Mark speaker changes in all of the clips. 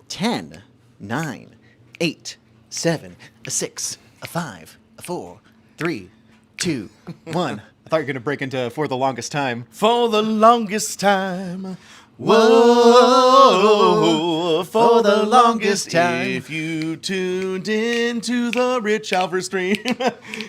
Speaker 1: 10, 9, 8, 7, a 6, a 5, a 4, 3, 2, 1.
Speaker 2: I thought you were going to break into For the Longest Time.
Speaker 3: For the longest time. Whoa, for the longest time. If you tuned into the Rich Alvarez stream,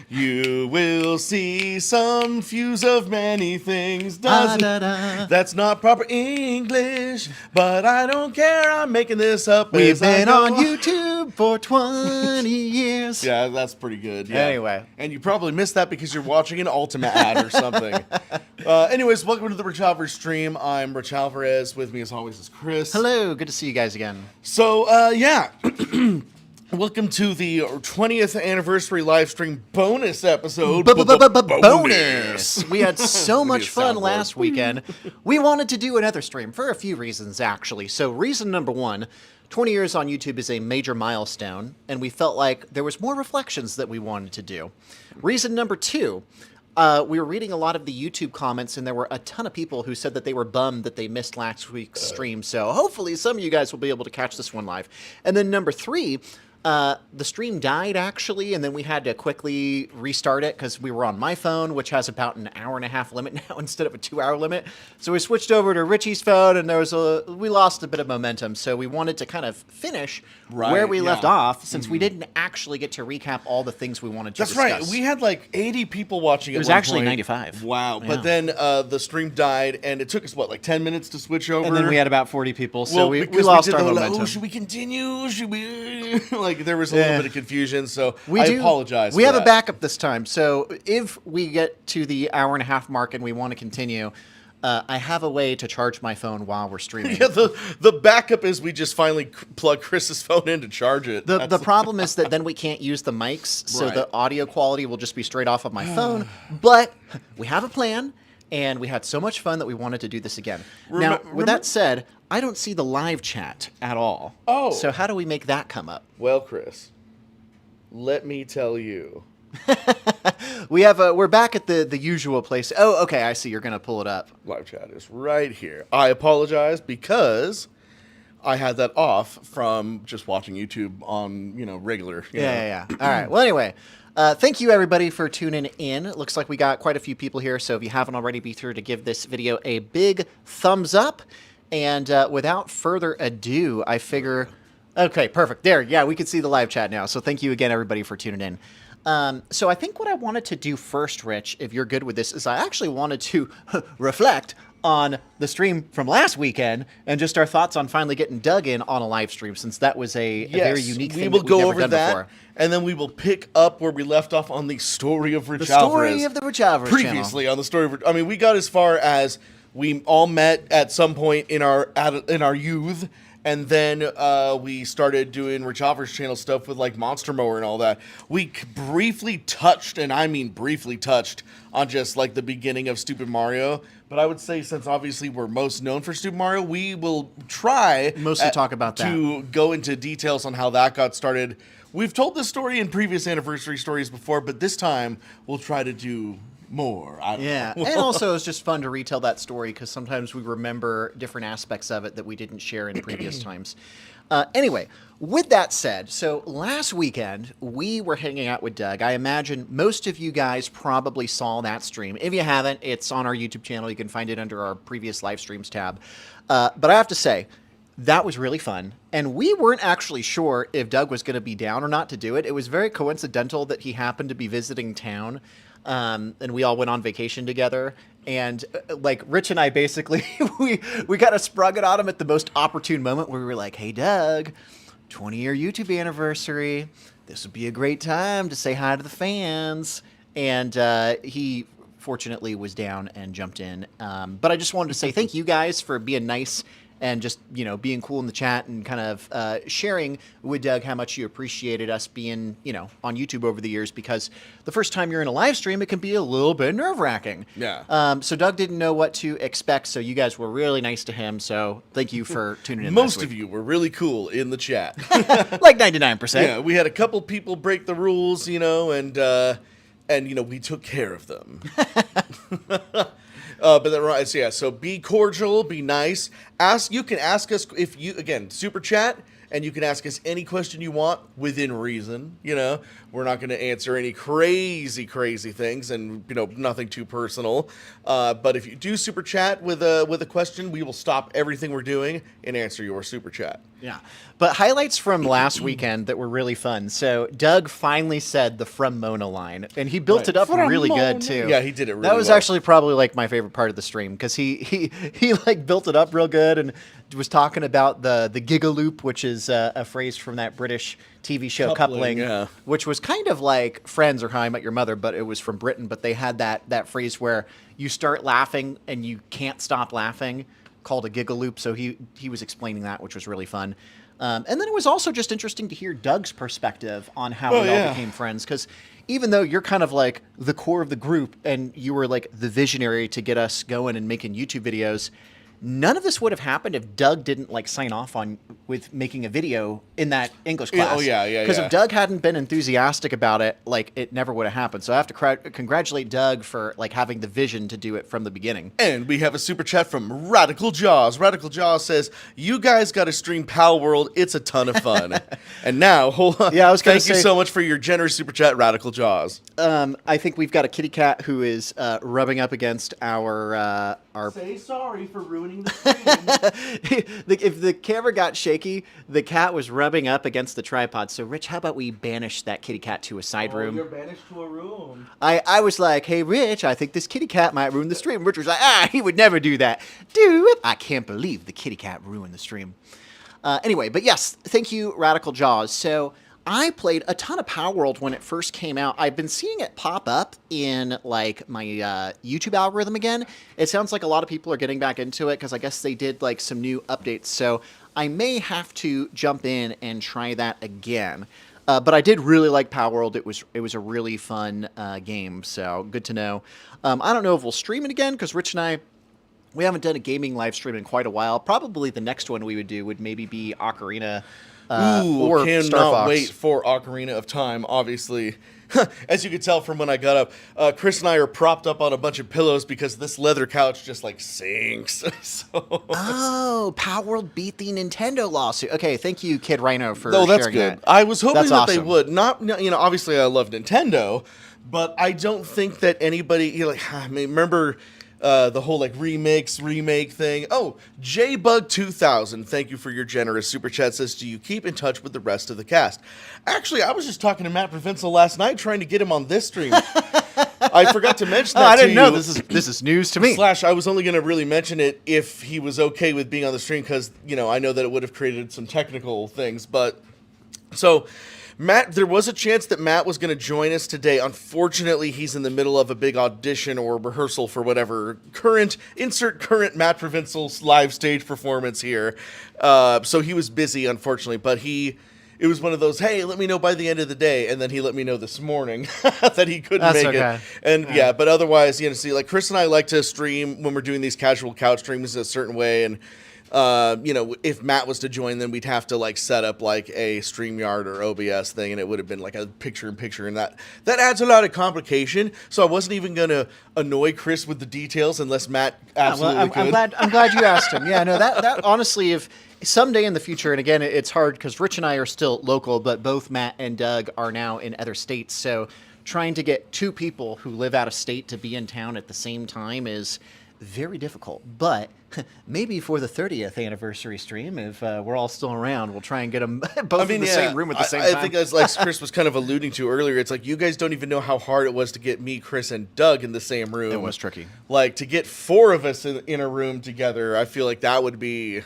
Speaker 3: you will see some fuse of many things. That's not proper English, but I don't care. I'm making this up.
Speaker 1: We've been on YouTube for 20 years.
Speaker 3: Yeah, that's pretty good. Yeah.
Speaker 1: Anyway.
Speaker 3: And you probably missed that because you're watching an Ultimate ad or something. Anyways, welcome to the Rich Alvarez stream. I'm Rich Alvarez. With me, as always, is Chris.
Speaker 1: Hello, good to see you guys again.
Speaker 3: So, yeah. Welcome to the 20th anniversary live stream bonus episode.
Speaker 1: Bonus! We had so much fun last weekend. We wanted to do another stream for a few reasons, actually. So, reason number one, 20 years on YouTube is a major milestone, and we felt like there was more reflections that we wanted to do. Reason number two, we were reading a lot of the YouTube comments, and there were a ton of people who said that they were bummed that they missed last week's stream. So hopefully some of you guys will be able to catch this one live. And then number three, the stream died, actually, and then we had to quickly restart it because we were on my phone, which has about an hour-and-a-half limit now instead of a 2-hour limit. So we switched over to Richie's phone, and we lost a bit of momentum. So we wanted to kind of finish where we left off, since we didn't actually get to recap all the things we wanted to discuss.
Speaker 3: That's right. We had like 80 people watching.
Speaker 1: It was actually 95.
Speaker 3: Wow.
Speaker 1: Yeah.
Speaker 3: But then the stream died, and it took us, like 10 minutes to switch over?
Speaker 2: And then we had about 40 people, so we
Speaker 3: lost
Speaker 2: our momentum.
Speaker 3: Should we continue? Should we? Like, there was a little bit of confusion, so I apologize.
Speaker 1: We have a backup this time, so if we get to the hour-and-a-half mark and we want to continue, I have a way to charge my phone while we're streaming.
Speaker 3: Yeah, the backup is we just finally plug Chris's phone in to charge it.
Speaker 1: The problem is that then we can't use the mics, so the audio quality will just be straight off of my phone. But we have a plan, and we had so much fun that we wanted to do this again. Now, with that said, I don't see the live chat at all.
Speaker 3: Oh.
Speaker 1: So how do we make that come up?
Speaker 3: Well, Chris, let me tell you.
Speaker 1: We're back at the usual place. Oh, okay, I see. You're going to pull it up.
Speaker 3: Live chat is right here. I apologize because I had that off from just watching YouTube on, regular.
Speaker 1: Yeah. All right. Well, anyway, thank you, everybody, for tuning in. It looks like we got quite a few people here, so if you haven't already, be sure to give this video a big thumbs up. And without further ado, I figure... Okay, perfect. There, yeah, we can see the live chat now. So thank you again, everybody, for tuning in. So I think what I wanted to do first, Rich, if you're good with this, is I actually wanted to reflect on the stream from last weekend and just our thoughts on finally getting Doug in on a live stream, since that was a very unique thing that we've never done before.
Speaker 3: And then we will pick up where we left off on the story of Rich
Speaker 1: Alvarez.
Speaker 3: The
Speaker 1: story of the Rich Alvarez Channel.
Speaker 3: Previously on the story of... I mean, we got as far as we all met at some point in our youth. And then we started doing Rich Alvarez Channel stuff with like Monster Mower and all that. We briefly touched, and I mean briefly touched, on just like the beginning of Stupid Mario. But I would say, since obviously we're most known for Stupid Mario, we will try
Speaker 1: mostly talk about that,
Speaker 3: to go into details on how that got started. We've told this story in previous anniversary stories before, but this time we'll try to do more.
Speaker 1: And also it's just fun to retell that story because sometimes we remember different aspects of it that we didn't share in previous times. Anyway, with that said, so last weekend we were hanging out with Doug. I imagine most of you guys probably saw that stream. If you haven't, it's on our YouTube channel. You can find it under our previous live streams tab. But I have to say, that was really fun, and we weren't actually sure if Doug was going to be down or not to do it. It was very coincidental that he happened to be visiting town. And we all went on vacation together, and like Rich and I basically we kind of sprung it on him at the most opportune moment where we were like, hey Doug, 20-year YouTube anniversary, this would be a great time to say hi to the fans. And he fortunately was down and jumped in, but I just wanted to say thank you guys for being nice and just, being cool in the chat and kind of sharing with Doug how much you appreciated us being, on YouTube over the years, because the first time you're in a live stream, it can be a little bit nerve-wracking.
Speaker 3: Yeah.
Speaker 1: So Doug didn't know what to expect, so you guys were really nice to him, so thank you for tuning in.
Speaker 3: Most of you were really cool in the chat.
Speaker 1: Like 99%.
Speaker 3: Yeah, we had a couple people break the rules, and we took care of them. But then, right, so yeah, so be cordial, be nice. You can ask us again, super chat, and you can ask us any question you want within reason. We're not going to answer any crazy things, and nothing too personal. But if you do super chat with a question, we will stop everything we're doing and answer your super chat.
Speaker 1: Yeah. But highlights from last weekend that were really fun. So Doug finally said the From Mona line, and he built it up really good too.
Speaker 3: Yeah, he did it really
Speaker 1: That was
Speaker 3: well.
Speaker 1: actually probably like my favorite part of the stream, because he like built it up real good and was talking about the gigaloop, which is a phrase from that British TV show Coupling,
Speaker 3: yeah.
Speaker 1: which was kind of like Friends or How I Met Your Mother, but it was from Britain. But they had that phrase where you start laughing and you can't stop laughing, called a gigaloop. So he was explaining that, which was really fun. And then it was also just interesting to hear Doug's perspective on how we all became friends, because even though you're kind of like the core of the group and you were like the visionary to get us going and making YouTube videos, none of this would have happened if Doug didn't like sign off on with making a video in that English class.
Speaker 3: Oh, yeah.
Speaker 1: Because if Doug hadn't been enthusiastic about it, like it never would have happened. So I have to congratulate Doug for like having the vision to do it from the beginning.
Speaker 3: And we have a super chat from Radical Jaws. Radical Jaws says, "You guys got to stream Pal World. It's a ton of fun." And now, hold on.
Speaker 1: Yeah, I was going to
Speaker 3: Thank you so much for your generous super chat, Radical Jaws.
Speaker 1: I think we've got a kitty cat who is rubbing up against our.
Speaker 3: Say sorry for ruining the stream.
Speaker 1: If the camera got shaky, the cat was rubbing up against the tripod. So, Rich, how about we banish that kitty cat to a side room?
Speaker 3: You're banished to a room.
Speaker 1: I was like, hey, Rich, I think this kitty cat might ruin the stream. Rich was like, he would never do that. Do it. I can't believe the kitty cat ruined the stream. Anyway, but yes, thank you, Radical Jaws. So I played a ton of Power World when it first came out. I've been seeing it pop up in like my YouTube algorithm again. It sounds like a lot of people are getting back into it because I guess they did like some new updates. So I may have to jump in and try that again. But I did really like Power World. It was a really fun game. So good to know. I don't know if we'll stream it again because Rich and we haven't done a gaming live stream in quite a while. Probably the next one we would do would maybe be Ocarina. Or
Speaker 3: cannot
Speaker 1: Star Fox.
Speaker 3: wait for Ocarina of Time, obviously. As you could tell from when I got up, Chris and I are propped up on a bunch of pillows because this leather couch just like sinks.
Speaker 1: Oh, Power World beat the Nintendo lawsuit. Okay, thank you, Kid Rhino, for
Speaker 3: that's
Speaker 1: sharing
Speaker 3: good.
Speaker 1: that.
Speaker 3: I was hoping
Speaker 1: That's
Speaker 3: that they
Speaker 1: awesome.
Speaker 3: would. Not, obviously I love Nintendo, but I don't think that anybody, remember the whole like remake thing. Oh, JBug2000, thank you for your generous super chat. Says, do you keep in touch with the rest of the cast? Actually, I was just talking to Matt Provincial last night trying to get him on this stream. I forgot to mention that
Speaker 1: I
Speaker 3: to
Speaker 1: didn't know.
Speaker 3: you.
Speaker 1: This is news to me.
Speaker 3: I was only going to really mention it if he was okay with being on the stream because, I know that it would have created some technical things. But so Matt, there was a chance that Matt was going to join us today. Unfortunately, he's in the middle of a big audition or rehearsal for whatever current Matt Provincial's live stage performance here. So he was busy, unfortunately, but it was one of those, hey, let me know by the end of the day. And then he let me know this morning that he couldn't make it. And but otherwise, see, like Chris and I like to stream when we're doing these casual couch streams a certain way. And, if Matt was to join, then we'd have to like set up like a StreamYard or OBS thing. And it would have been like a picture-in-picture. And that adds a lot of complication. So I wasn't even going to annoy Chris with the details unless Matt absolutely could.
Speaker 1: I'm glad you asked him. Yeah, no, that honestly, if someday in the future, and again, it's hard because Rich and I are still local, but both Matt and Doug are now in other states. So trying to get two people who live out of state to be in town at the same time is very difficult. But maybe for the 30th anniversary stream, if we're all still around, we'll try and get them both in the same room at the same time.
Speaker 3: I think as like Chris was kind of alluding to earlier, it's like you guys don't even know how hard it was to get me, Chris, and Doug in the same room.
Speaker 1: It was tricky.
Speaker 3: Like to get four of us in a room together, I feel like that would be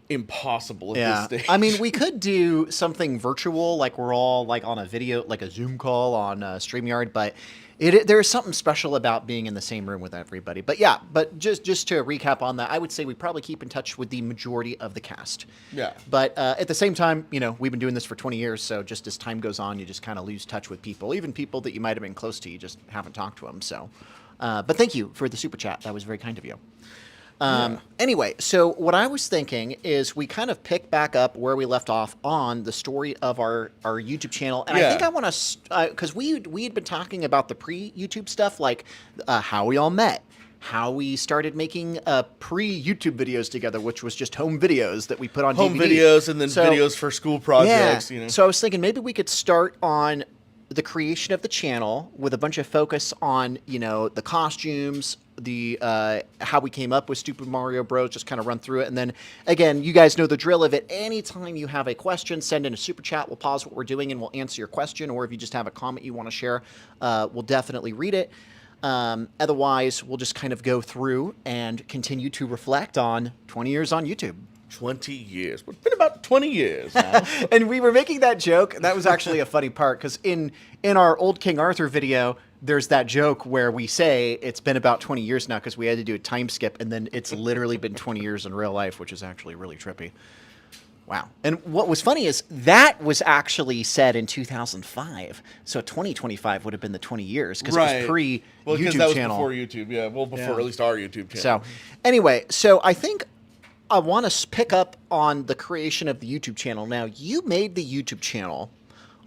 Speaker 3: impossible at this stage.
Speaker 1: I mean, we could do something virtual, like we're all like on a video, like a Zoom call on StreamYard, but there is something special about being in the same room with everybody. But yeah, but just to recap on that, I would say we probably keep in touch with the majority of the cast.
Speaker 3: Yeah.
Speaker 1: But at the same time, we've been doing this for 20 years, so just as time goes on, you just kind of lose touch with people, even people that you might have been close to, you just haven't talked to them. So, but thank you for the super chat. That was very kind of you. Anyway, so what I was thinking is we kind of pick back up where we left off on the story of our YouTube channel. And I think I want to, because we had been talking about the pre-YouTube stuff, like how we all met, how we started making pre-YouTube videos together, which was just home videos that we put on
Speaker 3: Home
Speaker 1: DVD.
Speaker 3: videos and then videos for school projects.
Speaker 1: Yeah.
Speaker 3: You know.
Speaker 1: So I was thinking maybe we could start on the creation of the channel with a bunch of focus on, the costumes, the how we came up with Stupid Mario Bros. Just kind of run through it, and then again, you guys know the drill of it. Anytime you have a question, send in a super chat. We'll pause what we're doing and we'll answer your question. Or if you just have a comment you want to share, we'll definitely read it. Otherwise, we'll just kind of go through and continue to reflect on 20 years on YouTube.
Speaker 3: 20 years. It's been about 20 years now.
Speaker 1: And we were making that joke. That was actually a funny part because in our old King Arthur video, there's that joke where we say it's been about 20 years now because we had to do a time skip, and then it's literally been 20 years in real life, which is actually really trippy. Wow. And what was funny is that was actually said in 2005. So 2025 would have been the 20 years because it was pre-YouTube
Speaker 3: because that was
Speaker 1: channel.
Speaker 3: before YouTube. Yeah, well, before at least our YouTube channel.
Speaker 1: So anyway, I think I want to pick up on the creation of the YouTube channel. Now, you made the YouTube channel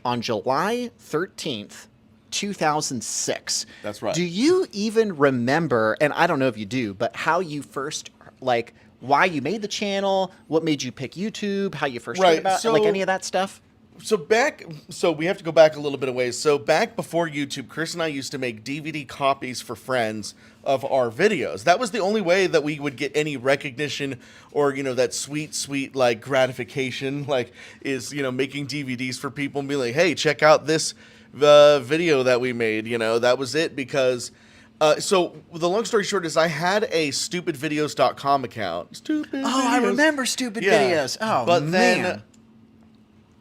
Speaker 1: on July 13th, 2006.
Speaker 3: That's right.
Speaker 1: Do you even remember, and I don't know if you do, but how you first, why you made the channel, what made you pick YouTube, how you first heard about it, any of that stuff?
Speaker 3: So we have to go back a little bit of ways. So back before YouTube, Chris and I used to make DVD copies for friends of our videos. That was the only way that we would get any recognition or, that sweet, gratification, is, making DVDs for people and be like, hey, check out this video that we made. That was it because... so the long story short is I had a stupidvideos.com account.
Speaker 1: I remember Stupid Videos. Oh,
Speaker 3: but
Speaker 1: man.
Speaker 3: Then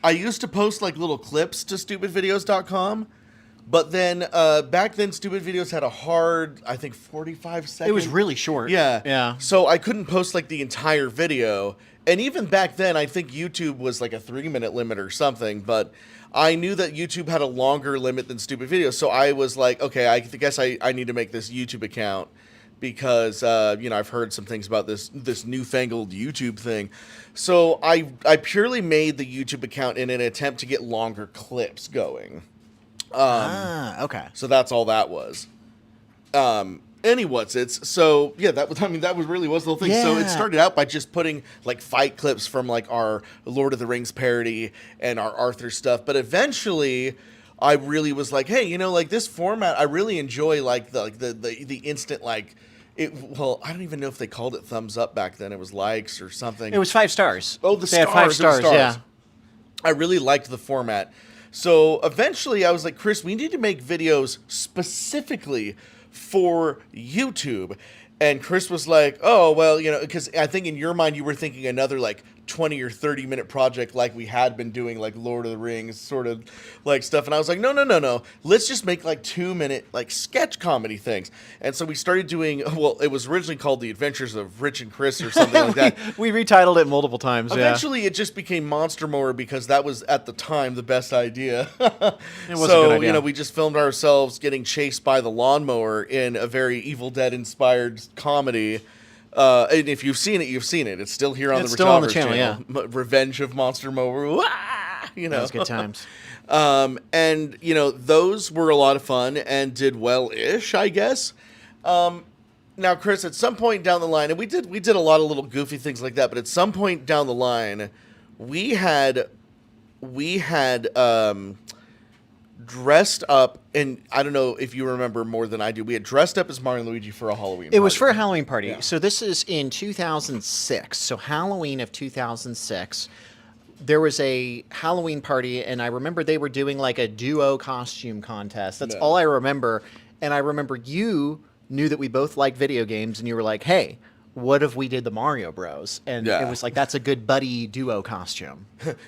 Speaker 3: I used to post little clips to stupidvideos.com, but then back then Stupid Videos had a hard, I think 45 seconds.
Speaker 1: It was really short.
Speaker 3: Yeah. So I couldn't post the entire video. And even back then I think YouTube was a 3-minute limit or something, but I knew that YouTube had a longer limit than Stupid Videos. So I was like, okay, I guess I need to make this YouTube account because, I've heard some things about this newfangled YouTube thing. So I purely made the YouTube account in an attempt to get longer clips going.
Speaker 1: Okay.
Speaker 3: So that's all that was. So yeah, that was really was the whole thing.
Speaker 1: Yeah.
Speaker 3: So it started out by just putting fight clips from our Lord of the Rings parody and our Arthur stuff, but eventually I really was like, hey, this format I really enjoy, the instant well, I don't even know if they called it thumbs up back then. It was likes or something.
Speaker 1: It was 5 stars.
Speaker 3: Oh,
Speaker 1: they had 5 stars. Yeah.
Speaker 3: I really liked the format. So eventually I was like, Chris, we need to make videos specifically for YouTube. And Chris was like, oh, well, because I think in your mind you were thinking another 20 or 30 minute project like we had been doing, Lord of the Rings sort of stuff. And I was like, no. Let's just make 2-minute sketch comedy things. And so we started doing, well, it was originally called The Adventures of Rich and Chris or something like that.
Speaker 1: We retitled it multiple times.
Speaker 3: Eventually it just became Monster Mower because that was at the time the best idea.
Speaker 1: It was a good idea.
Speaker 3: We just filmed ourselves getting chased by the lawnmower in a very Evil Dead inspired comedy. And if you've seen it, you've seen it. It's still here on the RichAlvarez channel. Yeah. Revenge of Monster Mower. Wah!
Speaker 1: Those good times.
Speaker 3: And those were a lot of fun and did well-ish, I guess. Now, Chris, at some point down the line, and we did a lot of little goofy things like that, but at some point down the line, we had dressed up, and I don't know if you remember more than I do. We had dressed up as Mario and Luigi for a Halloween party.
Speaker 1: It was for a Halloween party.
Speaker 3: Yeah.
Speaker 1: So this is in 2006. So Halloween of 2006. There was a Halloween party, and I remember they were doing a duo costume contest. That's all I remember. And I remember you knew that we both liked video games, and you were like, hey, what if we did the Mario Bros? And it was that's a good buddy duo costume.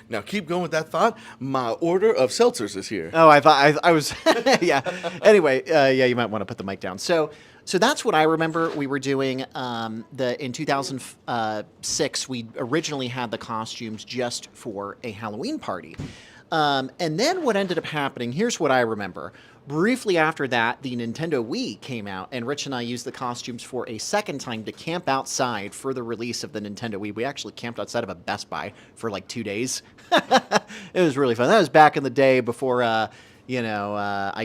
Speaker 3: Now keep going with that thought. My order of seltzers is here.
Speaker 1: Oh, I thought I was, yeah. Anyway, you might want to put the mic down. So that's what I remember we were doing. In 2006, we originally had the costumes just for a Halloween party. And then what ended up happening, here's what I remember. Briefly after that, the Nintendo Wii came out, and Rich and I used the costumes for a second time to camp outside for the release of the Nintendo Wii. We actually camped outside of a Best Buy for 2 days. It was really fun. That was back in the day before, I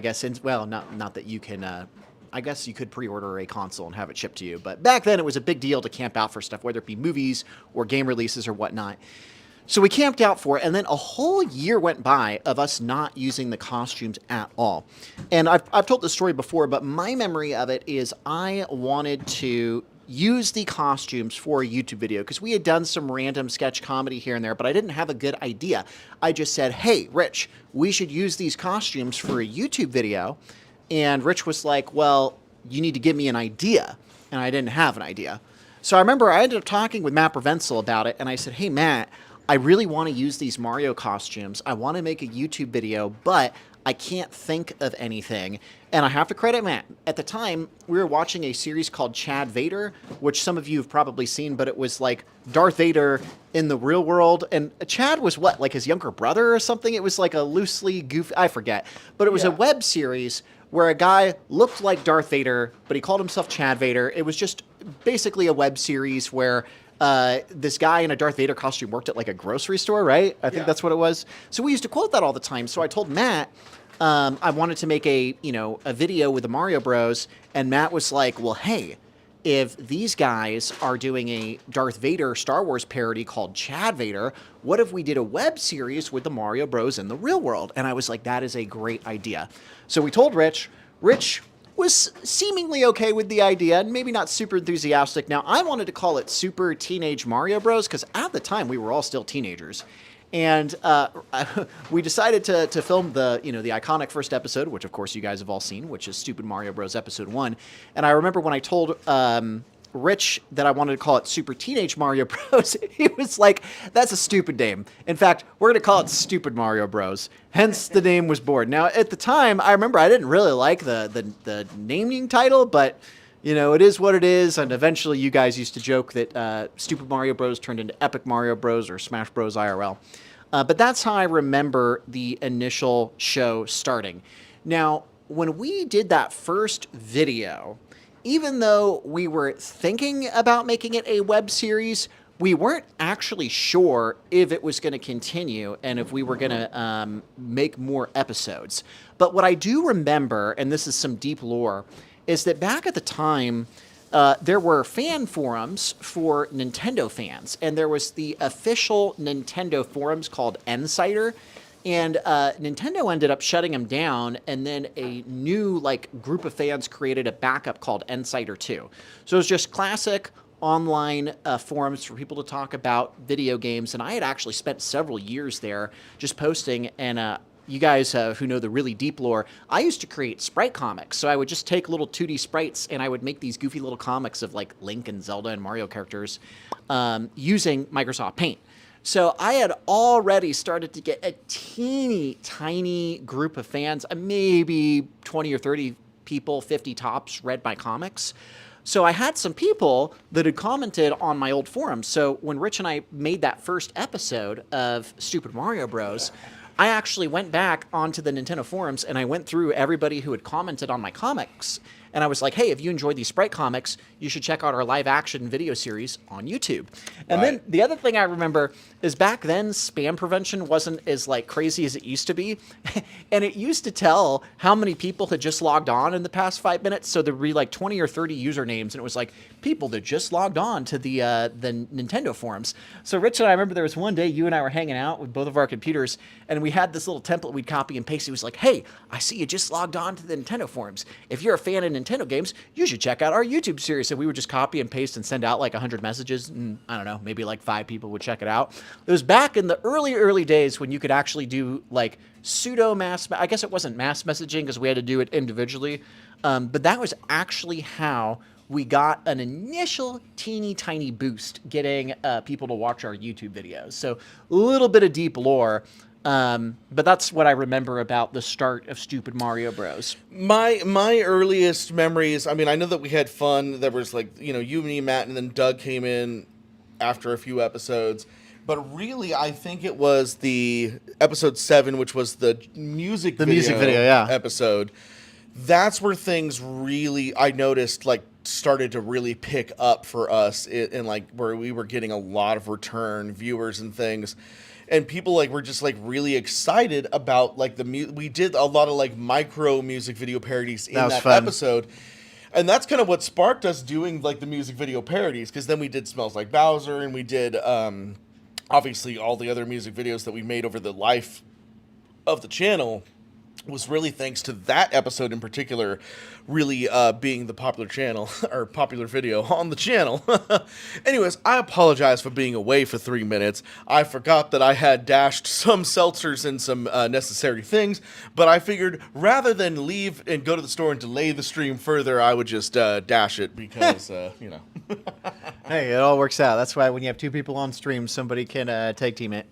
Speaker 1: guess, not that you can I guess you could pre-order a console and have it shipped to you. But back then, it was a big deal to camp out for stuff, whether it be movies or game releases or whatnot. So we camped out for it, and then a whole year went by of us not using the costumes at all. And I've told this story before, but my memory of it is I wanted to use the costumes for a YouTube video because we had done some random sketch comedy here and there, but I didn't have a good idea. I just said, hey, Rich, we should use these costumes for a YouTube video. And Rich was like, well, you need to give me an idea. And I didn't have an idea. So I remember I ended up talking with Matt Provenzel about it, and I said, hey, Matt, I really want to use these Mario costumes. I want to make a YouTube video, but I can't think of anything. And I have to credit Matt. At the time, we were watching a series called Chad Vader, which some of you have probably seen, but it was like Darth Vader in the real world. And Chad was what, like his younger brother or something? It was like a loosely goofy, I forget. But it was a web series where a guy looked like Darth Vader, but he called himself Chad Vader. It was just basically a web series where this guy in a Darth Vader costume worked at like a grocery store, right? I think that's what it was. So we used to quote that all the time. So I told Matt I wanted to make a video with the Mario Bros. And Matt was like, well, hey, if these guys are doing a Darth Vader Star Wars parody called Chad Vader, what if we did a web series with the Mario Bros. In the real world? And I was like, that is a great idea. So we told Rich. Rich was seemingly okay with the idea and maybe not super enthusiastic. Now, I wanted to call it Super Teenage Mario Bros. Because at the time, we were all still teenagers. And we decided to film the iconic first episode, which of course you guys have all seen, which is Stupid Mario Bros. Episode 1. And I remember when I told Rich that I wanted to call it Super Teenage Mario Bros., he was like, that's a stupid name. In fact, we're going to call it Stupid Mario Bros. Hence, the name was born. Now, at the time, I remember I didn't really like the naming title, but it is what it is. And eventually, you guys used to joke that Stupid Mario Bros. Turned into Epic Mario Bros. Or Smash Bros. IRL. But that's how I remember the initial show starting. Now, when we did that first video, even though we were thinking about making it a web series, we weren't actually sure if it was going to continue and if we were going to make more episodes. But what I do remember, and this is some deep lore, is that back at the time, there were fan forums for Nintendo fans, and there was the official Nintendo forums called Insider, and Nintendo ended up shutting them down, and then a new group of fans created a backup called Insider 2. So it was just classic online forums for people to talk about video games, and I had actually spent several years there just posting, and you guys who know the really deep lore, I used to create sprite comics. So I would just take little 2D sprites and I would make these goofy little comics of like Link and Zelda and Mario characters using Microsoft Paint. So I had already started to get a teeny tiny group of fans, maybe 20 or 30 people, 50 tops, read my comics. So I had some people that had commented on my old forums. So when Rich and I made that first episode of Stupid Mario Bros., I actually went back onto the Nintendo forums and I went through everybody who had commented on my comics. And I was like, hey, if you enjoyed these sprite comics, you should check out our live action video series on YouTube. And then the other thing I remember is back then, spam prevention wasn't as crazy as it used to be. And it used to tell how many people had just logged on in the past 5 minutes. So there'd be 20 or 30 usernames. And it was like people that just logged on to the Nintendo forums. So Rich and I remember there was one day you and I were hanging out with both of our computers. And we had this little template we'd copy and paste. It was like, hey, I see you just logged on to the Nintendo forums. If you're a fan of Nintendo games, you should check out our YouTube series. So we would just copy and paste and send out 100 messages, and I don't know, maybe 5 people would check it out. It was back in the early days when you could actually do pseudo mass. I guess it wasn't mass messaging because we had to do it individually, but that was actually how we got an initial teeny tiny boost getting people to watch our YouTube videos. So a little bit of deep lore. But that's what I remember about the start of Stupid Mario Bros.
Speaker 3: My earliest memories, I mean, I know that we had fun. There was you, me, Matt, and then Doug came in after a few episodes. But really, I think it was the episode 7, which was the music video episode. That's where things really, I noticed, started to really pick up for us and where we were getting a lot of return viewers and things. And people were just really excited about we did a lot of micro music video parodies in that episode. And that's kind of what sparked us doing like the music video parodies, because then we did Smells Like Bowser, and we did obviously all the other music videos that we made over the life of the channel. Was really thanks to that episode in particular really being the popular channel or popular video on the channel. Anyways, I apologize for being away for 3 minutes. I forgot that I had dashed some seltzers and some necessary things, but I figured rather than leave and go to the store and delay the stream further, I would just dash it because, you know.
Speaker 1: Hey, it all works out. That's why when you have two people on stream, somebody can tag team it.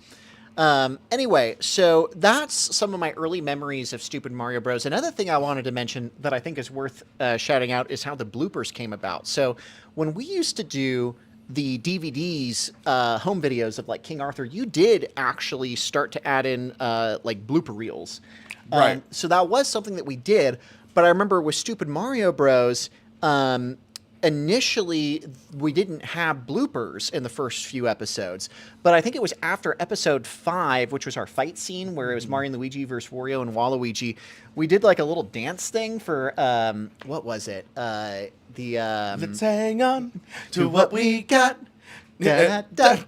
Speaker 1: Anyway, so that's some of my early memories of Stupid Mario Bros. Another thing I wanted to mention that I think is worth shouting out is how the bloopers came about. So when we used to do the DVDs, home videos of like King Arthur, you did actually start to add in like blooper reels.
Speaker 3: Right.
Speaker 1: So that was something that we did. But I remember with Stupid Mario Bros., initially we didn't have bloopers in the first few episodes, but I think it was after episode 5, which was our fight scene where it was Mario and Luigi versus Wario and Waluigi, we did like a little dance thing for what was it,
Speaker 3: Let's hang on to what we got.
Speaker 1: Yeah,
Speaker 3: Because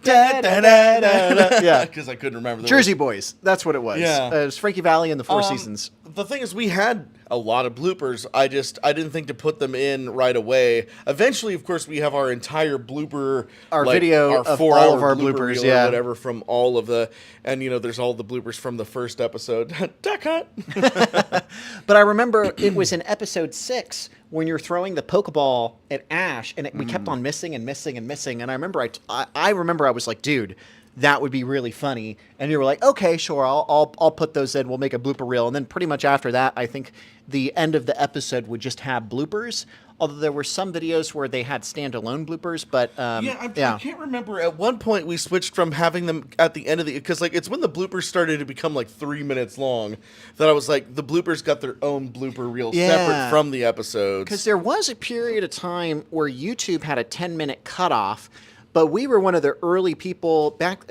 Speaker 3: I couldn't remember the
Speaker 1: Jersey Boys. That's what it was.
Speaker 3: Yeah.
Speaker 1: It was Frankie Valli and the Four Seasons.
Speaker 3: The thing is, we had a lot of bloopers. I didn't think to put them in right away. Eventually, of course, we have our entire blooper,
Speaker 1: Our
Speaker 3: like,
Speaker 1: video
Speaker 3: our
Speaker 1: of
Speaker 3: 4
Speaker 1: all
Speaker 3: hour
Speaker 1: of our
Speaker 3: blooper
Speaker 1: bloopers,
Speaker 3: reel
Speaker 1: yeah.
Speaker 3: or whatever from all of the, and you know, there's all the bloopers from the first episode. Duck Hunt.
Speaker 1: But I remember it was in episode 6 when you're throwing the Pokeball at Ash, and we kept on missing and missing and missing. And I remember I remember I was like, dude, that would be really funny. And you were like, okay, sure, I'll put those in. We'll make a blooper reel. And then pretty much after that, I think the end of the episode would just have bloopers. Although there were some videos where they had standalone bloopers, but
Speaker 3: I can't remember. At one point, we switched from having them at the end of the, because like it's when the bloopers started to become like 3 minutes long that I was like, the bloopers got their own blooper reel separate from the episodes.
Speaker 1: Because there was a period of time where YouTube had a 10-minute cutoff. But we were one of the early people back.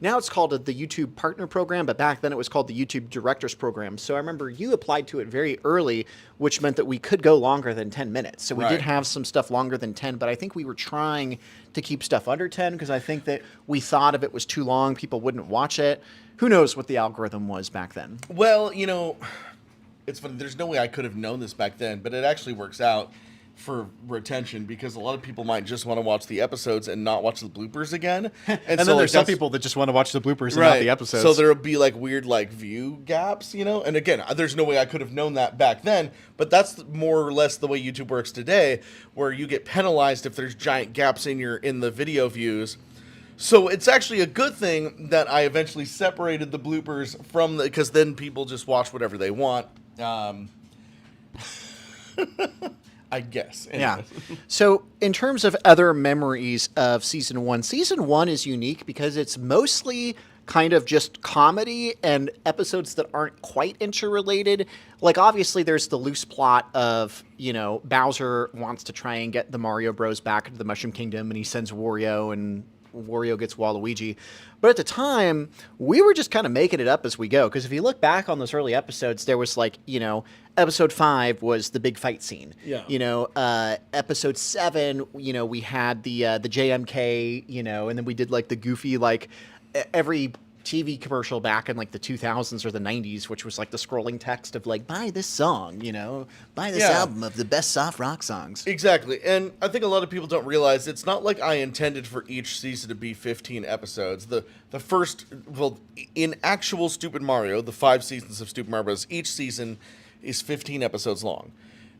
Speaker 1: Now it's called the YouTube Partner Program, but back then it was called the YouTube Directors Program. So I remember you applied to it very early, which meant that we could go longer than 10 minutes. So we did have some stuff longer than 10, but I think we were trying to keep stuff under 10 because I think that we thought if it was too long, people wouldn't watch it. Who knows what the algorithm was back then?
Speaker 3: Well, you know, it's funny. There's no way I could have known this back then, but it actually works out for retention because a lot of people might just want to watch the episodes and not watch the bloopers again. And
Speaker 2: And
Speaker 3: so,
Speaker 2: then
Speaker 3: like,
Speaker 2: there's some
Speaker 3: that's-
Speaker 2: people that just want to watch the bloopers and not the episodes.
Speaker 3: So there'll be like weird like view gaps, you know? And again, there's no way I could have known that back then, but that's more or less the way YouTube works today, where you get penalized if there's giant gaps in the video views. So it's actually a good thing that I eventually separated the bloopers from because then people just watch whatever they want. I guess.
Speaker 1: Yeah. So in terms of other memories of season 1 is unique because it's mostly kind of just comedy and episodes that aren't quite interrelated. Like obviously there's the loose plot of, you know, Bowser wants to try and get the Mario Bros back into the Mushroom Kingdom and he sends Wario and Wario gets Waluigi. But at the time, we were just kind of making it up as we go. Because if you look back on those early episodes, there was like, you know, episode 5 was the big fight scene.
Speaker 3: Yeah.
Speaker 1: You know, episode 7, you know, we had the JMK, you know, and then we did like the goofy, like every TV commercial back in like the 2000s or the 90s, which was like the scrolling text of like, buy this song, you know, buy this album of the best soft rock songs.
Speaker 3: Exactly. And I think a lot of people don't realize it's not like I intended for each season to be 15 episodes. The first, well, in actual Stupid Mario, the 5 seasons of Stupid Mario Bros., each season is 15 episodes long.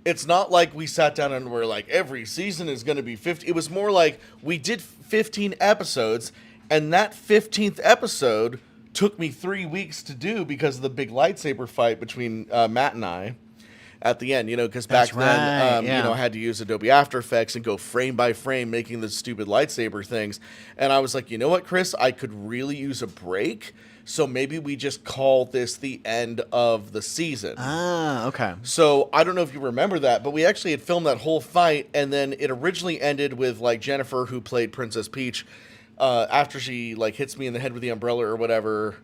Speaker 3: It's not like we sat down and were like, every season is going to be 50. It was more like we did 15 episodes, and that 15th episode took me 3 weeks to do because of the big lightsaber fight between Matt and I at the end, you know, because back then, you know, I had to use Adobe After Effects and go frame by frame making the stupid lightsaber things. And I was like, you know what, Chris, I could really use a break. So maybe we just call this the end of the season.
Speaker 1: Ah, okay.
Speaker 3: So I don't know if you remember that, but we actually had filmed that whole fight. And then it originally ended with like Jennifer, who played Princess Peach, after she like hits me in the head with the umbrella or whatever,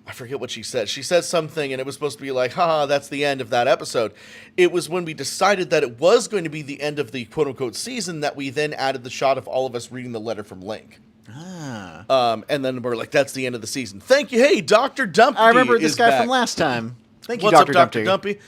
Speaker 3: I forget what she said. She said something, and it was supposed to be like, haha, that's the end of that episode. It was when we decided that it was going to be the end of the quote-unquote season that we then added the shot of all of us reading the letter from Link. And then we're like, that's the end of the season. Thank you. Hey, Dr. Dumpty
Speaker 1: I remember this guy
Speaker 3: back
Speaker 1: from last time. Thank you,
Speaker 3: What's
Speaker 1: Dr.
Speaker 3: up, Dr.
Speaker 1: Dumpty.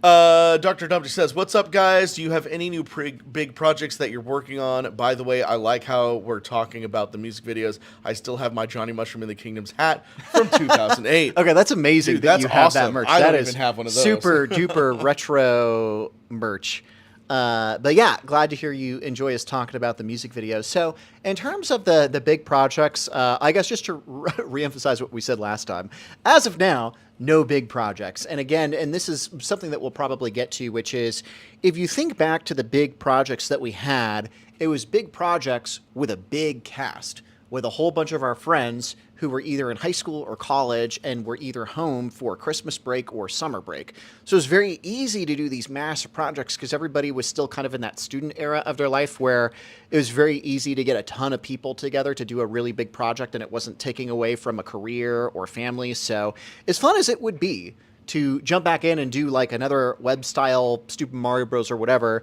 Speaker 3: Dr. Dumpty says, what's up, guys? Do you have any new big projects that you're working on? By the way, I like how we're talking about the music videos. I still have my Johnny Mushroom in the Kingdom's hat from 2008.
Speaker 1: Okay, that's amazing.
Speaker 3: Dude,
Speaker 1: that
Speaker 3: that's
Speaker 1: you have
Speaker 3: awesome.
Speaker 1: that merch.
Speaker 3: I
Speaker 1: That
Speaker 3: don't
Speaker 1: is
Speaker 3: even have one of those.
Speaker 1: super duper retro merch. But yeah, glad to hear you enjoy us talking about the music videos. So in terms of the big projects, I guess just to reemphasize what we said last time, as of now, no big projects. And again, and this is something that we'll probably get to, which is if you think back to the big projects that we had, it was big projects with a big cast, with a whole bunch of our friends who were either in high school or college and were either home for Christmas break or summer break. So it was very easy to do these massive projects because everybody was still kind of in that student era of their life where it was very easy to get a ton of people together to do a really big project and it wasn't taking away from a career or family. So as fun as it would be to jump back in and do like another web style Stupid Mario Bros. Or whatever,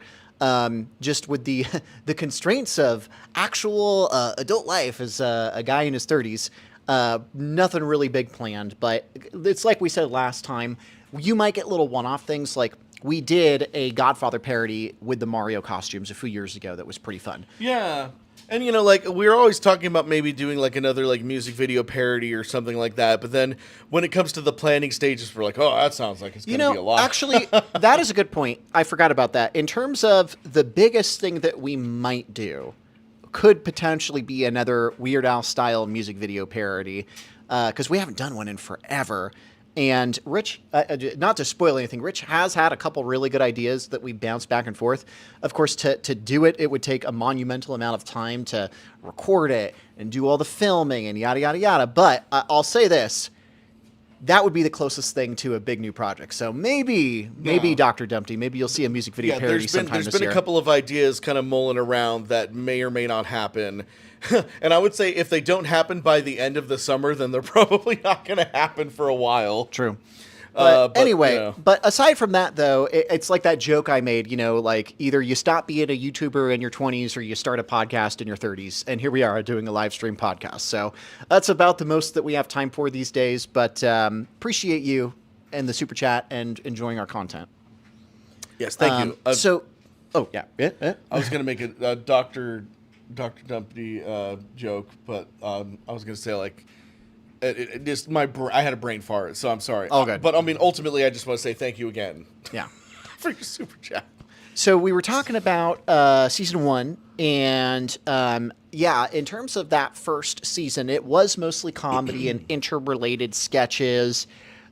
Speaker 1: just with the the constraints of actual adult life as a guy in his 30s, nothing really big planned. But it's like we said last time, you might get little one-off things. Like we did a Godfather parody with the Mario costumes a few years ago that was pretty fun.
Speaker 3: Yeah. And, you know, like, we were always talking about maybe doing, like, another, like, music video parody or something like that. But then when it comes to the planning stages, we're like, oh, that sounds like it's going to be a lot.
Speaker 1: Actually, that is a good point. I forgot about that. In terms of the biggest thing that we might do could potentially be another Weird Al-style music video parody, because we haven't done one in forever. And Rich, not to spoil anything, Rich has had a couple really good ideas that we bounce back and forth. Of course, to do it, it would take a monumental amount of time to record it and do all the filming and yada, yada, yada. But I'll say this, that would be the closest thing to a big new project. So maybe Dr. Dumpty, maybe you'll see a music video parody sometime this year.
Speaker 3: There's been a couple of ideas kind of mulling around that may or may not happen. And I would say if they don't happen by the end of the summer, then they're probably not going to happen for a while.
Speaker 1: True. But anyway,
Speaker 3: you know.
Speaker 1: But aside from that, though, it's like that joke I made, you know, like either you stop being a YouTuber in your 20s or you start a podcast in your 30s. And here we are doing a live stream podcast. So that's about the most that we have time for these days. But appreciate you and the super chat and enjoying our content.
Speaker 3: Yes, thank you.
Speaker 1: Yeah.
Speaker 3: I was going to make a Dr. Dumpty joke, but I was going to say, like, it just I had a brain fart, so I'm sorry.
Speaker 1: Oh, good.
Speaker 3: But I mean, ultimately, I just want to say thank you again.
Speaker 1: Yeah.
Speaker 3: For your super chat.
Speaker 1: So we were talking about season 1, and in terms of that first season, it was mostly comedy and interrelated sketches,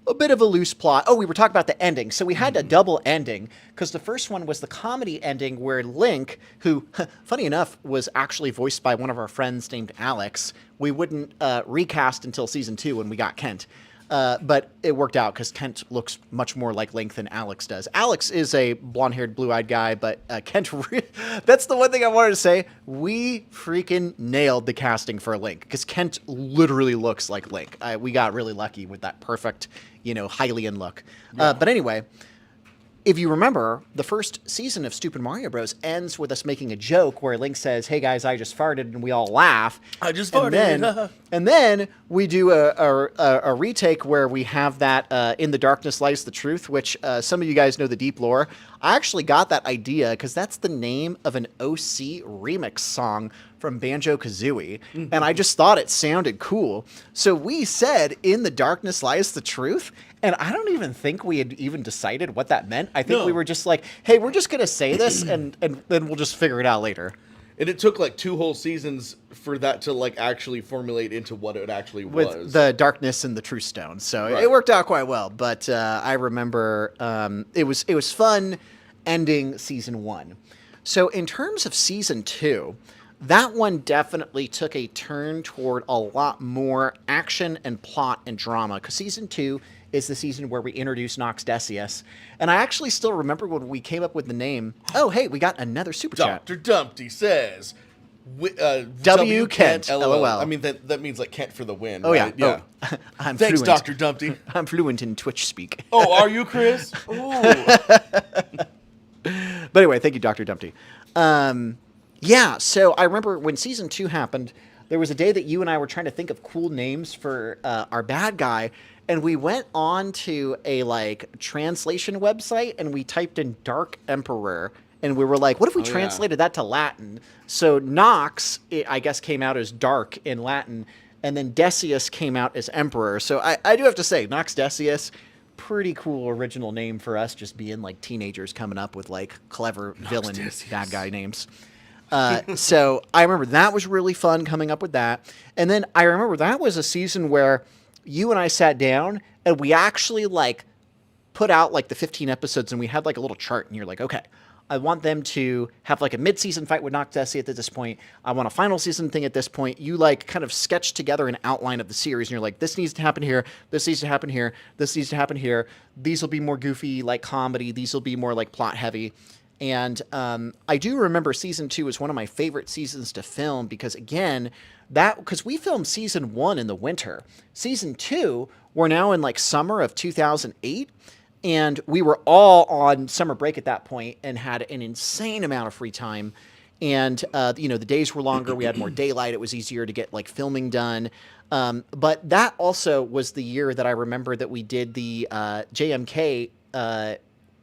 Speaker 1: a bit of a loose plot. Oh, we were talking about the ending. So we had a double ending because the first one was the comedy ending where Link, who, funny enough, was actually voiced by one of our friends named Alex. We wouldn't recast until season 2 when we got Kent. But it worked out because Kent looks much more like Link than Alex does. Alex is a blonde-haired, blue-eyed guy, but Kent, that's the one thing I wanted to say. We freaking nailed the casting for Link because Kent literally looks like Link. We got really lucky with that perfect, Hylian look. Yeah. But anyway, if you remember, the first season of Stupid Mario Bros. Ends with us making a joke where Link says, "Hey guys, I just farted," and we all laugh.
Speaker 3: I just farted.
Speaker 1: And then we do a retake where we have that "In the Darkness Lies the Truth," which some of you guys know the deep lore. I actually got that idea because that's the name of an OC remix song from Banjo-Kazooie, and I just thought it sounded cool. So we said, "In the Darkness Lies the Truth," and I don't even think we had even decided what that meant. I think we were just like, hey, we're just going to say this, and then we'll just figure it out later.
Speaker 3: And it took like 2 whole seasons for that to like actually formulate into what it actually was.
Speaker 1: With the darkness and the true stone. So it worked out quite well. But I remember it was fun ending season 1. So in terms of season 2, that one definitely took a turn toward a lot more action and plot and drama. Because season 2 is the season where we introduced Nox Decius. And I actually still remember when we came up with the name, oh, hey, we got another super chat.
Speaker 3: Dr. Dumpty says,
Speaker 1: W. Kent, LOL.
Speaker 3: I mean, that means like Kent for the win.
Speaker 1: Oh,
Speaker 3: right?
Speaker 1: yeah. Oh, I'm
Speaker 3: Thanks,
Speaker 1: fluent.
Speaker 3: Dr. Dumpty.
Speaker 1: I'm fluent in Twitch speak.
Speaker 3: Oh, are you, Chris? Ooh.
Speaker 1: But anyway, thank you, Dr. Dumpty. Yeah, so I remember when season 2 happened, there was a day that you and I were trying to think of cool names for our bad guy, and we went on to a like translation website and we typed in Dark Emperor, and we were like, what if we translated that to Latin? So Nox, I guess, came out as dark in Latin, and then Decius came out as Emperor. So I do have to say, Nox Decius, pretty cool original name for us, just being like teenagers coming up with like clever villain
Speaker 3: Decius.
Speaker 1: bad guy names. So I remember that was really fun coming up with that. And then I remember that was a season where you and I sat down and we actually like put out like the 15 episodes and we had like a little chart and you're like, okay, I want them to have like a mid-season fight with Nox Decius at this point. I want a final season thing at this point. You like kind of sketched together an outline of the series and you're like, this needs to happen here. This needs to happen here. This needs to happen here. These will be more goofy, like comedy. These will be more like plot heavy. And I do remember season 2 was one of my favorite seasons to film because, again, because we filmed season 1 in the winter. Season 2, we're now in like summer of 2008. And we were all on summer break at that point and had an insane amount of free time. And, the days were longer. We had more daylight. It was easier to get like filming done. But that also was the year that I remember that we did the JMK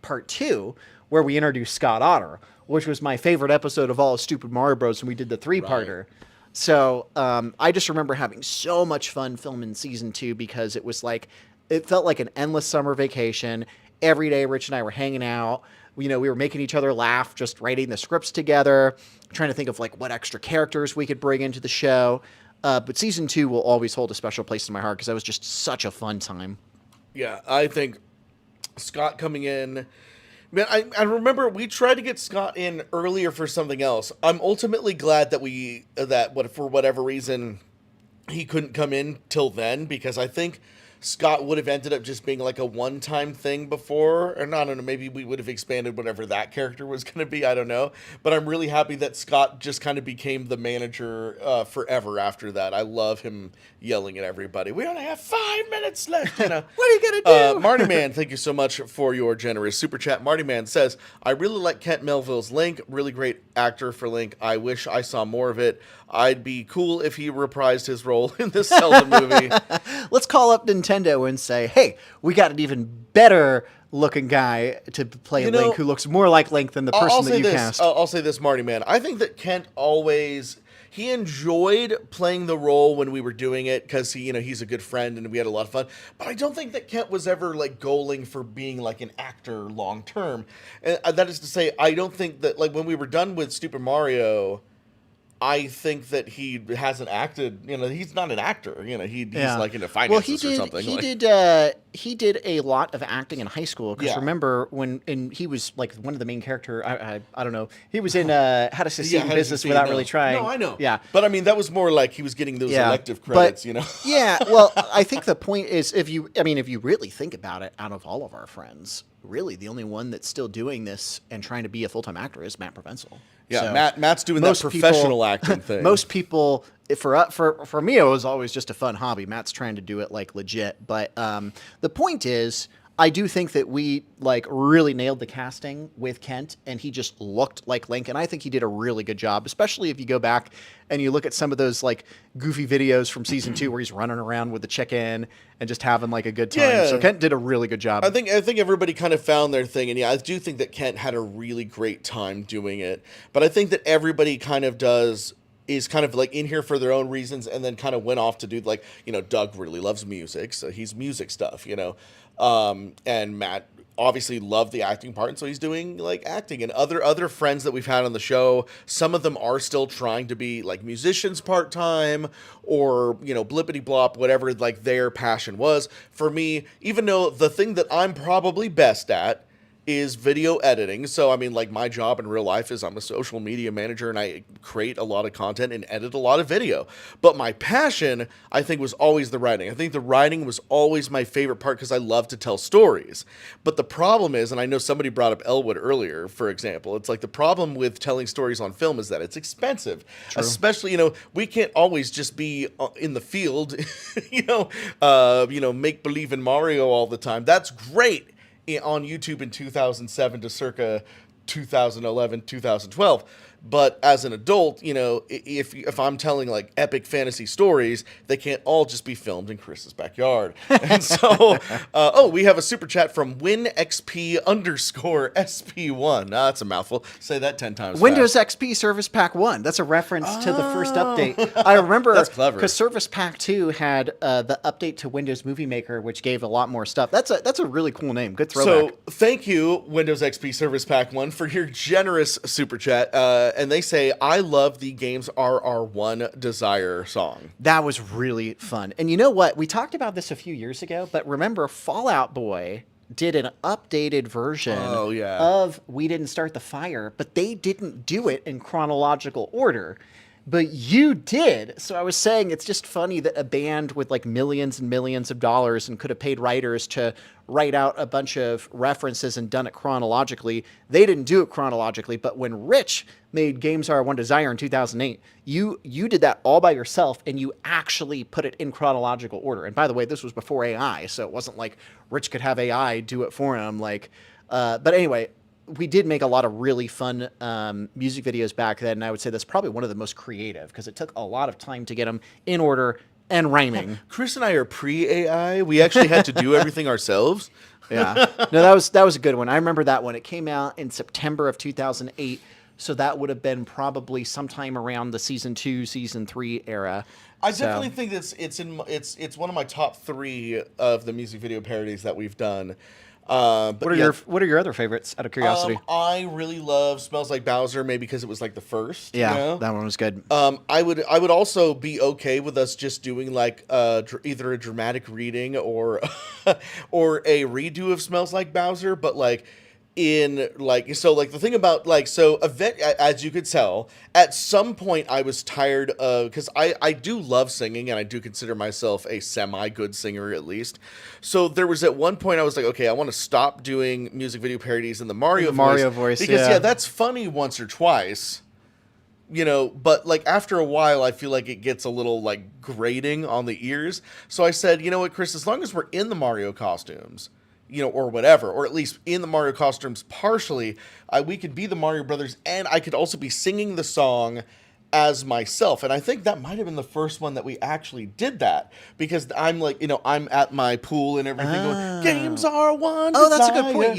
Speaker 1: part 2, where we introduced Scott Otter, which was my favorite episode of all of Stupid Mario Bros. And we did the 3-parter. Right. So I just remember having so much fun filming season 2 because it was like, it felt like an endless summer vacation. Every day, Rich and I were hanging out. We were making each other laugh, just writing the scripts together, trying to think of like what extra characters we could bring into the show. But season 2 will always hold a special place in my heart because that was just such a fun time.
Speaker 3: Yeah, I think Scott coming in... Man, I remember we tried to get Scott in earlier for something else. I'm ultimately glad that for whatever reason he couldn't come in till then, because I think Scott would have ended up just being like a one-time thing before, or I don't know, maybe we would have expanded whatever that character was going to be, I don't know. But I'm really happy that Scott just kind of became the manager forever after that. I love him yelling at everybody. We only have 5 minutes left, What
Speaker 1: are you going to do?
Speaker 3: Marty Man, thank you so much for your generous super chat. Marty Man says, I really like Kent Melville's Link. Really great actor for Link. I wish I saw more of it. I'd be cool if he reprised his role in this Zelda movie.
Speaker 1: Let's call up Nintendo and say, hey, we got an even better looking guy to play Link who looks more like Link than the person that you cast.
Speaker 3: I'll say this, Marty Man. I think that Kent he enjoyed playing the role when we were doing it because he's a good friend and we had a lot of fun. But I don't think that Kent was ever like goaling for being like an actor long term. And that is to say, I don't think that like when we were done with Super Mario, I think that he hasn't acted. He's not an actor. He's like into finances or something.
Speaker 1: He did a lot of acting in high school. Because remember when he was like one of the main character. I don't know. He was in How to Succeed in Business Without Really Trying.
Speaker 3: No, I know.
Speaker 1: Yeah,
Speaker 3: but I mean that was more like he was getting those elective credits.
Speaker 1: Yeah. Well, I think the point is if you really think about it, out of all of our friends, really the only one that's still doing this and trying to be a full-time actor is Matt Provenzel.
Speaker 3: Yeah, so Matt's doing that professional acting thing.
Speaker 1: Most people, for me, it was always just a fun hobby. Matt's trying to do it like legit. But the point is, I do think that we like really nailed the casting with Kent, and he just looked like Link. And I think he did a really good job, especially if you go back and you look at some of those like goofy videos from season 2 where he's running around with the chicken and just having like a good time. Yeah. So Kent did a really good job.
Speaker 3: I think everybody kind of found their thing, and I do think that Kent had a really great time doing it. But I think that everybody kind of is kind of like in here for their own reasons, and then kind of went off to do like Doug really loves music, so he's music stuff, and Matt obviously loved the acting part, and so he's doing like acting. And other friends that we've had on the show, some of them are still trying to be like musicians part-time or blippity blop, whatever like their passion was. For me, even though the thing that I'm probably best at is video editing. So, I mean, like my job in real life is I'm a social media manager and I create a lot of content and edit a lot of video. But my passion, I think, was always the writing. I think the writing was always my favorite part because I love to tell stories. But the problem is, and I know somebody brought up Elwood earlier, for example, it's like the problem with telling stories on film is that it's expensive. True. Especially, we can't always just be in the field, make believe in Mario all the time. That's great on YouTube in 2007 to circa 2011, 2012. But as an adult, if I'm telling like epic fantasy stories, they can't all just be filmed in Chris's backyard. And so, we have a super chat from WinXP_SP1. That's a mouthful. Say that 10 times.
Speaker 1: Windows
Speaker 3: fast.
Speaker 1: XP Service Pack 1. That's a reference to the first update. I remember
Speaker 3: That's clever.
Speaker 1: Because Service Pack 2 had the update to Windows Movie Maker, which gave a lot more stuff. That's a really cool name. Good throwback.
Speaker 3: So thank you, Windows XP Service Pack 1, for your generous super chat. And they say, I love the game's RR1 Desire song.
Speaker 1: That was really fun. And you know what? We talked about this a few years ago, but remember Fallout Boy did an updated version of We Didn't Start the Fire, but they didn't do it in chronological order. But you did. So I was saying it's just funny that a band with like millions and millions of dollars and could have paid writers to write out a bunch of references and done it chronologically. They didn't do it chronologically. But when Rich made Games Are One Desire in 2008, you did that all by yourself and you actually put it in chronological order. And by the way, this was before AI, so it wasn't like Rich could have AI do it for him. But anyway, we did make a lot of really fun music videos back then, and I would say that's probably one of the most creative because it took a lot of time to get them in order and rhyming.
Speaker 3: Chris and I are pre-AI. We actually had to do everything ourselves.
Speaker 1: Yeah. No, that was a good one. I remember that one. It came out in September of 2008, so that would have been probably sometime around the season 2, season 3 era.
Speaker 3: I definitely think it's one of my top 3 of the music video parodies that we've done.
Speaker 1: What are your other favorites, out of curiosity?
Speaker 3: I really love "Smells Like Bowser," maybe because it was like the first.
Speaker 1: Yeah, that one was good.
Speaker 3: I would also be okay with us just doing like either a dramatic reading or or a redo of "Smells Like Bowser," but like. The thing about as you could tell, at some point I was tired of, because I do love singing and I do consider myself a semi-good singer at least. So there was at one point I was like, okay, I want to stop doing music video parodies in the Mario voice. Because that's funny once or twice. But like after a while, I feel like it gets a little like grating on the ears. So I said, you know what, Chris, as long as we're in the Mario costumes, or whatever, or at least in the Mario costumes partially, we could be the Mario Brothers, and I could also be singing the song as myself. And I think that might have been the first one that we actually did that, because I'm like, I'm at my pool and everything going, Games Are One Desire.
Speaker 1: Oh, that's a good point.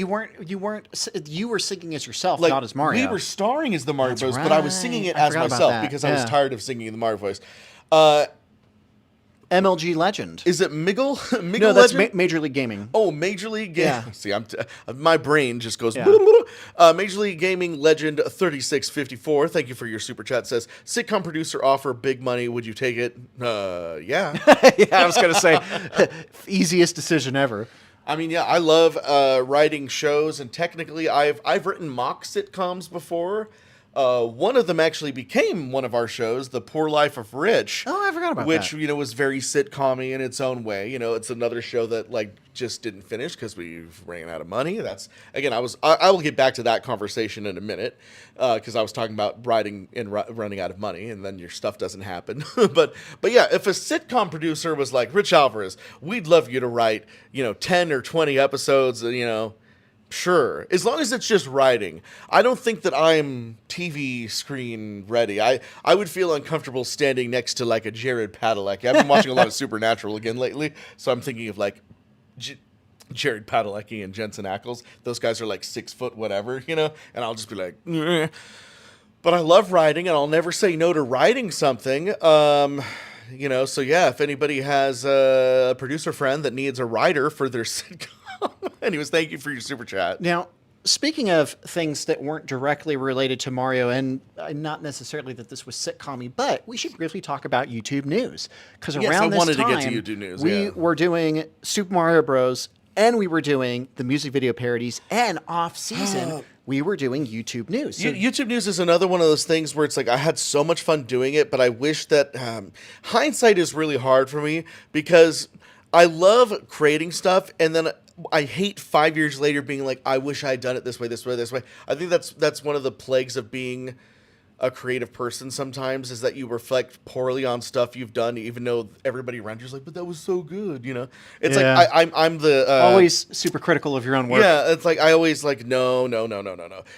Speaker 1: You were singing as yourself, not as Mario.
Speaker 3: We were starring as the Mario Bros, but I was singing it as myself because I was tired of singing in the Mario voice.
Speaker 1: MLG Legend.
Speaker 3: Is it Miggle?
Speaker 1: No, that's Major League Gaming.
Speaker 3: Oh, Major League Gaming. Yeah. See, my brain just goes.
Speaker 1: Yeah.
Speaker 3: Major League Gaming Legend 3654. Thank you for your super chat. Says sitcom producer offer big money. Would you take it? Yeah.
Speaker 1: Yeah, I was gonna say easiest decision ever.
Speaker 3: I mean, yeah, I love writing shows, and technically, I've written mock sitcoms before. One of them actually became one of our shows, The Poor Life of Rich.
Speaker 1: Oh, I forgot about
Speaker 3: that. Which, was very sitcom-y in its own way. It's another show that, just didn't finish because we ran out of money. That's, again, I will get back to that conversation in a minute because I was talking about writing and running out of money, and then your stuff doesn't happen. but yeah, if a sitcom producer was like, Rich Alvarez, we'd love you to write, 10 or 20 episodes, sure, as long as it's just writing. I don't think that I'm TV screen ready. I would feel uncomfortable standing next to like a Jared Padalecki. I've been watching a lot of Supernatural again lately, so I'm thinking of like Jared Padalecki and Jensen Ackles. Those guys are like 6 foot whatever, and I'll just be like, "Nyeh." But I love writing, and I'll never say no to writing something. So yeah, if anybody has a producer friend that needs a writer for their sitcom. Anyways, thank you for your super chat.
Speaker 1: Now, speaking of things that weren't directly related to Mario, and not necessarily that this was sitcom-y, but we should briefly talk about YouTube news. Because around this time,
Speaker 3: to get to YouTube news.
Speaker 1: We were doing Super Mario Bros. and we were doing the music video parodies, and off season we were doing YouTube News. So
Speaker 3: YouTube News is another one of those things where it's like I had so much fun doing it, but I wish that hindsight is really hard for me because I love creating stuff, and then I hate 5 years later being like, I wish I had done it this way, this way, this way. I think that's one of the plagues of being a creative person sometimes, is that you reflect poorly on stuff you've done, even though everybody around you's like, but that was so good, you know? It's like I'm the
Speaker 1: always super critical of your own work.
Speaker 3: Yeah, it's like I always like no.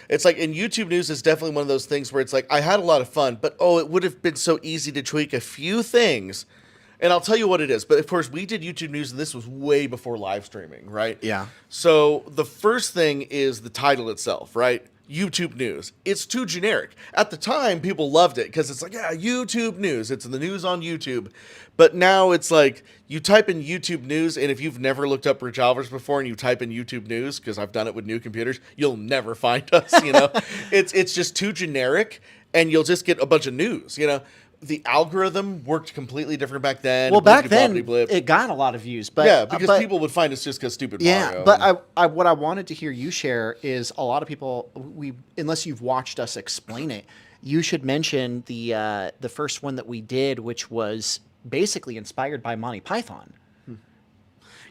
Speaker 3: It's like in YouTube News is definitely one of those things where it's like I had a lot of fun, but it would have been so easy to tweak a few things. And I'll tell you what it is. But of course, we did YouTube News, and this was way before live streaming, right?
Speaker 1: Yeah.
Speaker 3: So the first thing is the title itself, right? YouTube News. It's too generic. At the time, people loved it because it's like, yeah, YouTube News. It's the news on YouTube. But now it's like you type in YouTube News, and if you've never looked up Rich Alvarez before and you type in YouTube News, because I've done it with new computers, you'll never find us, you know? It's just too generic, and you'll just get a bunch of news, you know? The algorithm worked completely different back then.
Speaker 1: Well, back then, it got a lot of views. But
Speaker 3: yeah, because people would find us just because stupid Mario.
Speaker 1: But what I wanted to hear you share is a lot of people, unless you've watched us explain it, you should mention the first one that we did, which was basically inspired by Monty Python.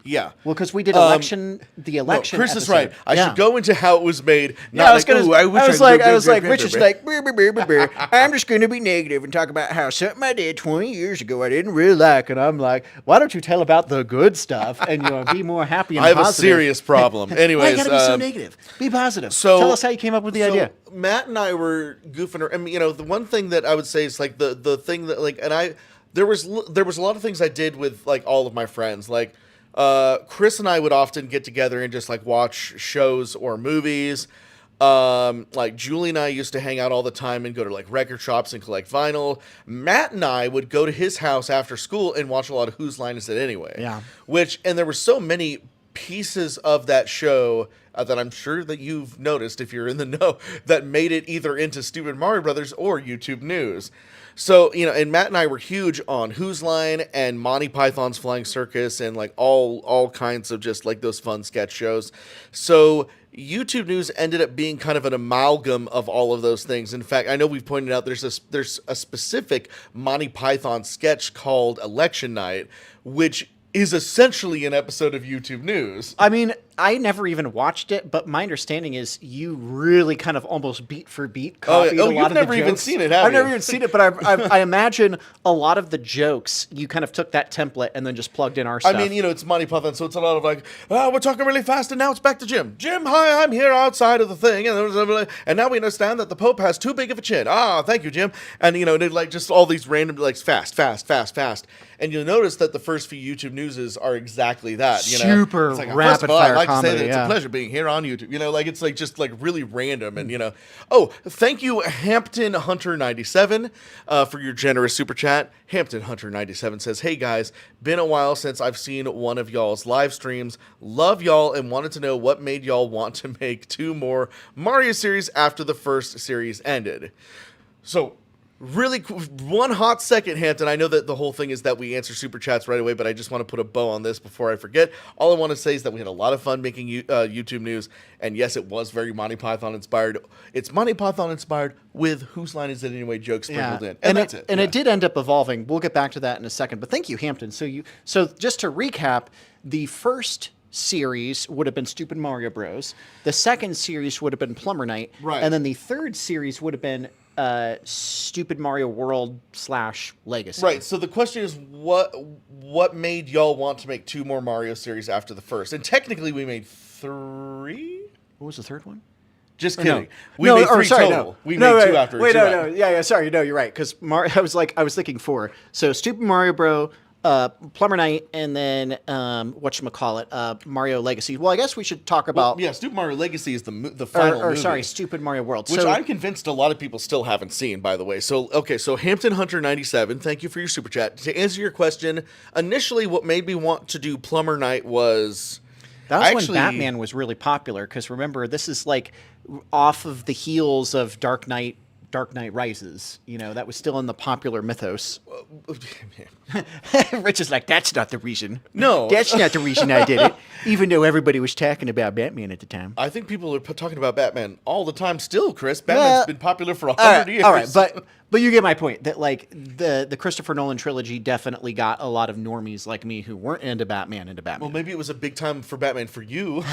Speaker 3: Yeah.
Speaker 1: Well, because we did the election.
Speaker 3: No, Chris
Speaker 1: episode.
Speaker 3: is right. I should go into how it was made.
Speaker 1: I was like, Rich is like, I'm just going to be negative and talk about how something I did 20 years ago I didn't really like, and I'm like, why don't you tell about the good stuff and be more happy and
Speaker 3: I have
Speaker 1: positive.
Speaker 3: a serious problem. Anyways,
Speaker 1: why you gotta be so negative? Be positive. So tell us how you came up with the idea.
Speaker 3: Matt and I were goofing around. I mean, the one thing that I would say is like the thing that like, and there was a lot of things I did with like all of my friends, like. Chris and I would often get together and just like watch shows or movies. Like Julie and I used to hang out all the time and go to like record shops and collect vinyl. Matt and I would go to his house after school and watch a lot of Whose Line Is It Anyway?
Speaker 1: Yeah.
Speaker 3: And there were so many pieces of that show that I'm sure that you've noticed if you're in the know that made it either into Stupid Mario Brothers or YouTube News. So, and Matt and I were huge on Whose Line and Monty Python's Flying Circus and like all kinds of just like those fun sketch shows. So YouTube News ended up being kind of an amalgam of all of those things. In fact, I know we've pointed out there's a specific Monty Python sketch called Election Night, which is essentially an episode of YouTube News.
Speaker 1: I mean, I never even watched it, but my understanding is you really kind of almost beat for beat copied a lot of the jokes.
Speaker 3: You've never even seen it, have you?
Speaker 1: I've never even seen it, but I imagine a lot of the jokes, you kind of took that template and then just plugged in our stuff.
Speaker 3: I mean, it's Monty Python, so it's a lot of like, we're talking really fast, and now it's back to Jim. Jim, hi, I'm here outside of the thing, and now we understand that the Pope has too big of a chin. Thank you, Jim. And, they like just all these random, like, fast. And you'll notice that the first few YouTube Newses are exactly that.
Speaker 1: Super
Speaker 3: it's like,
Speaker 1: rapid fire
Speaker 3: I'd like
Speaker 1: comedy.
Speaker 3: to say that it's a pleasure being here on YouTube. It's like just like really random. And, thank you, Hampton Hunter 97, for your generous super chat. Hampton Hunter 97 says, "Hey guys, been a while since I've seen one of y'all's live streams. Love y'all and wanted to know what made y'all want to make 2 more Mario series after the first series ended." So, really one hot second, Hampton. I know that the whole thing is that we answer super chats right away, but I just want to put a bow on this before I forget. All I want to say is that we had a lot of fun making YouTube News, and yes, it was very Monty Python inspired. It's Monty Python inspired with Whose Line Is It Anyway jokes sprinkled in, and that's it.
Speaker 1: And it did end up evolving. We'll get back to that in a second. But thank you, Hampton. So just to recap, the first series would have been Stupid Mario Bros. The second series would have been Plumber Night,
Speaker 3: right? And
Speaker 1: then the third series would have been Stupid Mario World / Legacy.
Speaker 3: Right. So the question is, what made y'all want to make 2 more Mario series after the first? And technically, we made 3.
Speaker 1: What was the third one?
Speaker 3: Just kidding. We made 3 total.
Speaker 1: No.
Speaker 3: We made 2 after.
Speaker 1: Wait, no. Yeah. Sorry. No, you're right. Because I was thinking 4. So Stupid Mario Bro. Plumber Night, and then Mario Legacy. Well, I guess we should talk about.
Speaker 3: Stupid Mario Legacy is the final movie.
Speaker 1: Sorry, Stupid Mario World,
Speaker 3: which I'm convinced a lot of people still haven't seen. By the way, so Hampton Hunter 97, thank you for your super chat. To answer your question, initially, what made me want to do Plumber Night was
Speaker 1: when Batman was really popular. Because remember, this is like off of the heels of Dark Knight Dark Knight Rises. You know, that was still in the popular mythos. Rich is like, that's not the reason.
Speaker 3: No.
Speaker 1: That's not the reason I did it, even though everybody was talking about Batman at the time.
Speaker 3: I think people are talking about Batman all the time still, Chris. Batman's been popular for 100 years.
Speaker 1: All right, but you get my point that like the Christopher Nolan trilogy definitely got a lot of normies like me who weren't into Batman.
Speaker 3: Well, maybe it was a big time for Batman for you.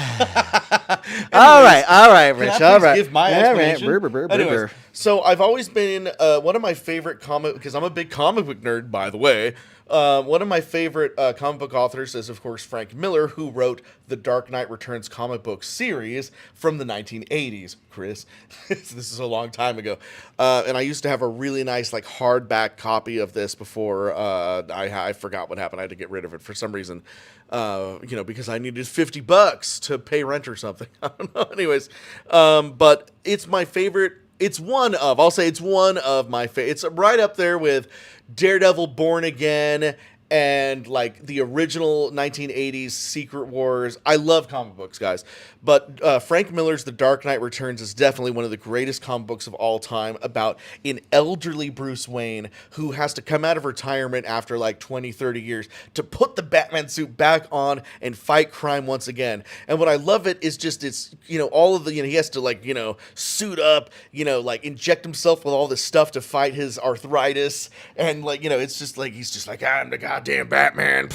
Speaker 1: All right, Rich.
Speaker 3: Can I
Speaker 1: All
Speaker 3: please
Speaker 1: right.
Speaker 3: give my explanation?
Speaker 1: Brr, brr, brr, brr,
Speaker 3: Anyways,
Speaker 1: brr.
Speaker 3: so I've always been one of my favorite because I'm a big comic book nerd, by the way. One of my favorite comic book authors is, of course, Frank Miller, who wrote the Dark Knight Returns comic book series from the 1980s. Chris, this is a long time ago, and I used to have a really nice like hardback copy of this before I forgot what happened. I had to get rid of it for some reason, because I needed $50 to pay rent or something. I don't know. Anyways, but it's my favorite. I'll say it's one of my favorite. It's right up there with Daredevil Born Again and like the original 1980s Secret Wars. I love comic books, guys. But Frank Miller's The Dark Knight Returns is definitely one of the greatest comic books of all time about an elderly Bruce Wayne who has to come out of retirement after like 20, 30 years to put the Batman suit back on and fight crime once again. And what I love it is just all of the, he has to suit up, inject himself with all this stuff to fight his arthritis. And it's just like, he's just like, I'm the goddamn Batman,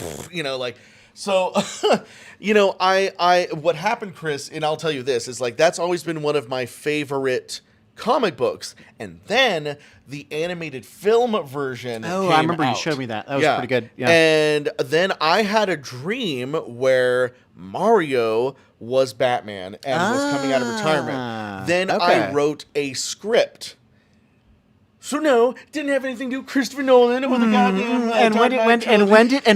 Speaker 3: So, what happened, Chris, and I'll tell you this, is like, that's always been one of my favorite comic books. And then the animated film version
Speaker 1: Oh,
Speaker 3: came
Speaker 1: I remember
Speaker 3: out.
Speaker 1: you showed me that. That was pretty good. Yeah.
Speaker 3: And then I had a dream where Mario was Batman and was coming out of retirement. Then I wrote a script. So no, didn't have anything to do with Christopher Nolan. It was a goddamn.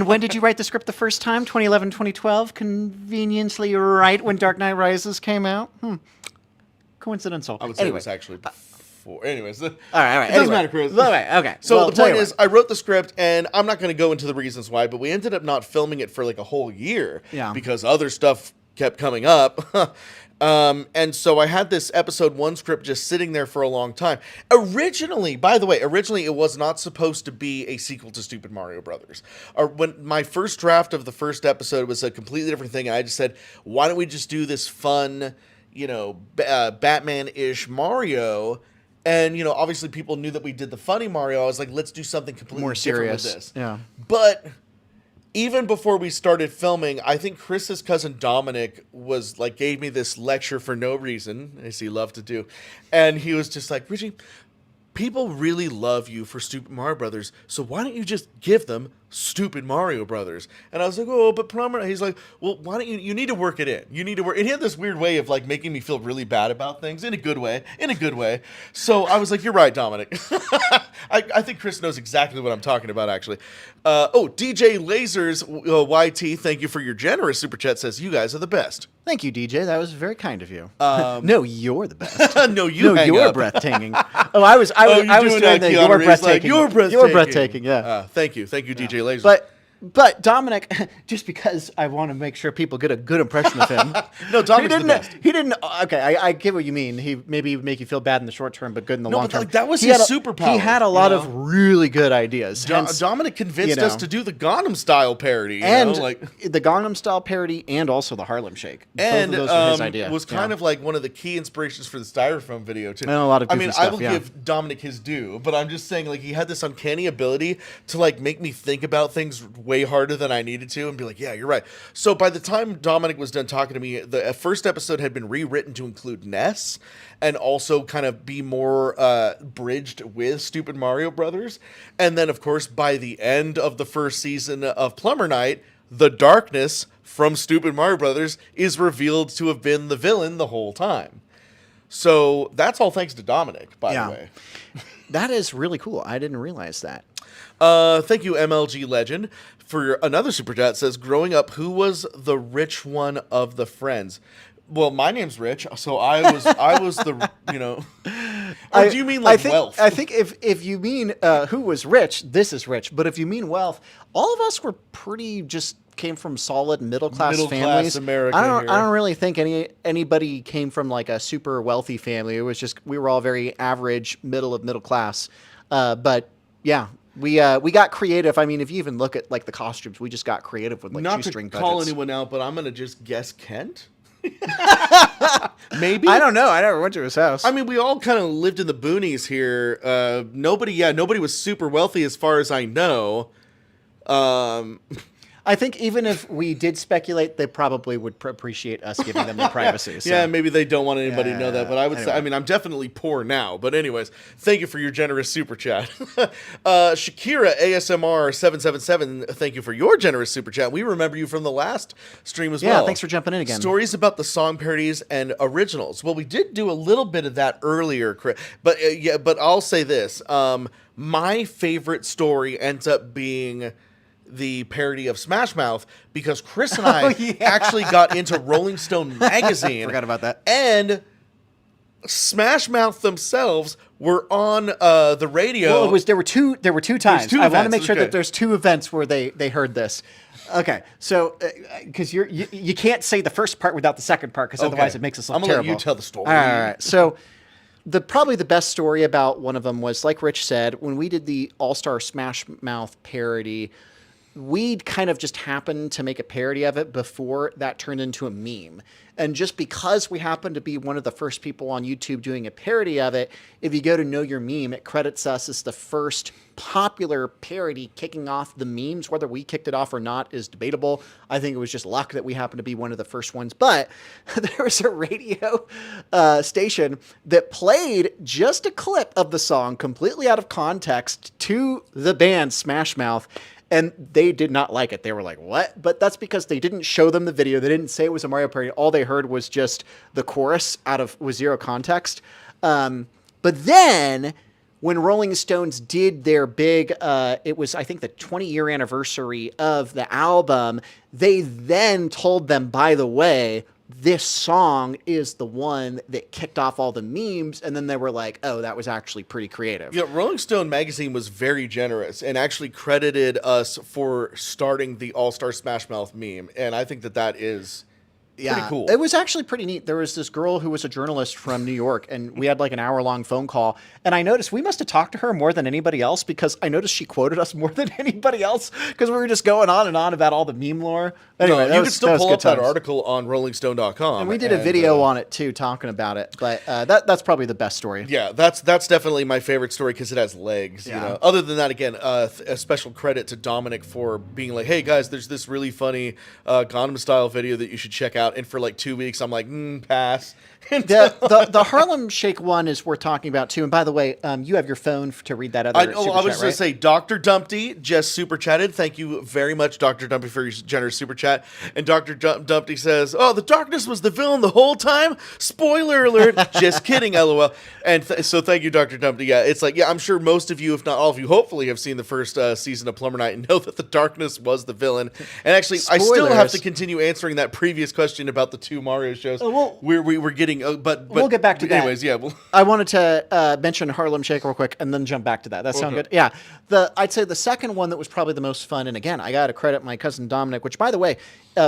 Speaker 1: When did you write the script the first time? 2011, 2012, conveniently right when Dark Knight Rises came out. Coincidental.
Speaker 3: I would say it was actually before. Anyways, all
Speaker 1: right.
Speaker 3: It doesn't matter, Chris.
Speaker 1: All right, okay.
Speaker 3: So the point is, I wrote the script, and I'm not going to go into the reasons why, but we ended up not filming it for like a whole year, because other stuff kept coming up. And so I had this episode 1 script just sitting there for a long time. Originally, it was not supposed to be a sequel to Stupid Mario Brothers. Or when my first draft of the first episode was a completely different thing, and I just said, why don't we just do this fun, Batman-ish Mario? And, obviously people knew that we did the funny Mario. I was like, let's do something completely
Speaker 1: more
Speaker 3: serious
Speaker 1: different with this. Yeah.
Speaker 3: But even before we started filming, I think Chris's cousin Dominic gave me this lecture for no reason, as he loved to do. And he was just like, Richie, people really love you for Stupid Mario Brothers, so why don't you just give them Stupid Mario Brothers? And I was like, oh, but he's like, well, why don't you need to work it in. You need to work. And he had this weird way of like making me feel really bad about things in a good way. So I was like, you're right, Dominic. I think Chris knows exactly what I'm talking about, actually. DJ Lasers YT, thank you for your generous super chat, says you guys are the best.
Speaker 1: Thank you, DJ. That was very kind of you. No, you're the best.
Speaker 3: You're
Speaker 1: breathtaking. I was doing the you're breathtaking.
Speaker 3: You're breathtaking.
Speaker 1: You're breathtaking. Yeah.
Speaker 3: Thank you, DJ Laser.
Speaker 1: But Dominic, just because I want to make sure people get a good impression of him.
Speaker 3: No, Dominic's the best.
Speaker 1: He didn't. Okay, I get what you mean. He maybe make you feel bad in the short term, but good in the long term.
Speaker 3: That was his superpower.
Speaker 1: He had a lot of really good ideas.
Speaker 3: Dominic convinced us to do the Gangnam Style parody,
Speaker 1: the Gangnam Style parody, and also the Harlem Shake.
Speaker 3: And
Speaker 1: both of those were his idea.
Speaker 3: Was kind of like one of the key inspirations for the Styrofoam video too.
Speaker 1: And a lot of goofy stuff,
Speaker 3: I will give Dominic his due, but I'm just saying, like, he had this uncanny ability to like make me think about things way harder than I needed to and be like, yeah, you're right. So by the time Dominic was done talking to me, the first episode had been rewritten to include Ness and also kind of be more bridged with Stupid Mario Brothers. And then, of course, by the end of the first season of Plumber Night, the darkness from Stupid Mario Brothers is revealed to have been the villain the whole time. So that's all thanks to Dominic, by the way.
Speaker 1: That is really cool. I didn't realize that.
Speaker 3: Thank you, MLG Legend, for another super chat. Says, growing up, who was the rich one of the friends? Well, my name's Rich, so I was the, Or do you mean wealth?
Speaker 1: I think if you mean who was rich, this is rich. But if you mean wealth, all of us were pretty just came from solid middle class
Speaker 3: Middle-class
Speaker 1: families.
Speaker 3: America
Speaker 1: I don't
Speaker 3: here.
Speaker 1: I don't really think anybody came from like a super wealthy family. It was just we were all very average, middle class. But yeah, we got creative. I mean, if you even look at like the costumes, we just got creative with like
Speaker 3: Not to
Speaker 1: shoestring
Speaker 3: call
Speaker 1: budgets.
Speaker 3: anyone out, but I'm gonna just guess Kent. Maybe.
Speaker 1: I don't know. I never went to his house.
Speaker 3: I mean, we all kind of lived in the boonies here. Nobody was super wealthy as far as I know.
Speaker 1: I think even if we did speculate, they probably would appreciate us giving them the privacy. So.
Speaker 3: Yeah, maybe they don't want anybody to know that, but I would say,
Speaker 1: Anyway.
Speaker 3: I mean, I'm definitely poor now. But anyways, thank you for your generous super chat. Shakira ASMR 777, thank you for your generous super chat. We remember you from the last stream as well.
Speaker 1: Yeah, thanks for jumping in again.
Speaker 3: Stories about the song parodies and originals. Well, we did do a little bit of that earlier, but but I'll say this. My favorite story ends up being the parody of Smash Mouth because Chris and I actually got into Rolling Stone magazine.
Speaker 1: Forgot about that.
Speaker 3: And Smash Mouth themselves were on the radio.
Speaker 1: Well, there were two times.
Speaker 3: two
Speaker 1: I want to
Speaker 3: events,
Speaker 1: make sure
Speaker 3: okay.
Speaker 1: that there's two events where they heard this. Okay, so because you can't say the first part without the second part because otherwise it makes us look
Speaker 3: I'm gonna
Speaker 1: terrible.
Speaker 3: let you tell the story.
Speaker 1: All right. So probably the best story about one of them was, like Rich said, when we did the All-Star Smash Mouth parody, we'd kind of just happened to make a parody of it before that turned into a meme. And just because we happened to be one of the first people on YouTube doing a parody of it, if you go to Know Your Meme, it credits us as the first popular parody kicking off the memes. Whether we kicked it off or not is debatable. I think it was just luck that we happened to be one of the first ones. But there was a radio station that played just a clip of the song completely out of context to the band Smash Mouth. And they did not like it. They were like, what? But that's because they didn't show them the video. They didn't say it was a Mario parody. All they heard was just the chorus with zero context. But then when Rolling Stones did their big, it was, I think, the 20-year anniversary of the album, they then told them, by the way, this song is the one that kicked off all the memes. And then they were like, oh, that was actually pretty creative.
Speaker 3: Yeah, Rolling Stone magazine was very generous and actually credited us for starting the All-Star Smash Mouth meme. And I think that is pretty cool.
Speaker 1: It was actually pretty neat. There was this girl who was a journalist from New York, and we had like an hour-long phone call. And I noticed we must have talked to her more than anybody else because I noticed she quoted us more than anybody else because we were just going on and on about all the meme lore. Anyway,
Speaker 3: you can still pull up that
Speaker 1: times.
Speaker 3: article on rollingstone.com.
Speaker 1: And we did a video on it too, talking about it. But that's probably the best story.
Speaker 3: Yeah, that's definitely my favorite story because it has legs.
Speaker 1: Yeah.
Speaker 3: You know. Other than that, again, a special credit to Dominic for being like, "Hey guys, there's this really funny Gangnam Style video that you should check out." And for like 2 weeks, I'm like, pass.
Speaker 1: The Harlem Shake one is worth talking about too. And by the way, you have your phone to read that other super
Speaker 3: I was
Speaker 1: chat,
Speaker 3: just going to say, Dr. Dumpty just super chatted. Thank you very much, Dr. Dumpty, for your generous super chat. And Dr. Dumpty says, "Oh, the darkness was the villain the whole time? Spoiler alert." Just kidding, LOL. And so thank you, Dr. Dumpty. Yeah, it's like, I'm sure most of you, if not all of you, hopefully have seen the first season of Plumber Night and know that the darkness was the villain. And actually, I still have
Speaker 1: Spoilers.
Speaker 3: to continue answering that previous question about the two Mario shows.
Speaker 1: well,
Speaker 3: we were getting, but
Speaker 1: we'll get back to that.
Speaker 3: anyways, yeah.
Speaker 1: I wanted to mention Harlem Shake real quick and then jump back to that. That sound good? Yeah. I'd say the second one that was probably the most fun, and again, I got to credit my cousin Dominic, which, by the way,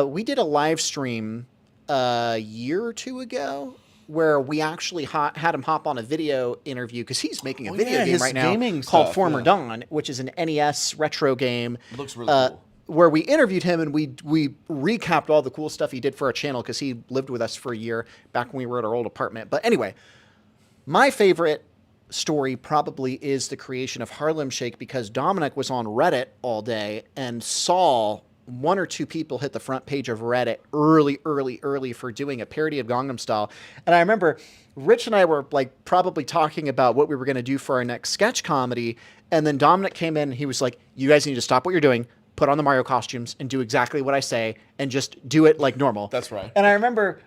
Speaker 1: we did a live stream a year or two ago where we actually had him hop on a video interview because he's making a video game
Speaker 3: his
Speaker 1: right now
Speaker 3: gaming
Speaker 1: called
Speaker 3: stuff,
Speaker 1: Former
Speaker 3: yeah.
Speaker 1: Dawn, which is an NES retro game.
Speaker 3: Looks really cool.
Speaker 1: Where we interviewed him and we recapped all the cool stuff he did for our channel because he lived with us for a year back when we were at our old apartment. But anyway, my favorite story probably is the creation of Harlem Shake because Dominic was on Reddit all day and saw one or two people hit the front page of Reddit early for doing a parody of Gangnam Style. And I remember Rich and I were like probably talking about what we were going to do for our next sketch comedy. And then Dominic came in and he was like, "You guys need to stop what you're doing, put on the Mario costumes and do exactly what I say and just do it like normal."
Speaker 3: That's right.
Speaker 1: And I remember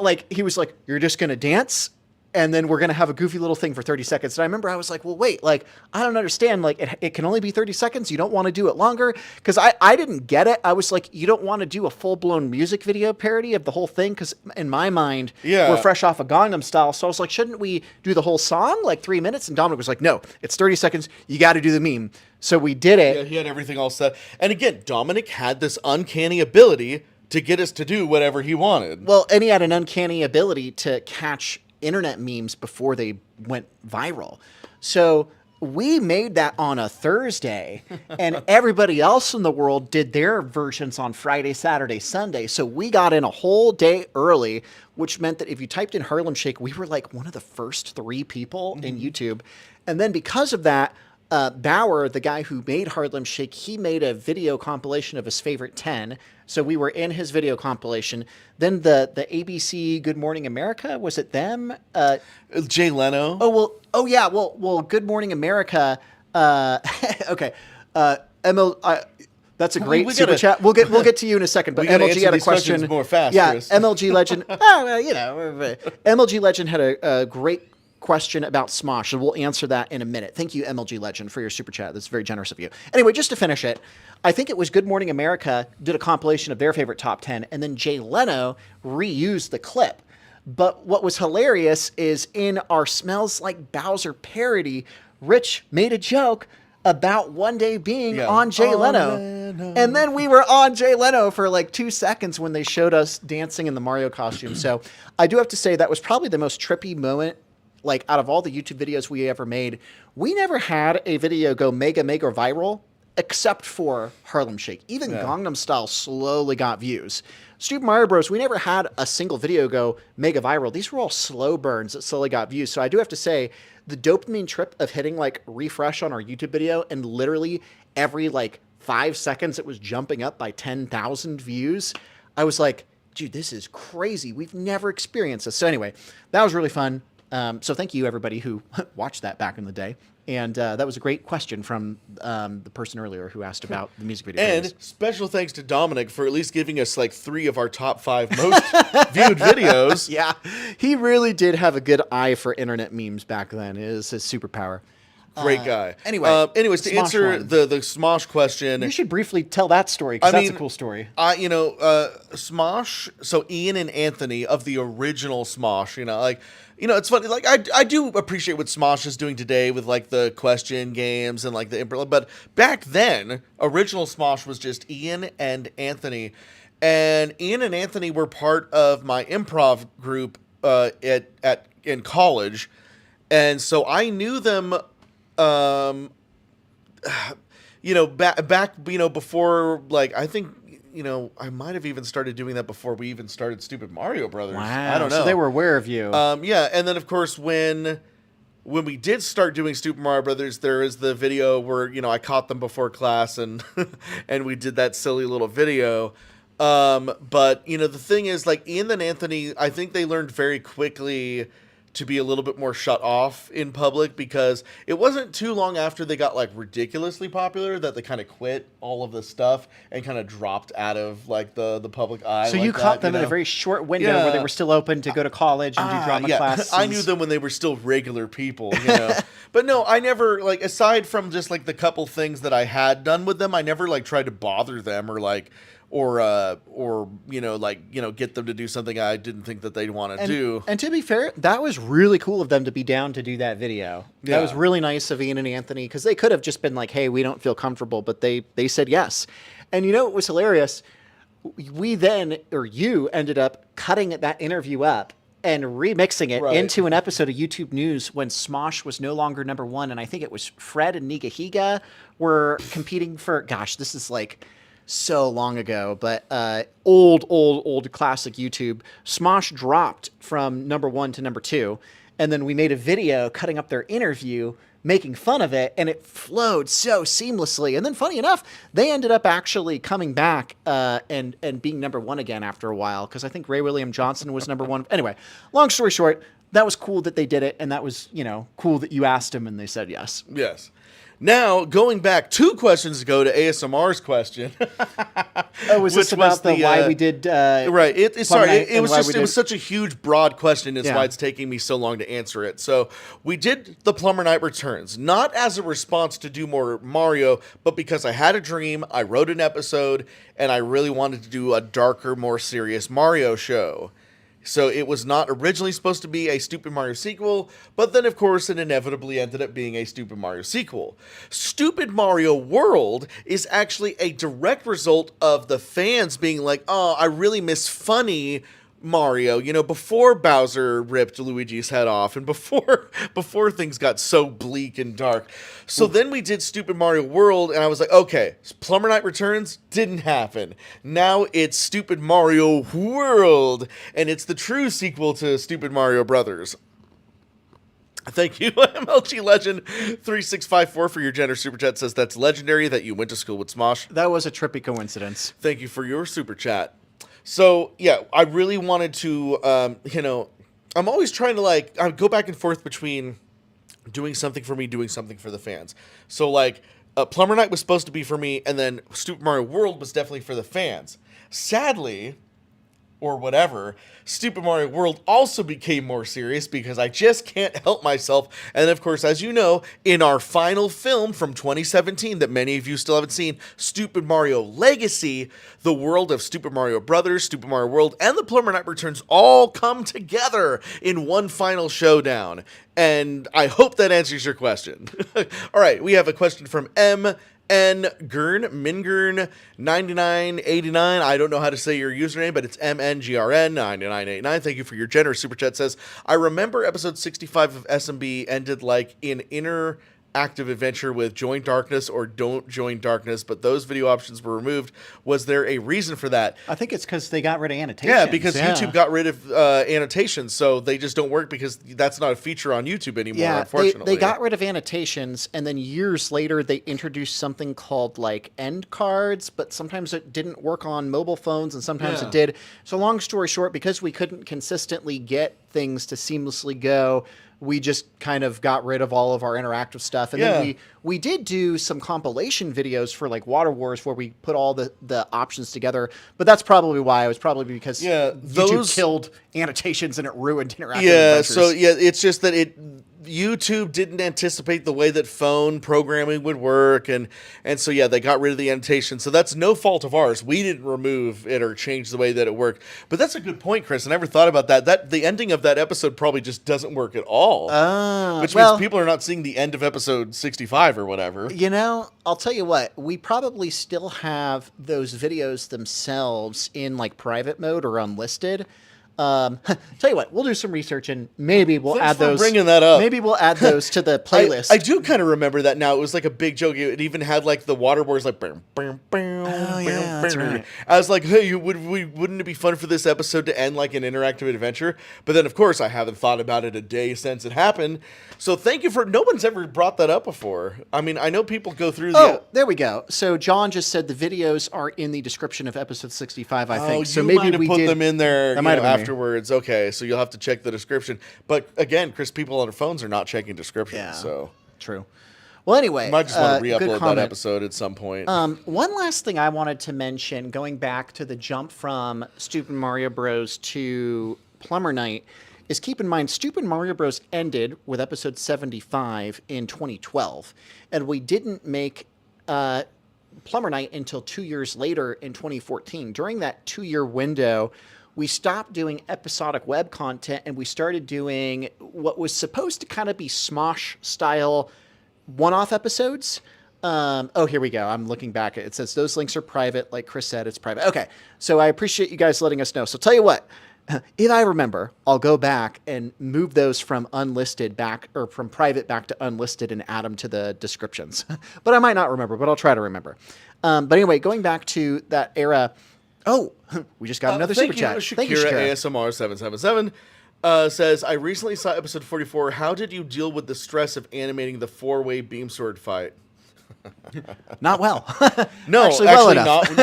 Speaker 1: like he was like, "You're just going to dance and then we're going to have a goofy little thing for 30 seconds. And I remember I was like, well, wait, like, I don't understand. Like, it can only be 30 seconds. You don't want to do it longer? Because I didn't get it. I was like, you don't want to do a full-blown music video parody of the whole thing? Because in my mind, we're fresh off of Gangnam Style. So I was like, shouldn't we do the whole song, like 3 minutes? And Dominic was like, no, it's 30 seconds. You got to do the meme. So we did it.
Speaker 3: Yeah, he had everything all set. And again, Dominic had this uncanny ability to get us to do whatever he wanted.
Speaker 1: Well, and he had an uncanny ability to catch internet memes before they went viral. So we made that on a Thursday, and everybody else in the world did their versions on Friday, Saturday, Sunday. So we got in a whole day early, which meant that if you typed in Harlem Shake, we were like one of the first 3 people in YouTube. And then because of that, Bauer, the guy who made Harlem Shake, he made a video compilation of his favorite 10. So we were in his video compilation. Then the ABC Good Morning America, was it them?
Speaker 3: Jay Leno.
Speaker 1: Oh, well, oh yeah. Well, Good Morning America. Okay. That's a great super chat. We'll get to you in a second. But MLG had a question.
Speaker 3: More fast,
Speaker 1: yeah,
Speaker 3: Chris.
Speaker 1: MLG Legend. MLG Legend had a great question about Smosh, and we'll answer that in a minute. Thank you, MLG Legend, for your super chat. That's very generous of you. Anyway, just to finish it, I think it was Good Morning America did a compilation of their favorite top 10, and then Jay Leno reused the clip. But what was hilarious is in our Smells Like Bowser parody, Rich made a joke about one day being on Jay Leno. And then we were on Jay Leno for like 2 seconds when they showed us dancing in the Mario costume. So I do have to say that was probably the most trippy moment. Like, out of all the YouTube videos we ever made, we never had a video go mega viral except for Harlem Shake. Even Gangnam Style slowly got views. Super Mario Bros., we never had a single video go mega viral. These were all slow burns that slowly got views. So I do have to say, the dopamine trip of hitting, like, refresh on our YouTube video, and literally every, like, 5 seconds it was jumping up by 10,000 views, I was like, dude, this is crazy. We've never experienced this. So anyway, that was really fun. So thank you, everybody who watched that back in the day. And that was a great question from the person earlier who asked about the music video.
Speaker 3: And special thanks to Dominic for at least giving us like 3 of our top 5 most viewed videos.
Speaker 1: Yeah, he really did have a good eye for internet memes back then. It is his superpower.
Speaker 3: Great guy.
Speaker 1: Anyways,
Speaker 3: to answer the Smosh question,
Speaker 1: you should briefly tell that story because that's a cool story.
Speaker 3: Smosh. So Ian and Anthony of the original Smosh. It's funny. Like I do appreciate what Smosh is doing today with like the question games and like the improv. But back then, original Smosh was just Ian and Anthony, and Ian and Anthony were part of my improv group in college, and so I knew them. Back before, like, I think, I might have even started doing that before we even started Stupid Mario Brothers.
Speaker 1: Wow.
Speaker 3: I don't know.
Speaker 1: So they were aware of you.
Speaker 3: Yeah. And then, of course, when we did start doing Stupid Mario Brothers, there is the video where, I caught them before class and, and we did that silly little video. But, the thing is, like, Ian and Anthony, I think they learned very quickly to be a little bit more shut off in public, because it wasn't too long after they got like ridiculously popular that they kind of quit all of this stuff and kind of dropped out of like the public eye.
Speaker 1: So you caught them in a very short window where they were still open to go to college and do drama classes.
Speaker 3: I knew them when they were still regular people, But no, I never, like, aside from just like the couple things that I had done with them, I never like tried to bother them or like get them to do something I didn't think that they'd want to do.
Speaker 1: And to be fair, that was really cool of them to be down to do that video. That was really nice of Ian and Anthony, because they could have just been like, hey, we don't feel comfortable, but they said yes. And it was hilarious. You ended up cutting that interview up and remixing it into an episode of YouTube News when Smosh was no longer number 1. And I think it was Fred and Nigahiga were competing for, gosh, this is like so long ago, but old classic YouTube. Smosh dropped from number 1 to number 2, and then we made a video cutting up their interview, making fun of it, and it flowed so seamlessly. And then, funny enough, they ended up actually coming back and being number 1 again after a while, because I think Ray William Johnson was number 1. Anyway, long story short, that was cool that they did it, and that was, cool that you asked them and they said yes.
Speaker 3: Yes. Now, going back 2 questions ago to ASMR's question.
Speaker 1: Oh, was this about why we did...
Speaker 3: right. It was such a huge, broad question. It's
Speaker 1: Yeah.
Speaker 3: why it's taking me so long to answer it. So, we did The Plumber Knight Returns, not as a response to do more Mario, but because I had a dream, I wrote an episode, and I really wanted to do a darker, more serious Mario show. So it was not originally supposed to be a Stupid Mario sequel, but then, of course, it inevitably ended up being a Stupid Mario sequel. Stupid Mario World is actually a direct result of the fans being like, oh, I really miss funny Mario, before Bowser ripped Luigi's head off and before things got so bleak and dark. So then we did Stupid Mario World, and I was like, okay, Plumber Knight Returns didn't happen. Now it's Stupid Mario World, and it's the true sequel to Stupid Mario Brothers. Thank you, MLG Legend 3654 for your generous super chat. Says that's legendary that you went to school with Smosh.
Speaker 1: That was a trippy coincidence.
Speaker 3: Thank you for your super chat. So, yeah, I really wanted to, I'm always trying to, I go back and forth between doing something for me, doing something for the fans. So, Plumber Knight was supposed to be for me, and then Super Mario World was definitely for the fans. Sadly, or whatever, Stupid Mario World also became more serious because I just can't help myself. And of course, as you know, in our final film from 2017 that many of you still haven't seen, Stupid Mario Legacy, the world of Stupid Mario Brothers, Stupid Mario World, and The Plumber Knight Returns all come together in one final showdown. And I hope that answers your question. All right, we have a question from Mingern 9989. I don't know how to say your username, but it's MNGRN 9989. Thank you for your generous super chat. Says, I remember episode 65 of SMB ended like in interactive adventure with Join Darkness or Don't Join Darkness, but those video options were removed. Was there a reason for that?
Speaker 1: I think it's because they got rid of annotations.
Speaker 3: Yeah, because YouTube got rid of annotations, so they just don't work because that's not a feature on YouTube anymore, unfortunately.
Speaker 1: They got rid of annotations, and then years later they introduced something called end cards, but sometimes it didn't work on mobile phones, and sometimes it did. So long story short, because we couldn't consistently get things to seamlessly go, we just kind of got rid of all of our interactive stuff. And then we did do some compilation videos for Water Wars where we put all the options together. But that's probably why. It was probably because YouTube killed annotations and it ruined interactive adventures.
Speaker 3: So it's just that YouTube didn't anticipate the way that phone programming would work, and so they got rid of the annotation. So that's no fault of ours. We didn't remove it or change the way that it worked. But that's a good point, Chris. I never thought about that. That the ending of that episode probably just doesn't work at all. Which means people are not seeing the end of episode 65 or whatever.
Speaker 1: I'll tell you what, we probably still have those videos themselves in private mode or unlisted. Tell you what, we'll do some research and maybe we'll add those.
Speaker 3: Bringing that up.
Speaker 1: Maybe we'll add those to the playlist.
Speaker 3: I do kind of remember that now. It was like a big joke. It even had the Water Wars
Speaker 1: that's right.
Speaker 3: I was like, hey, wouldn't it be fun for this episode to end like an interactive adventure? But then, of course, I haven't thought about it a day since it happened. So thank you for. No one's ever brought that up before. I mean, I know people go through.
Speaker 1: There we go. So John just said the videos are in the description of episode 65. I think. So
Speaker 3: maybe
Speaker 1: we
Speaker 3: put them in there.
Speaker 1: That might have been
Speaker 3: afterwards. Okay, so you'll have to check the description. But again, Chris, people on their phones are not checking descriptions.
Speaker 1: Yeah,
Speaker 3: so
Speaker 1: true. Well, anyway,
Speaker 3: you might just want to re-upload that episode at some point.
Speaker 1: One last thing I wanted to mention, going back to the jump from Stupid Mario Bros. To Plumber Knight, is keep in mind Stupid Mario Bros. Ended with episode 75 in 2012, and we didn't make Plumber Knight until 2 years later in 2014. During that 2-year window, we stopped doing episodic web content and we started doing what was supposed to kind of be Smosh-style one-off episodes. Here we go. I'm looking back. It says those links are private. Like Chris said, it's private. Okay, so I appreciate you guys letting us know. So tell you what, if I remember, I'll go back and move those from unlisted back, or from private back to unlisted, and add them to the descriptions. But I might not remember, but I'll try to remember. But anyway, going back to that era. Oh, we just got another super chat.
Speaker 3: Thank you, Shakira. ASMR 777 says, I recently saw episode 44. How did you deal with the stress of animating the 4-way beam sword fight?
Speaker 1: Not well.
Speaker 3: No,
Speaker 1: actually well enough.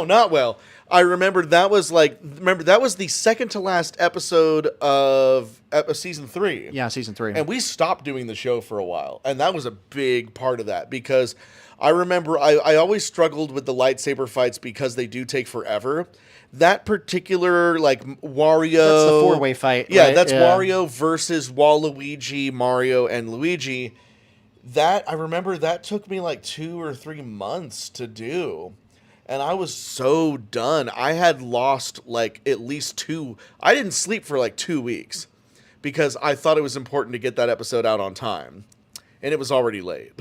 Speaker 3: not well. I remember that was the second to last episode of season 3.
Speaker 1: Yeah, season 3.
Speaker 3: And we stopped doing the show for a while. And that was a big part of that because I remember I always struggled with the lightsaber fights because they do take forever. That particular, like, Wario...
Speaker 1: That's the four-way fight,
Speaker 3: Yeah,
Speaker 1: right?
Speaker 3: that's Wario versus Waluigi, Mario, and Luigi. That, I remember that took me like 2 or 3 months to do. And I was so done. I had lost like at least 2... I didn't sleep for like 2 weeks because I thought it was important to get that episode out on time. And it was already late.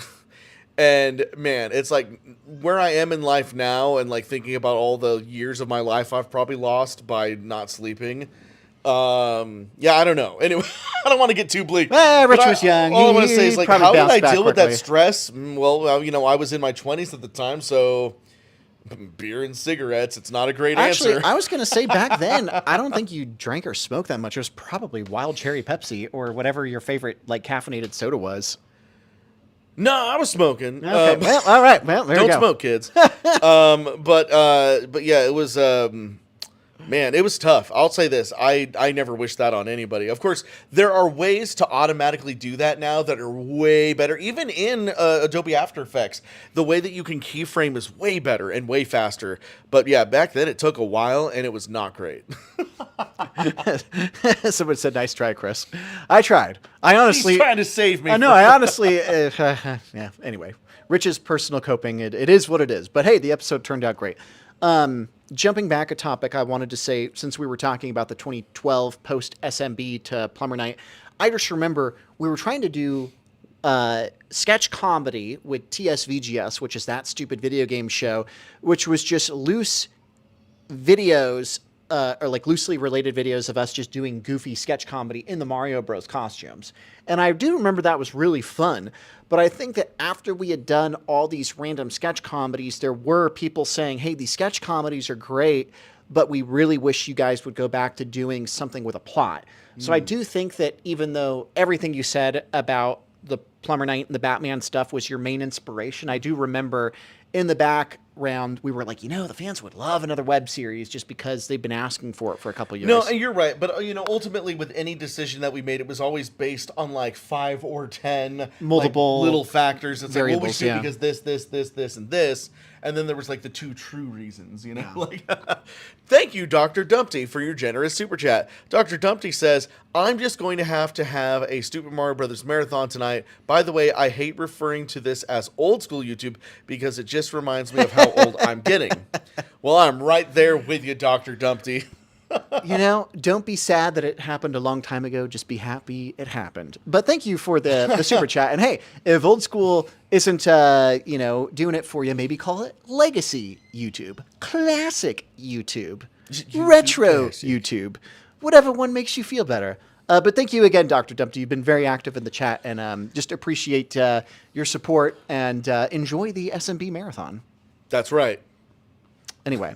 Speaker 3: And man, it's like where I am in life now and like thinking about all the years of my life I've probably lost by not sleeping. Yeah, I don't know. Anyway, I don't want to get too bleak.
Speaker 1: Rich was young.
Speaker 3: All I want to say is, like,
Speaker 1: probably
Speaker 3: how did
Speaker 1: bounced
Speaker 3: I
Speaker 1: back
Speaker 3: deal with
Speaker 1: quickly.
Speaker 3: that stress? Well, you know, I was in my 20s at the time, so beer and cigarettes, it's not a great
Speaker 1: Actually,
Speaker 3: answer.
Speaker 1: I was going to say back then, I don't think you drank or smoked that much. It was probably Wild Cherry Pepsi or whatever your favorite like caffeinated soda was.
Speaker 3: No, I was smoking.
Speaker 1: Okay, well, all right. Well, there you
Speaker 3: Don't
Speaker 1: go.
Speaker 3: smoke, kids. But yeah, it was, man, it was tough. I'll say this. I never wish that on anybody. Of course, there are ways to automatically do that now that are way better. Even in Adobe After Effects, the way that you can keyframe is way better and way faster. But yeah, back then it took a while and it was not great.
Speaker 1: Someone said, "Nice try, Chris." I tried. I honestly
Speaker 3: He's trying to save me.
Speaker 1: I know. I honestly, yeah. Anyway, Rich's personal coping. It is what it is. But hey, the episode turned out great. Jumping back a topic, I wanted to say, since we were talking about the 2012 post SMB to Plumber Night, I just remember we were trying to do sketch comedy with TSVGS, which is That Stupid Video Game Show, which was just loose videos. Or like loosely related videos of us just doing goofy sketch comedy in the Mario Bros costumes. And I do remember that was really fun. But I think that after we had done all these random sketch comedies, there were people saying, hey, these sketch comedies are great, but we really wish you guys would go back to doing something with a plot. So I do think that even though everything you said about the Plumber Night and the Batman stuff was your main inspiration, I do remember in the background, we were like, you know, the fans would love another web series just because they've been asking for it for a couple years.
Speaker 3: No, and you're right. But, you know, ultimately with any decision that we made, it was always based on like 5 or 10
Speaker 1: multiple
Speaker 3: like, little factors. It's
Speaker 1: variables,
Speaker 3: like, well, we should
Speaker 1: yeah.
Speaker 3: because this, and this. And then there was like the 2 true reasons, you know?
Speaker 1: Yeah.
Speaker 3: Like, thank you, Dr. Dumpty, for your generous super chat. Dr. Dumpty says, I'm just going to have a Stupid Mario Brothers marathon tonight. By the way, I hate referring to this as old school YouTube because it just reminds me of how old I'm getting. Well, I'm right there with you, Dr. Dumpty.
Speaker 1: You know, don't be sad that it happened a long time ago. Just be happy it happened. But thank you for the super chat. And hey, if old school isn't, you know, doing it for you, maybe call it legacy YouTube, classic YouTube, retro
Speaker 3: classic.
Speaker 1: YouTube, whatever one makes you feel better. But thank you again, Dr. Dumpty. You've been very active in the chat and just appreciate your support and enjoy the SMB marathon.
Speaker 3: That's right.
Speaker 1: Anyway.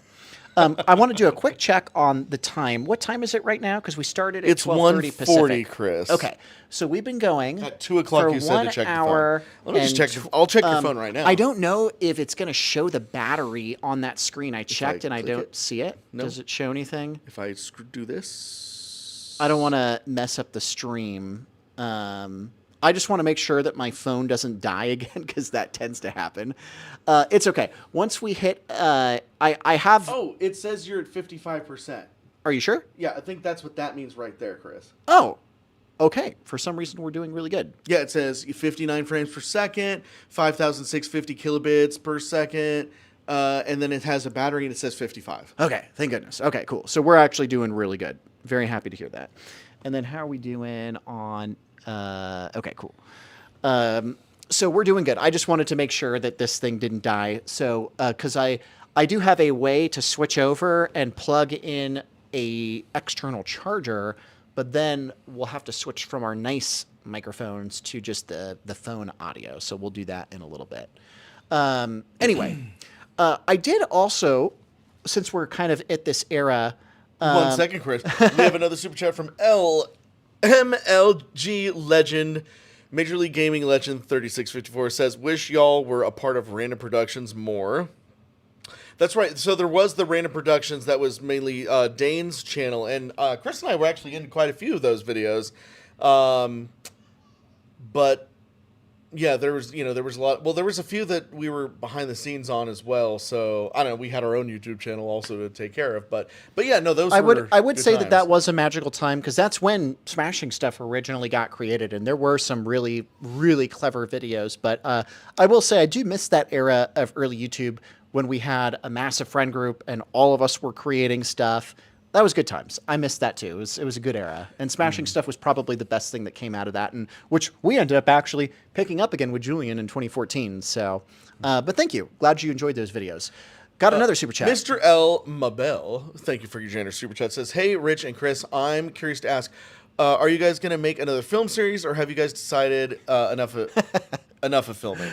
Speaker 1: I want to do a quick check on the time. What time is it right now? Because we started at
Speaker 3: It's
Speaker 1: 12:30
Speaker 3: 1:40,
Speaker 1: Pacific.
Speaker 3: Chris.
Speaker 1: Okay, so we've been going
Speaker 3: At 2 o'clock
Speaker 1: for
Speaker 3: you said to
Speaker 1: 1
Speaker 3: check the
Speaker 1: hour.
Speaker 3: phone. Let me just
Speaker 1: and
Speaker 3: check. I'll check your phone right now.
Speaker 1: I don't know if it's going to show the battery on that screen. I checked and I
Speaker 3: click
Speaker 1: don't
Speaker 3: it?
Speaker 1: see it.
Speaker 3: No.
Speaker 1: Does it show anything?
Speaker 3: If I do this,
Speaker 1: I don't want to mess up the stream. I just want to make sure that my phone doesn't die again because that tends to happen. It's okay. Once we hit, I have.
Speaker 3: oh, it says you're at 55%.
Speaker 1: Are you sure?
Speaker 3: Yeah, I think that's what that means right there, Chris.
Speaker 1: Oh, okay. For some reason, we're doing really good.
Speaker 3: Yeah, it says 59 frames per second, 5,650 kilobits per second, and then it has a battery and it says 55.
Speaker 1: Okay, thank goodness. Okay, cool. So we're actually doing really good. Very happy to hear that. And then how are we doing on... okay, cool. So we're doing good. I just wanted to make sure that this thing didn't die. So, because I do have a way to switch over and plug in a external charger, but then we'll have to switch from our nice microphones to just the phone audio. So we'll do that in a little bit. Anyway, I did also, since we're kind of at this era...
Speaker 3: 1 second, Chris. We have another super chat from MLG Legend, Major League Gaming Legend 3654 says, wish y'all were a part of Random Productions more. That's right. So there was the Random Productions that was mainly Dane's channel, and Chris and I were actually in quite a few of those videos. But yeah, there was a lot. Well, there was a few that we were behind the scenes on as well. So I don't know. We had our own YouTube channel also to take care of. But yeah, no, those.
Speaker 1: I would
Speaker 3: good
Speaker 1: say
Speaker 3: times.
Speaker 1: that was a magical time because that's when Smashing Stuff originally got created, and there were some really really clever videos. But I will say I do miss that era of early YouTube when we had a massive friend group and all of us were creating stuff. That was good times. I missed that too. It was a good era. And Smashing Stuff was probably the best thing that came out of that, and which we ended up actually picking up again with Julian in 2014. So, but thank you. Glad you enjoyed those videos. Got another super chat.
Speaker 3: Mr. L. Mabel, thank you for your generous super chat, says, "Hey, Rich and Chris, I'm curious to ask, are you guys going to make another film series, or have you guys decided enough of filming?"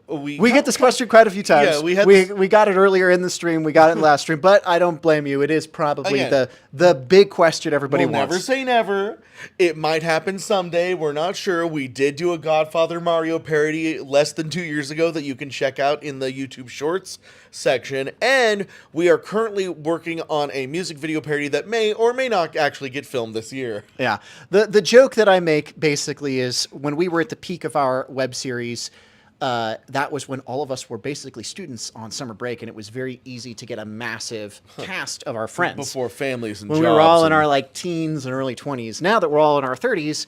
Speaker 3: We
Speaker 1: get this question quite a few times.
Speaker 3: Yeah,
Speaker 1: we got it earlier in the stream. We got it in the last stream, but I don't blame you. It is probably the big question everybody
Speaker 3: we'll
Speaker 1: wants.
Speaker 3: Never say never. It might happen someday. We're not sure. We did do a Godfather Mario parody less than 2 years ago that you can check out in the YouTube Shorts section. And we are currently working on a music video parody that may or may not actually get filmed this year.
Speaker 1: Yeah. The joke that I make basically is when we were at the peak of our web series, that was when all of us were basically students on summer break, and it was very easy to get a massive cast of our friends.
Speaker 3: Before families and
Speaker 1: when
Speaker 3: jobs.
Speaker 1: We were all in our teens and early 20s. Now that we're all in our 30s,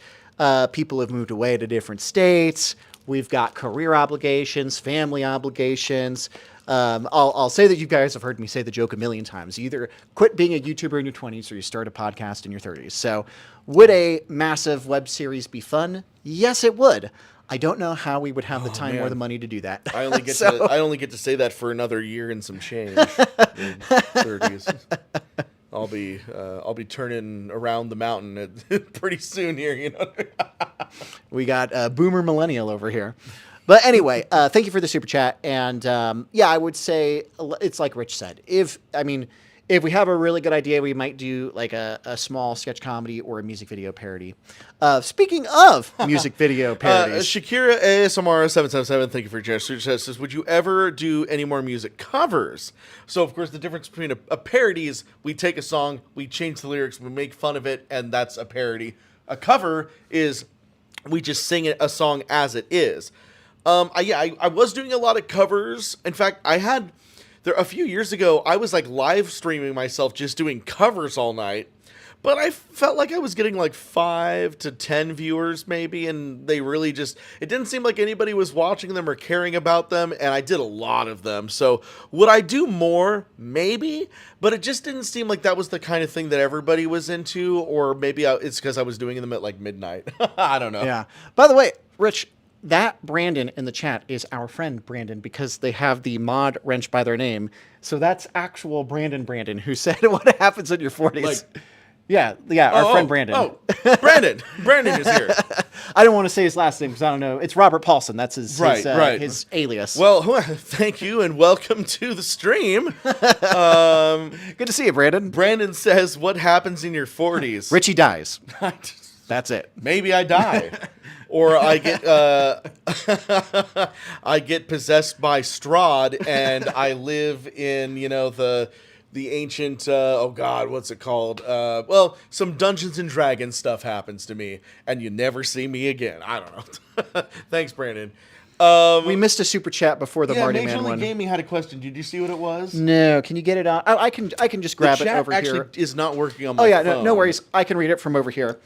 Speaker 1: people have moved away to different states. We've got career obligations, family obligations. I'll say that you guys have heard me say the joke a million times. You either quit being a YouTuber in your 20s or you start a podcast in your 30s. So would a massive web series be fun? Yes, it would. I don't know how we would have the time or the money to do that.
Speaker 3: I only get to say that for another year and some change. In 30s. I'll be turning around the mountain pretty soon here. You know.
Speaker 1: We got Boomer Millennial over here. But anyway, thank you for the super chat. And I would say it's like Rich said. If we have a really good idea, we might do like a small sketch comedy or a music video parody. Speaking of music video parodies.
Speaker 3: Shakira ASMR 777, thank you for your generous super chat, says, "Would you ever do any more music covers?" So, of course, the difference between a parody is we take a song, we change the lyrics, we make fun of it, and that's a parody. A cover is we just sing a song as it is. I was doing a lot of covers. In fact, a few years ago, I was live streaming myself just doing covers all night, but I felt like I was getting 5 to 10 viewers maybe, and they really it didn't seem like anybody was watching them or caring about them, and I did a lot of them. So would I do more? Maybe, but it just didn't seem like that was the kind of thing that everybody was into, or maybe it's because I was doing them at midnight. I don't know.
Speaker 1: Yeah. By the way, Rich, that Brandon in the chat is our friend Brandon because they have the mod wrench by their name. So that's actual Brandon who said what happens in your 40s. Yeah, our friend Brandon.
Speaker 3: Oh, Brandon. Brandon is here.
Speaker 1: I don't want to say his last name because I don't know. It's Robert Paulson. That's his alias.
Speaker 3: Well, thank you and welcome to the stream.
Speaker 1: Good to see you, Brandon.
Speaker 3: Brandon says, "What happens in your 40s?"
Speaker 1: Richie dies. That's it.
Speaker 3: Maybe I die. Or I get possessed by Strahd and I live in, the ancient, what's it called? Some Dungeons and Dragons stuff happens to me and you never see me again. I don't know. Thanks, Brandon.
Speaker 1: We missed a super chat before the Marty
Speaker 3: Major
Speaker 1: Man
Speaker 3: League
Speaker 1: one.
Speaker 3: Gaming had a question. Did you see what it was?
Speaker 1: No. Can you get it on? I can just grab it over here.
Speaker 3: The chat actually is not working on my phone.
Speaker 1: No worries. I can read it from over here.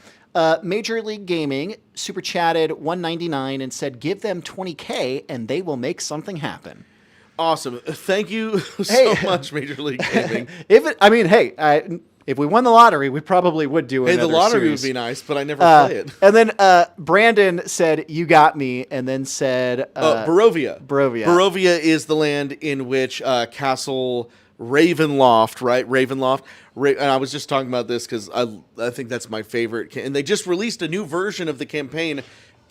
Speaker 1: Major League Gaming super chatted $1.99 and said, "Give them $20K and they will make something happen."
Speaker 3: Awesome. Thank you so much, Major League Gaming.
Speaker 1: If we won the lottery, we probably would do another
Speaker 3: the lottery
Speaker 1: series.
Speaker 3: would be nice, but I never play it.
Speaker 1: And then Brandon said, "You got me," and then said...
Speaker 3: Barovia.
Speaker 1: Barovia.
Speaker 3: Barovia is the land in which Castle Ravenloft, right? Ravenloft. And I was just talking about this because I think that's my favorite. And they just released a new version of the campaign,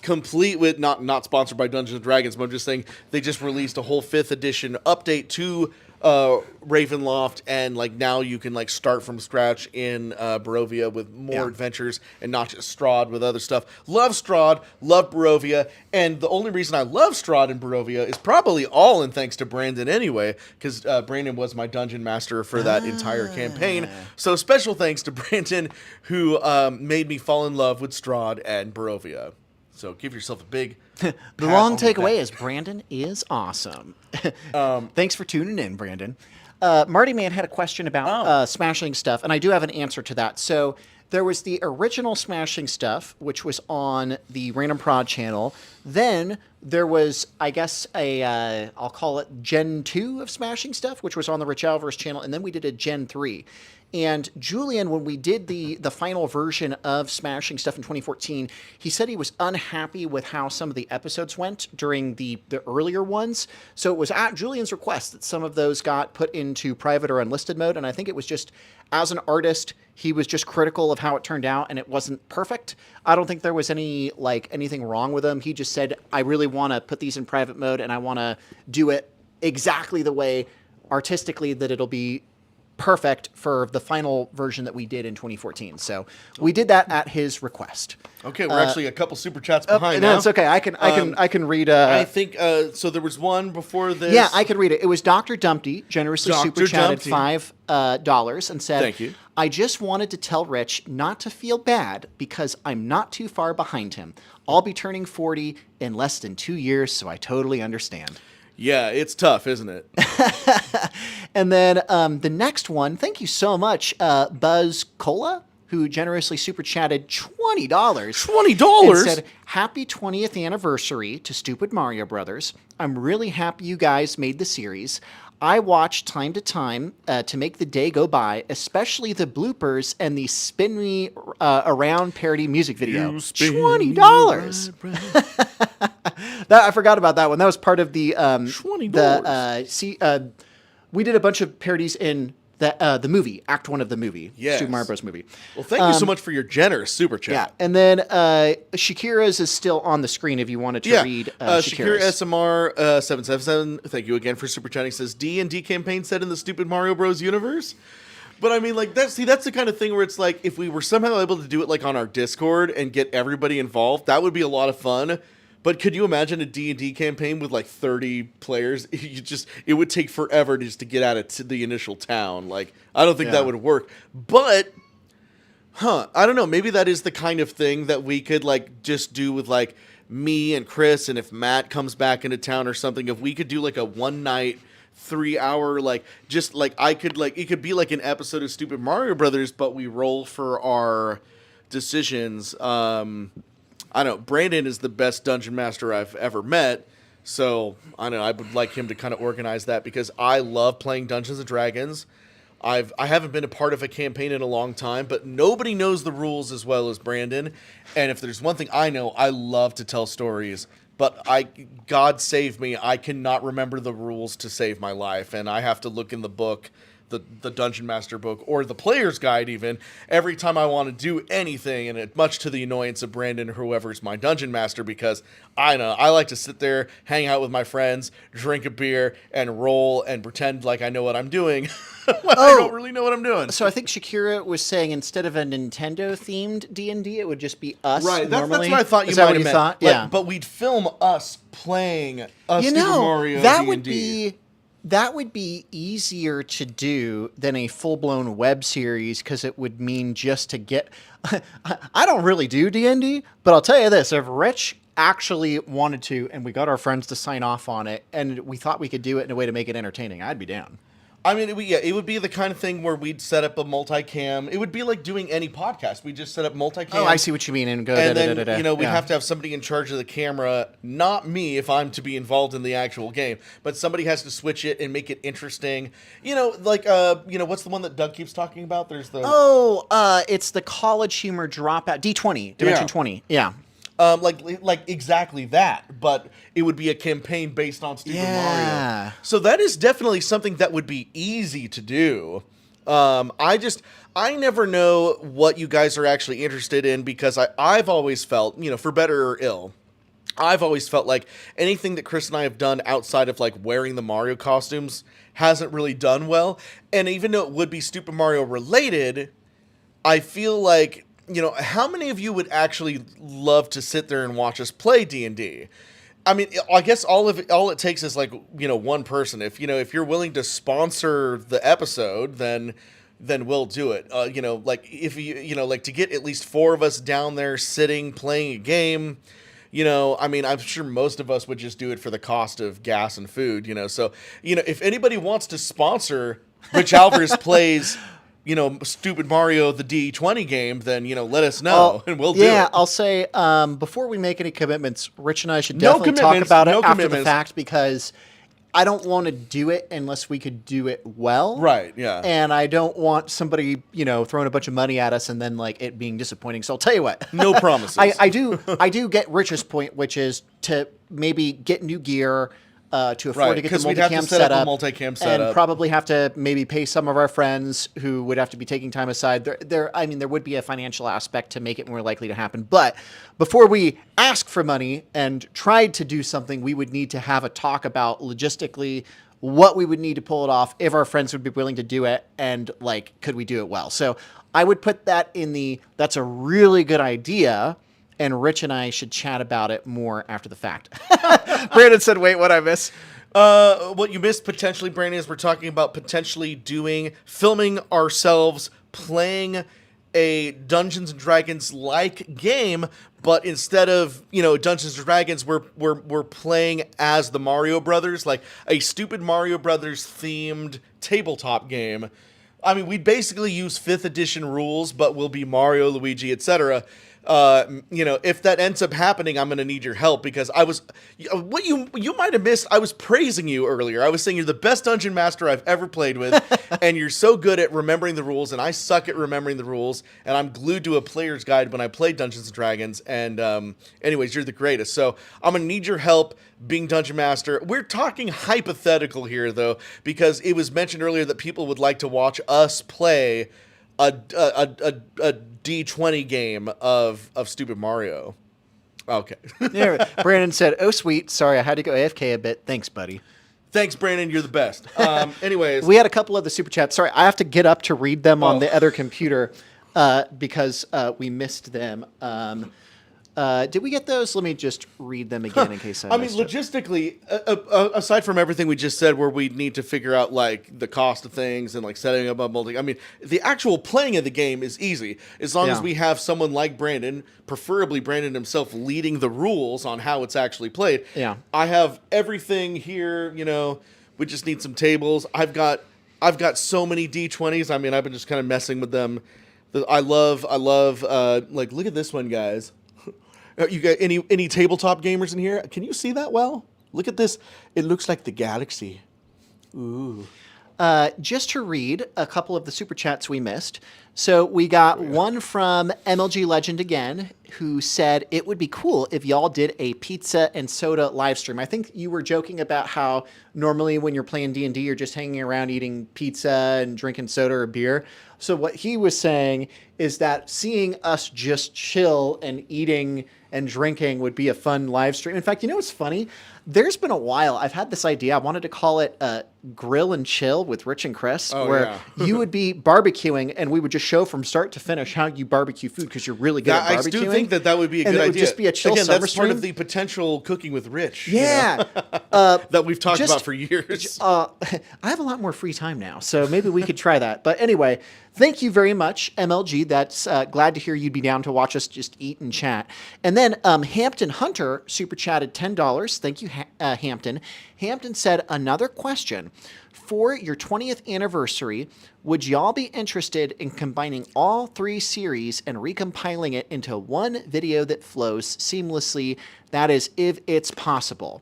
Speaker 3: complete with, not sponsored by Dungeons & Dragons, but I'm just saying they just released a whole 5th edition update to Ravenloft, and like now you can like start from scratch in Barovia with more adventures and not just Strahd with other stuff. Love Strahd, love Barovia, and the only reason I love Strahd and Barovia is probably all in thanks to Brandon anyway, because Brandon was my dungeon master for that entire campaign. So special thanks to Brandon, who made me fall in love with Strahd and Barovia. So give yourself a big
Speaker 1: The long takeaway is Brandon is awesome. Thanks for tuning in, Brandon. Marty Man had a question about smashing stuff, and I do have an answer to that. So there was the original smashing stuff, which was on the Random Prod channel. Then there was, I guess, I'll call it Gen 2 of smashing stuff, which was on the RichAlvarez channel, and then we did a Gen 3. And Julian, when we did the final version of Smashing Stuff in 2014, he said he was unhappy with how some of the episodes went during the earlier ones. So it was at Julian's request that some of those got put into private or unlisted mode. And I think it was just, as an artist, he was just critical of how it turned out, and it wasn't perfect. I don't think there was anything wrong with him. He just said, I really want to put these in private mode, and I want to do it exactly the way artistically that it'll be perfect for the final version that we did in 2014. So we did that at his request.
Speaker 3: Okay, we're actually a couple super chats behind now.
Speaker 1: No, it's okay. I can read.
Speaker 3: I think so. There was one before this.
Speaker 1: Yeah, I could read it. It was Dr. Dumpty generously
Speaker 3: Dr.
Speaker 1: super chatted
Speaker 3: Dumpty.
Speaker 1: $5 and said,
Speaker 3: Thank you.
Speaker 1: I just wanted to tell Rich not to feel bad because I'm not too far behind him. I'll be turning 40 in less than 2 years, so I totally understand.
Speaker 3: Yeah, it's tough, isn't it?
Speaker 1: And then the next one, thank you so much, Buzz Cola, who generously super chatted $20.
Speaker 3: $20?
Speaker 1: And said, happy 20th anniversary to Stupid Mario Brothers. I'm really happy you guys made the series. I watch time to time to make the day go by, especially the bloopers and the spin me around parody music video. $20. I forgot about that one. That was part of the $20. We did a bunch of parodies in the movie, Act 1 of the movie,
Speaker 3: Yes.
Speaker 1: Super Mario Bros. Movie.
Speaker 3: Well, thank you so much for your generous super chat.
Speaker 1: Yeah, and then Shakira's is still on the screen if you wanted to read
Speaker 3: Shakira
Speaker 1: Shakira's.
Speaker 3: SMR 777. Thank you again for super chatting. Says D&D campaign set in the Stupid Mario Bros. Universe. But I mean, like that's the kind of thing where it's like if we were somehow able to do it like on our Discord and get everybody involved, that would be a lot of fun. But could you imagine a D&D campaign with like 30 players? It would take forever just to get out of the initial town. Like, I don't think that would work. But, I don't know. Maybe that is the kind of thing that we could like just do with like me and Chris, and if Matt comes back into town or something, if we could do like a one night 3 hour, like just like I could like it could be like an episode of Stupid Mario Brothers, but we roll for our decisions. I don't know. Brandon is the best dungeon master I've ever met, so I don't know. I would like him to kind of organize that because I love playing Dungeons and Dragons. I haven't been a part of a campaign in a long time, but nobody knows the rules as well as Brandon. And if there's one thing I know, I love to tell stories. But God save me, I cannot remember the rules to save my life, and I have to look in the book. The Dungeon Master book or the Player's Guide even every time I want to do anything, and much to the annoyance of Brandon or whoever's my Dungeon Master, because I like to sit there, hang out with my friends, drink a beer, and roll and pretend like I know what I'm doing when I don't really know what I'm doing.
Speaker 1: So I think Shakira was saying instead of a Nintendo themed D&D, it would just be us.
Speaker 3: Right, that's
Speaker 1: normally.
Speaker 3: what I thought you
Speaker 1: Is that
Speaker 3: might
Speaker 1: what
Speaker 3: have
Speaker 1: you
Speaker 3: meant.
Speaker 1: thought?
Speaker 3: Like,
Speaker 1: Yeah,
Speaker 3: but we'd film us playing Super Mario
Speaker 1: that
Speaker 3: D&D.
Speaker 1: would be. That would be easier to do than a full-blown web series because it would mean just to get... I don't really do D&D, but I'll tell you this. If Rich actually wanted to and we got our friends to sign off on it and we thought we could do it in a way to make it entertaining, I'd be down.
Speaker 3: I mean, it would be the kind of thing where we'd set up a multicam. It would be like doing any podcast. We'd just set up multicam.
Speaker 1: Oh, I see what you mean. And go,
Speaker 3: and then, we'd have to have somebody in charge of the camera. Not me, if I'm to be involved in the actual game. But somebody has to switch it and make it interesting. What's the one that Doug keeps talking about? There's the...
Speaker 1: it's the college humor dropout. D20. Dimension 20. Yeah.
Speaker 3: Like exactly that, but it would be a campaign based on Super Mario. So that is definitely something that would be easy to do. I never know what you guys are actually interested in because I've always felt, for better or ill, I've always felt like anything that Chris and I have done outside of like wearing the Mario costumes hasn't really done well. And even though it would be Super Mario related, I feel like, how many of you would actually love to sit there and watch us play D&D? I mean, I guess all it takes is like, one person. If you're willing to sponsor the episode, then we'll do it. Like if like to get at least 4 of us down there sitting playing a game. I mean, I'm sure most of us would just do it for the cost of gas and food. So if anybody wants to sponsor Rich Alvarez plays, Stupid Mario the D20 game, then let us know and we'll do it.
Speaker 1: Yeah, I'll say before we make any commitments, Rich and I should definitely talk about it after the fact, because I don't want to do it unless we could do it well.
Speaker 3: Right, yeah.
Speaker 1: And I don't want somebody, throwing a bunch of money at us and then like it being disappointing. So I'll tell you what.
Speaker 3: No promises.
Speaker 1: I do get Rich's point, which is to maybe get new gear, to afford to get the multicam setup, and probably have to maybe pay some of our friends who would have to be taking time aside. There would be a financial aspect to make it more likely to happen. But before we ask for money and tried to do something, we would need to have a talk about logistically what we would need to pull it off, if our friends would be willing to do it, and like, could we do it well? So I would put that in that's a really good idea. And Rich and I should chat about it more after the fact. Brandon said, wait, what'd I miss?
Speaker 3: What you missed potentially, Brandon, is we're talking about potentially filming ourselves playing a Dungeons and Dragons like game, but instead of Dungeons and Dragons, we're playing as the Mario Brothers, like a stupid Mario Brothers themed tabletop game. I mean, we basically use 5th edition rules, but we'll be Mario, Luigi, etc. If that ends up happening, I'm going to need your help, because what you might have missed, I was praising you earlier. I was saying you're the best dungeon master I've ever played with, and you're so good at remembering the rules, and I suck at remembering the rules, and I'm glued to a player's guide when I play Dungeons and Dragons, and anyways, you're the greatest. So I'm going to need your help being dungeon master. We're talking hypothetical here, though, because it was mentioned earlier that people would like to watch us play a D20 game of Stupid Mario. Okay.
Speaker 1: Yeah, Brandon said, "Oh, sweet. Sorry, I had to go AFK a bit. Thanks, buddy."
Speaker 3: Thanks, Brandon. You're the best. Anyways,
Speaker 1: we had a couple of the super chats. Sorry, I have to get up to read them on the other computer because we missed them. Did we get those? Let me just read them again in case I missed
Speaker 3: logistically, aside from everything we just said, where we need to figure out like the cost of things and like setting up a multi. I mean, the actual playing of the game is easy as long as we have someone like Brandon, preferably Brandon himself, leading the rules on how it's actually played.
Speaker 1: Yeah, I
Speaker 3: have everything here. We just need some tables. I've got so many D20s. I mean, I've been just kind of messing with them. I love. Like, look at this one, guys. You got any tabletop gamers in here? Can you see that well? Look at this. It looks like the galaxy. Ooh.
Speaker 1: Just to read a couple of the super chats we missed. So we got one from MLG Legend again, who said it would be cool if y'all did a pizza and soda live stream. I think you were joking about how normally when you're playing D&D, you're just hanging around eating pizza and drinking soda or beer. So what he was saying is that seeing us just chill and eating and drinking would be a fun live stream. In fact, what's funny? There's been a while I've had this idea. I wanted to call it Grill and Chill with Rich and Chris, where you would be barbecuing and we would just show from start to finish how you barbecue food, because you're really good at barbecuing.
Speaker 3: I do think that would be a good idea.
Speaker 1: And it would just be a chill summer
Speaker 3: that's
Speaker 1: stream.
Speaker 3: Part of the potential Cooking with Rich.
Speaker 1: Yeah.
Speaker 3: That we've talked about for years.
Speaker 1: I have a lot more free time now, so maybe we could try that. But anyway, thank you very much, MLG. That's glad to hear you'd be down to watch us just eat and chat. And then Hampton Hunter super chatted $10. Thank you, Hampton. Hampton said, another question. For your 20th anniversary, would y'all be interested in combining all 3 series and recompiling it into one video that flows seamlessly? That is, if it's possible.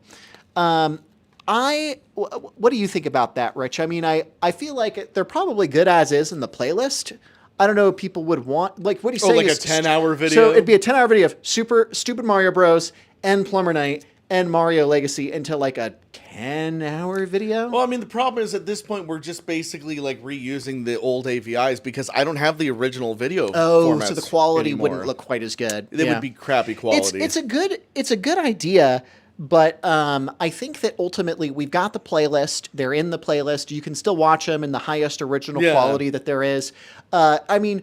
Speaker 1: What do you think about that, Rich? I mean, I feel like they're probably good as is in the playlist. I don't know if people would want, like, what do you say?
Speaker 3: Like a 10-hour video?
Speaker 1: So it'd be a 10-hour video of Stupid Mario Bros. And Plumber Night and Mario Legacy into like a 10-hour video?
Speaker 3: Well, I mean, the problem is at this point we're just basically like reusing the old AVIs, because I don't have the original video.
Speaker 1: Oh, so the quality wouldn't look quite as good.
Speaker 3: It would be crappy quality.
Speaker 1: It's a good idea, But I think that ultimately we've got the playlist. They're in the playlist. You can still watch them in the highest original quality that there is. I mean,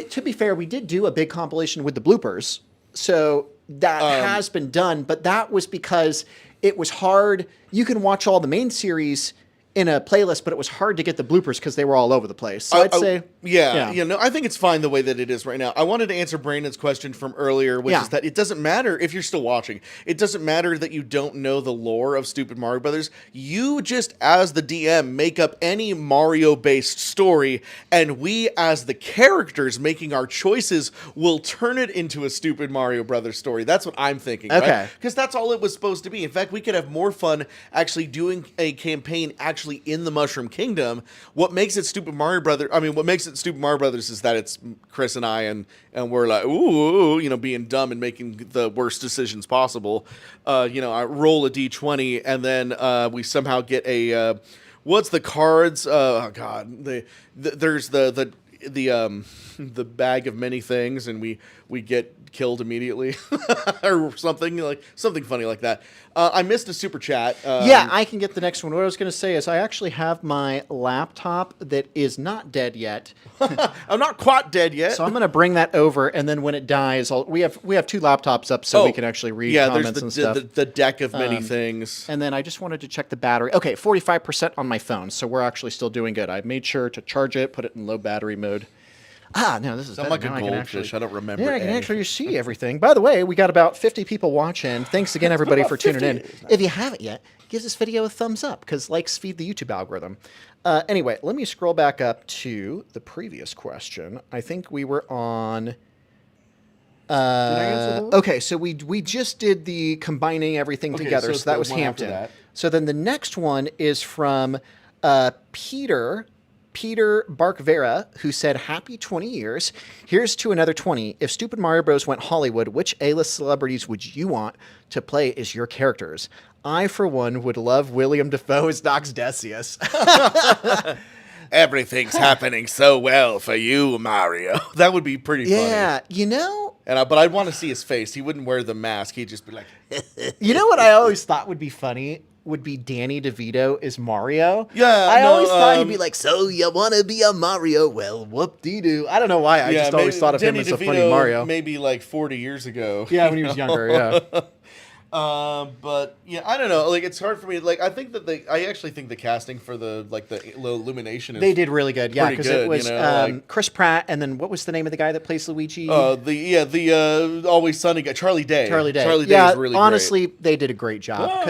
Speaker 1: to be fair, we did do a big compilation with the bloopers. So that has been done. But that was because it was hard. You can watch all the main series in a playlist, but it was hard to get the bloopers because they were all over the place. So I'd say...
Speaker 3: No, I think it's fine the way that it is right now. I wanted to answer Brandon's question from earlier, which is that it doesn't matter if you're still watching. It doesn't matter that you don't know the lore of Stupid Mario Brothers. You just, as the DM, make up any Mario-based story, and we, as the characters making our choices, will turn it into a Stupid Mario Brothers story. That's what I'm thinking, right? Because that's all it was supposed to be. In fact, we could have more fun actually doing a campaign actually in the Mushroom Kingdom. What makes it Stupid Mario Brothers? I mean, what makes it Stupid Mario Brothers is that it's Chris and I, and we're like, ooh, being dumb and making the worst decisions possible. I roll a d20, and then we somehow get a what's the cards? Oh God, there's the bag of many things, and we get killed immediately or something funny like that. I missed a super chat.
Speaker 1: I can get the next one. What I was going to say is I actually have my laptop that is not dead yet.
Speaker 3: I'm not quite dead yet.
Speaker 1: So I'm going to bring that over, and then when it dies, we have two laptops up so we can actually read comments and stuff.
Speaker 3: The deck of many things.
Speaker 1: And then I just wanted to check the battery. Okay, 45% on my phone, so we're actually still doing good. I made sure to charge it, put it in low battery mode. No, this is
Speaker 3: I'm like a goldfish. I don't remember.
Speaker 1: Yeah, I can actually see everything. By the way, we got about 50 people watching. Thanks again, everybody, for tuning in. If you haven't yet, give this video a thumbs up, because likes feed the YouTube algorithm. Anyway, let me scroll back up to the previous question. I think we were on...
Speaker 2: Did I answer those?
Speaker 1: Okay, so we just did the combining everything together, so that was Hampton. So then the next one is from Peter Barkvera, who said, happy 20 years. Here's to another 20. If Stupid Mario Bros. Went Hollywood, which A-list celebrities would you want to play as your characters? I, for one, would love William Dafoe as Nox Decius.
Speaker 3: Everything's happening so well for you, Mario. That would be pretty funny.
Speaker 1: Yeah,
Speaker 3: But I'd want to see his face. He wouldn't wear the mask. He'd just be like...
Speaker 1: You know what I always thought would be funny? Would be Danny DeVito as Mario.
Speaker 3: Yeah,
Speaker 1: I always thought he'd be like, so you want to be a Mario? Well, whoop-dee-doo. I don't know why. I just always thought of him as a funny Mario.
Speaker 3: Maybe like 40 years ago.
Speaker 1: Yeah, when he was younger, yeah.
Speaker 3: But yeah, I don't know. Like, it's hard for me. Like, I actually think the casting for the Illumination is
Speaker 1: they did really good. Yeah, because it was
Speaker 3: like,
Speaker 1: Chris Pratt, and then what was the name of the guy that plays Luigi?
Speaker 3: The Always Sunny guy, Charlie Day.
Speaker 1: Charlie Day is really honestly, great. They did a great job.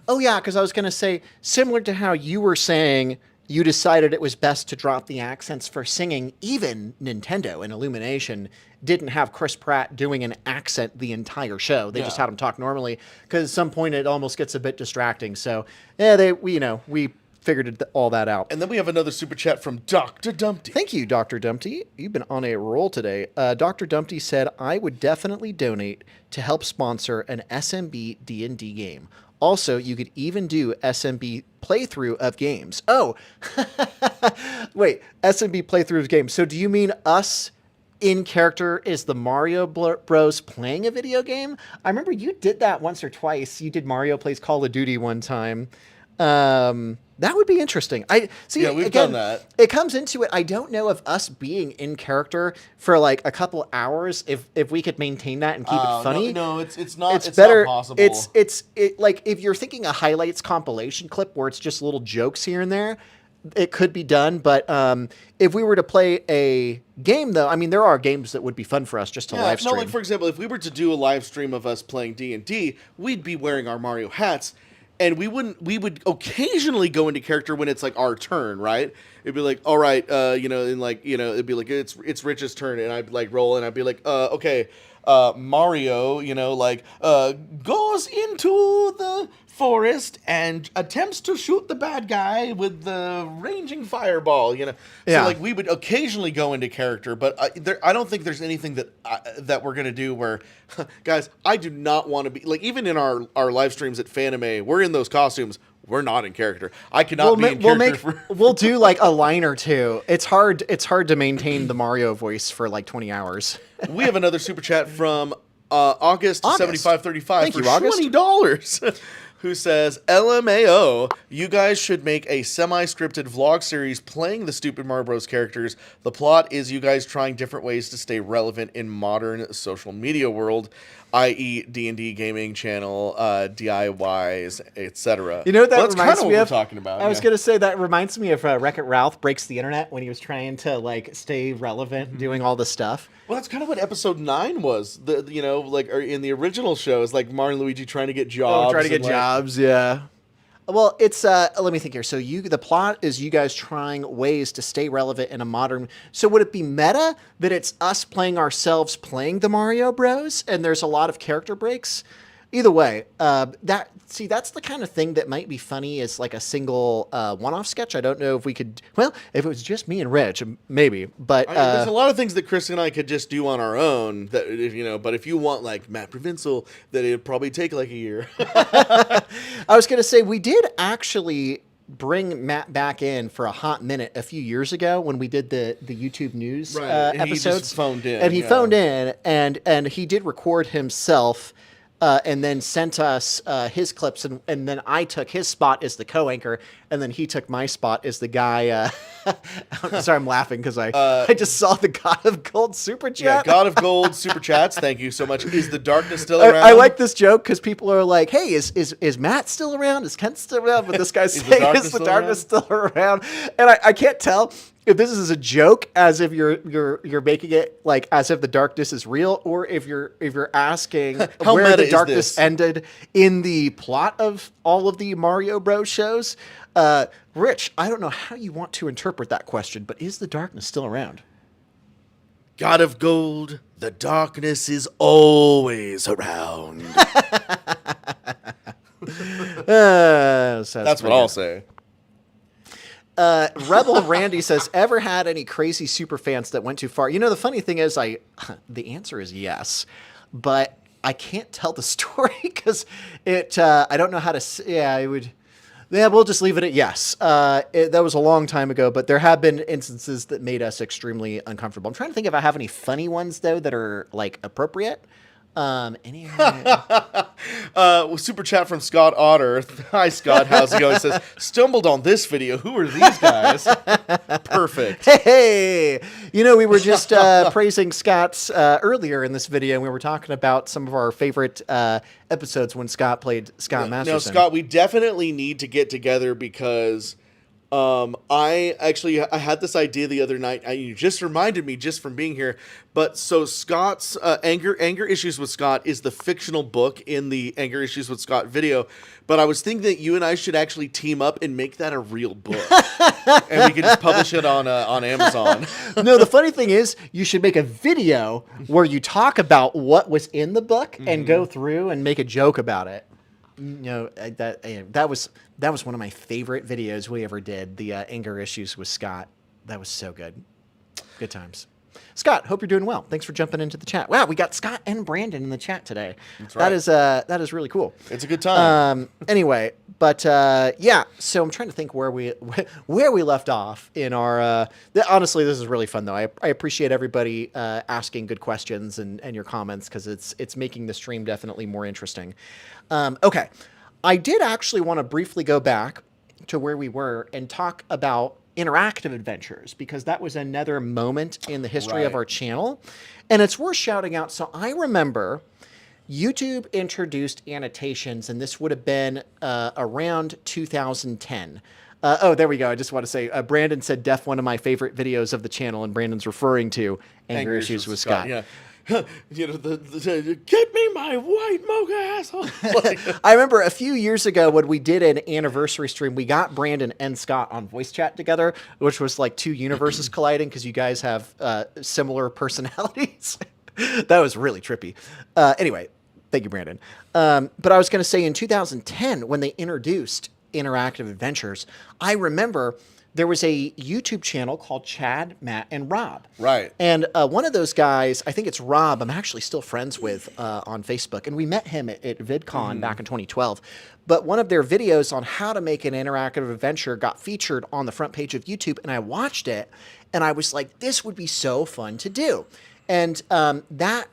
Speaker 1: Because I was going to say, similar to how you were saying you decided it was best to drop the accents for singing. Even Nintendo and Illumination didn't have Chris Pratt doing an accent the entire show. They just had him talk normally, because at some point it almost gets a bit distracting. So yeah, we figured all that out.
Speaker 3: And then we have another super chat from Dr. Dumpty.
Speaker 1: Thank you, Dr. Dumpty. You've been on a roll today. Dr. Dumpty said, I would definitely donate to help sponsor an SMB D&D game. Also, you could even do SMB playthrough of games. Oh, wait, SMB playthrough of games. So do you mean us in character is the Mario Bros playing a video game? I remember you did that once or twice. You did Mario Plays Call of Duty one time. That would be interesting.
Speaker 3: We've done that.
Speaker 1: It comes into it. I don't know if us being in character for like a couple hours, if we could maintain that and keep it funny.
Speaker 3: No, it's not. It's
Speaker 1: better.
Speaker 3: Not possible.
Speaker 1: It's like if you're thinking a highlights compilation clip where it's just little jokes here and there, it could be done. But if we were to play a game, though, I mean, there are games that would be fun for us just to live stream.
Speaker 3: No, like for example, if we were to do a live stream of us playing D&D, we'd be wearing our Mario hats. And we would occasionally go into character when it's like our turn, right? It'd be like, all right, it'd be like, it's Rich's turn, and I'd like roll, and I'd be like, okay, Mario, goes into the forest and attempts to shoot the bad guy with the ranging fireball, So like we would occasionally go into character, but I don't think there's anything that we're gonna do where, guys, I do not want to be like, even in our live streams at Fanime, we're in those costumes. We're not in character. I cannot be in character.
Speaker 1: We'll do like a line or two. It's hard to maintain the Mario voice for like 20 hours.
Speaker 3: We have another super chat from August
Speaker 1: August.
Speaker 3: 7535
Speaker 1: Thank
Speaker 3: for
Speaker 1: you, August.
Speaker 3: $20. Who says, LMAO, you guys should make a semi-scripted vlog series playing the Stupid Mario Bros. Characters. The plot is you guys trying different ways to stay relevant in modern social media world, i.e. D&D gaming channel, DIYs, etc.
Speaker 2: You know what that
Speaker 3: Well, that's
Speaker 2: reminds
Speaker 3: kinda
Speaker 2: me
Speaker 3: what
Speaker 2: of?
Speaker 3: we're talking about.
Speaker 2: I was gonna say that reminds me of Wreck-It Ralph Breaks the Internet when he was trying to like stay relevant, doing all this stuff.
Speaker 3: Well, that's kind of what episode 9 was. Or in the original shows, like Mario and Luigi trying to get jobs.
Speaker 1: Try to get
Speaker 3: and, like,
Speaker 1: jobs, yeah. Well, it's let me think here. So the plot is you guys trying ways to stay relevant in a modern. So would it be meta that it's us playing ourselves playing the Mario Bros. And there's a lot of character breaks? Either way, that's the kind of thing that might be funny as like a single one-off sketch. I don't know if we could. Well, if it was just me and Rich, maybe. But
Speaker 3: there's a lot of things that Chris and I could just do on our own. That but if you want like Matt Provincial, that it'd probably take like a year.
Speaker 1: I was going to say we did actually bring Matt back in for a hot minute a few years ago when we did the YouTube news
Speaker 3: And he
Speaker 1: episodes.
Speaker 3: just phoned in,
Speaker 1: and he
Speaker 3: yeah.
Speaker 1: phoned in, and he did record himself. And then sent us his clips, and then I took his spot as the co-anchor, and then he took my spot as the guy. Sorry, I'm laughing because I just saw the God of Gold super
Speaker 3: Yeah,
Speaker 1: chat.
Speaker 3: God of Gold super chats. Thank you so much. Is the darkness still around?
Speaker 1: I like this joke because people are like, "Hey, is Matt still around? Is Kent still around?" But this guy's saying, "Is the darkness still around?" And I can't tell if this is a joke, as if you're making it like as if the darkness is real, or if you're asking
Speaker 3: How
Speaker 1: where
Speaker 3: meta
Speaker 1: the
Speaker 3: is
Speaker 1: darkness
Speaker 3: this?
Speaker 1: ended in the plot of all of the Mario Bros. Shows. Rich, I don't know how you want to interpret that question, but is the darkness still around?
Speaker 3: God of Gold, the darkness is always around. That's what I'll say.
Speaker 1: Rebel Randy says, ever had any crazy super fans that went too far? You know, the funny thing is, the answer is yes, but I can't tell the story because I don't know how to. Yeah, we'll just leave it at yes. That was a long time ago, but there have been instances that made us extremely uncomfortable. I'm trying to think if I have any funny ones though that are like appropriate.
Speaker 3: Super chat from Scott Otter. Hi, Scott. How's it going? He says, stumbled on this video. Who are these guys? Perfect.
Speaker 1: Hey, we were just praising Scott's earlier in this video, and we were talking about some of our favorite episodes when Scott played Scott Masterson.
Speaker 3: No, Scott, we definitely need to get together because I had this idea the other night. You just reminded me just from being here. But so Scott's Anger Issues with Scott is the fictional book in the Anger Issues with Scott video. But I was thinking that you and I should actually team up and make that a real book. And we could just publish it on Amazon.
Speaker 1: No, the funny thing is you should make a video where you talk about what was in the book and go through and make a joke about it. That was one of my favorite videos we ever did. The Anger Issues with Scott. That was so good. Good times. Scott, hope you're doing well. Thanks for jumping into the chat. Wow, we got Scott and Brandon in the chat today.
Speaker 3: That's right.
Speaker 1: That is really cool.
Speaker 3: It's a good time.
Speaker 1: Anyway, but yeah. So I'm trying to think where we left off in our. Honestly, this is really fun though. I appreciate everybody asking good questions and your comments because it's making the stream definitely more interesting. Okay, I did actually want to briefly go back to where we were and talk about interactive adventures because that was another moment in the history of our channel, and it's worth shouting out. So I remember YouTube introduced annotations, and this would have been around 2010. Oh, there we go. I just want to say, Brandon said, "Def one of my favorite videos of the channel," and Brandon's referring to Anger Issues with Scott.
Speaker 3: Yeah. Get me my white mocha asshole.
Speaker 1: I remember a few years ago when we did an anniversary stream, we got Brandon and Scott on voice chat together, which was like two universes colliding because you guys have similar personalities. That was really trippy. Anyway, thank you, Brandon. But I was going to say in 2010, when they introduced interactive adventures, I remember there was a YouTube channel called Chad, Matt, and Rob.
Speaker 3: Right.
Speaker 1: And one of those guys, I think it's Rob, I'm actually still friends with on Facebook. And we met him at VidCon back in 2012. But one of their videos on how to make an interactive adventure got featured on the front page of YouTube. And I watched it, and I was like, this would be so fun to do. And that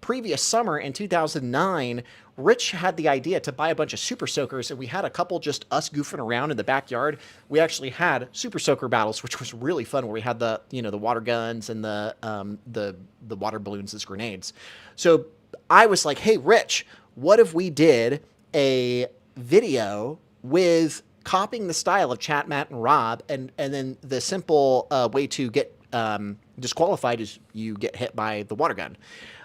Speaker 2: previous summer in 2009, Rich had the idea to buy a bunch of super soakers, and we had a couple just us goofing around in the backyard. We actually had super soaker battles, which was really fun, where we had the water guns and the water balloons as grenades. So I was like, hey, Rich, what if we did a video with copying the style of Chat, Matt, and Rob, and then the simple way to get disqualified is you get hit by the water gun.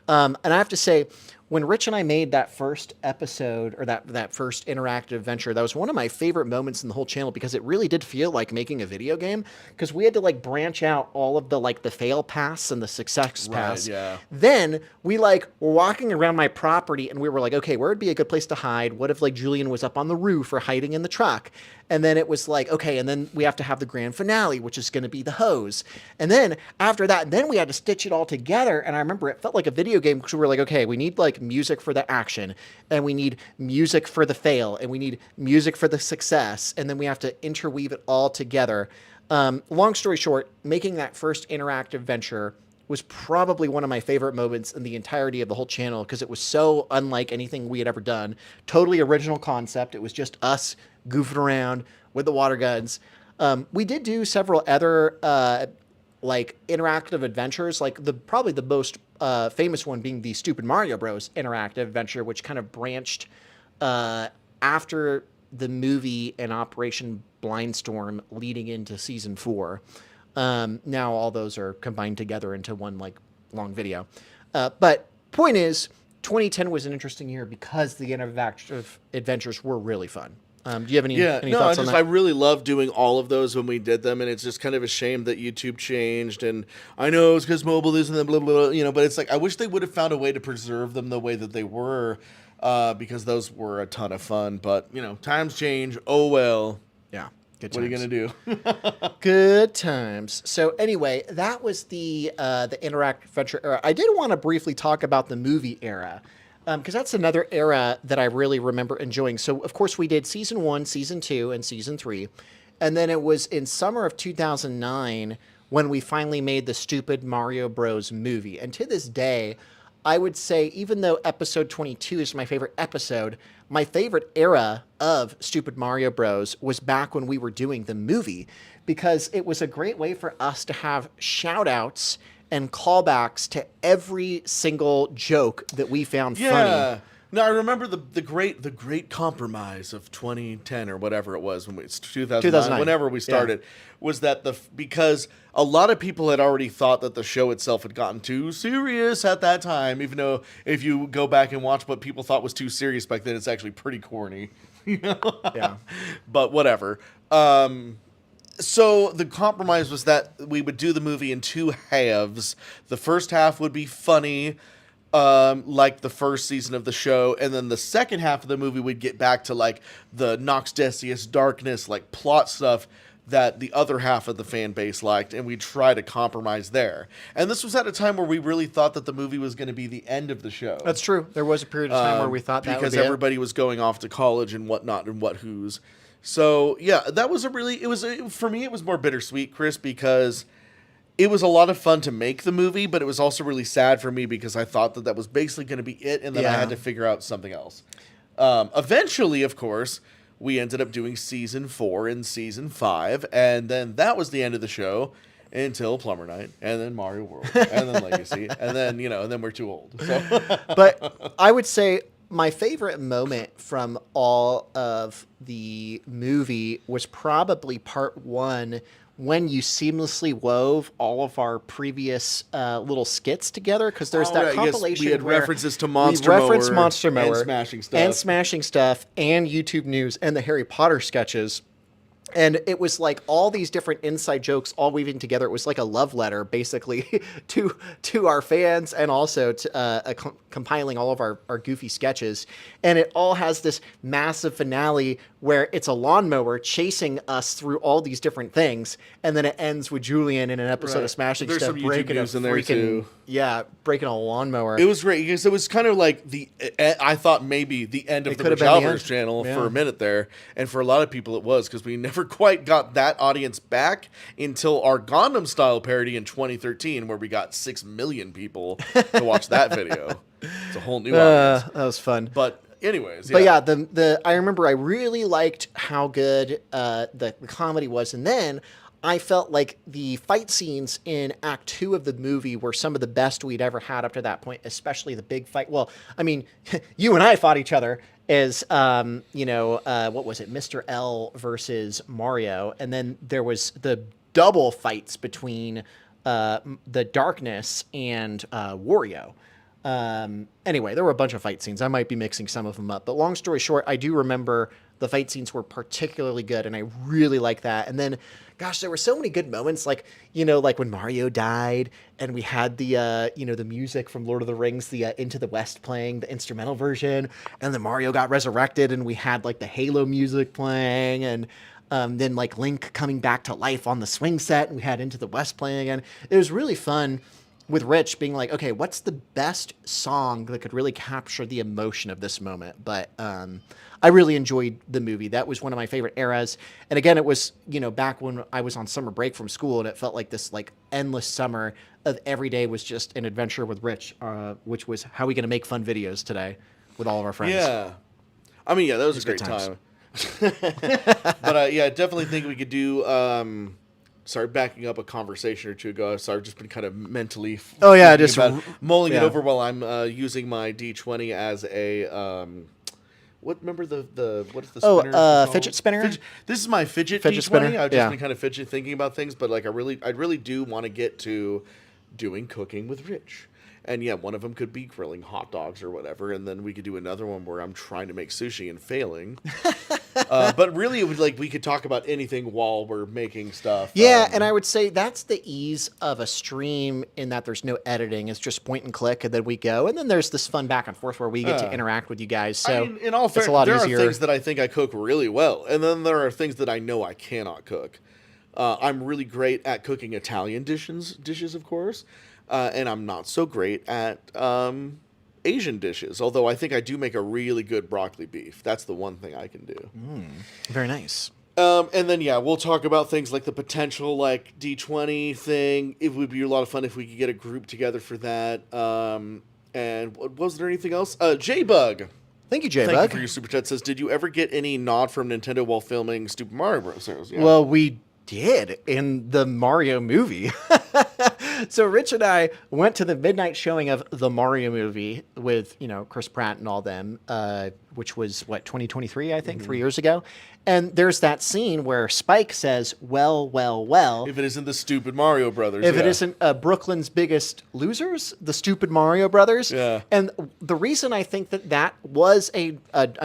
Speaker 2: And I have to say, when Rich and I made that first episode, or that first interactive venture, that was one of my favorite moments in the whole channel, because it really did feel like making a video game, because we had to like branch out all of the like the fail paths and the success paths.
Speaker 3: Yeah.
Speaker 2: Then we like were walking around my property, and we were like, okay, where would be a good place to hide? What if like Julian was up on the roof or hiding in the truck? And then it was like, okay, and then we have to have the grand finale, which is going to be the hose. And then after that, then we had to stitch it all together. And I remember it felt like a video game, because we were like, okay, we need like music for the action, and we need music for the fail, and we need music for the success. And then we have to interweave it all together. Long story short, making that first interactive venture was probably one of my favorite moments in the entirety of the whole channel, because it was so unlike anything we had ever done. Totally original concept. It was just us goofing around with the water guns. We did do several other like interactive adventures, like probably the most famous one being the Stupid Mario Bros. Interactive adventure, which kind of branched after the movie and Operation Blindstorm leading into season 4. Now all those are combined together into one like long video. But point is, 2010 was an interesting year because the interactive adventures were really fun. Do you have any thoughts on that?
Speaker 3: I really loved doing all of those when we did them, and it's just kind of a shame that YouTube changed. And I know it's because mobile isn't blah, blah, blah, but it's like I wish they would have found a way to preserve them the way that they were, because those were a ton of fun. But times change. Oh well.
Speaker 2: Yeah. Good
Speaker 3: What are
Speaker 2: times.
Speaker 3: you gonna do?
Speaker 2: Good times. So anyway, that was the interactive venture era. I did want to briefly talk about the movie era, because that's another era that I really remember enjoying. So of course we did season 1, season 2, and season 3, and then it was in summer of 2009 when we finally made the Stupid Mario Bros. Movie. And to this day, I would say, even though episode 22 is my favorite episode, my favorite era of Stupid Mario Bros. Was back when we were doing the movie, because it was a great way for us to have shout outs and callbacks to every single joke that we found funny.
Speaker 3: No, I remember the great compromise of 2010 or whatever it was, when it's 2009, whenever we started, was that because a lot of people had already thought that the show itself had gotten too serious at that time, even though if you go back and watch what people thought was too serious back then, it's actually pretty corny.
Speaker 2: Yeah.
Speaker 3: But whatever. So the compromise was that we would do the movie in 2 halves. The first half would be funny, like the first season of the show, and then the second half of the movie would get back to like the Nox Decius darkness, like plot stuff that the other half of the fan base liked, and we'd try to compromise there. And this was at a time where we really thought that the movie was going to be the end of the show.
Speaker 2: That's true. There was a period of time where we thought that
Speaker 3: because
Speaker 2: would be
Speaker 3: everybody was going off to college and whatnot and what who's. So yeah, that was for me it was more bittersweet, Chris, because it was a lot of fun to make the movie, but it was also really sad for me because I thought that was basically going to be it, and then I had to figure out something else. Eventually, of course, we ended up doing season 4 and season 5, and then that was the end of the show until Plumber Night, and then Mario World, and then Legacy, and then and then we're too old. So.
Speaker 2: But I would say my favorite moment from all of the movie was probably part 1, when you seamlessly wove all of our previous little skits together, because there's that compilation.
Speaker 3: We had
Speaker 2: where
Speaker 3: references to
Speaker 2: Monster Mower
Speaker 3: and Smashing Stuff,
Speaker 2: and YouTube News, and the Harry Potter sketches. And it was like all these different inside jokes all weaving together. It was like a love letter, basically, to our fans, and also to compiling all of our goofy sketches. And it all has this massive finale where it's a lawnmower chasing us through all these different things. And then it ends with Julian in an episode of Smashing
Speaker 3: There's
Speaker 2: Stuff
Speaker 3: some YouTube
Speaker 2: breaking
Speaker 3: news in there too.
Speaker 2: Yeah, breaking a lawnmower.
Speaker 3: It was great because it was kind of like I thought maybe the end of the RichAlvarez Channel for a minute there, and for a lot of people it was, because we never quite got that audience back until our Gundam style parody in 2013, where we got 6 million people to watch that video. It's a whole new audience.
Speaker 2: That was fun.
Speaker 3: But anyways,
Speaker 2: But yeah, the I remember I really liked how good the comedy was, and then I felt like the fight scenes in Act 2 of the movie were some of the best we'd ever had up to that point, especially the big fight. Well, I mean, you and I fought each other as, what was it, Mr. L versus Mario, and then there was the double fights between the Darkness and Wario. Anyway, there were a bunch of fight scenes. I might be mixing some of them up, but long story short, I do remember the fight scenes were particularly good, and I really like that. And then, gosh, there were so many good moments, like when Mario died, and we had the music from Lord of the Rings, the Into the West playing, the instrumental version, and then Mario got resurrected, and we had like the Halo music playing, and then like Link coming back to life on the swing set, and we had Into the West playing again. It was really fun. With Rich being like, okay, what's the best song that could really capture the emotion of this moment? But I really enjoyed the movie. That was one of my favorite eras. And again, it was, back when I was on summer break from school, and it felt like this like endless summer of every day was just an adventure with Rich, which was how are we going to make fun videos today with all of our friends.
Speaker 3: Yeah. I mean, yeah, that was a great time. But I definitely think we could do... Sorry, backing up a conversation or two ago. Sorry, I've just been kind of mentally mulling it over while I'm using my D20 as a remember the what is the spinner?
Speaker 2: Fidget spinner.
Speaker 3: This is my fidget D20.
Speaker 2: Spinner.
Speaker 3: I've just been kind of thinking about things, but like I really do want to get to doing cooking with Rich. And yeah, one of them could be grilling hot dogs or whatever, and then we could do another one where I'm trying to make sushi and failing. But really, it would we could talk about anything while we're making stuff.
Speaker 2: Yeah, and I would say that's the ease of a stream in that there's no editing. It's just point and click, and then we go. And then there's this fun back and forth where we get to interact with you guys. So
Speaker 3: in all fairness,
Speaker 2: it's a lot
Speaker 3: there
Speaker 2: easier.
Speaker 3: are things that I think I cook really well, and then there are things that I know I cannot cook. I'm really great at cooking Italian dishes, of course. And I'm not so great at Asian dishes, although I think I do make a really good broccoli beef. That's the one thing I can do.
Speaker 2: Very nice.
Speaker 3: And then, we'll talk about things like the potential D20 thing. It would be a lot of fun if we could get a group together for that. And was there anything else? J-Bug.
Speaker 2: Thank you, J-Bug.
Speaker 3: Thank you for your super chat. Says, did you ever get any nod from Nintendo while filming Super Mario Bros? Yeah.
Speaker 2: Well, we did in the Mario movie. So Rich and I went to the midnight showing of the Mario movie with, Chris Pratt and all them, which was, 2023, I think, 3 years ago. And there's that scene where Spike says, well, well, well.
Speaker 3: If it isn't the stupid Mario Brothers.
Speaker 2: If it isn't Brooklyn's Biggest Losers, the stupid Mario Brothers.
Speaker 3: Yeah.
Speaker 2: And the reason I think that was a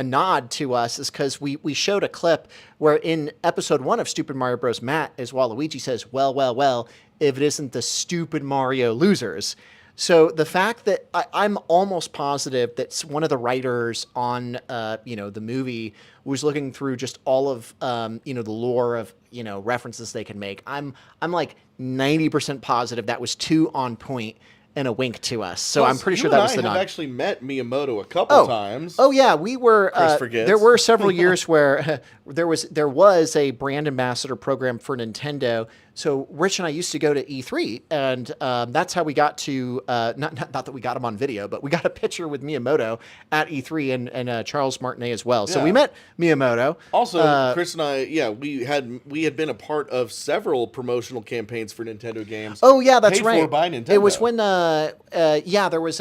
Speaker 2: nod to us is because we showed a clip where in episode 1 of Stupid Mario Bros. Matt, as Waluigi says, well, well, well, if it isn't the stupid Mario Losers. So the fact that I'm almost positive that one of the writers on, the movie was looking through just all of, the lore of, references they can make. I'm like 90% positive that was too on point and a wink to us. So
Speaker 3: Plus,
Speaker 2: I'm pretty sure that was the nod.
Speaker 3: I've actually met Miyamoto a couple times.
Speaker 2: Oh yeah, we were.
Speaker 3: Chris forgets.
Speaker 2: There were several years where there was a brand ambassador program for Nintendo. So Rich and I used to go to E3, and that's how we got to not that we got him on video, but we got a picture with Miyamoto at E3 and Charles Martinet as well. So we met Miyamoto.
Speaker 3: Also, Chris and I, we had been a part of several promotional campaigns for Nintendo games.
Speaker 2: Oh yeah, that's
Speaker 3: paid
Speaker 2: right.
Speaker 3: For by Nintendo.
Speaker 2: It was when there was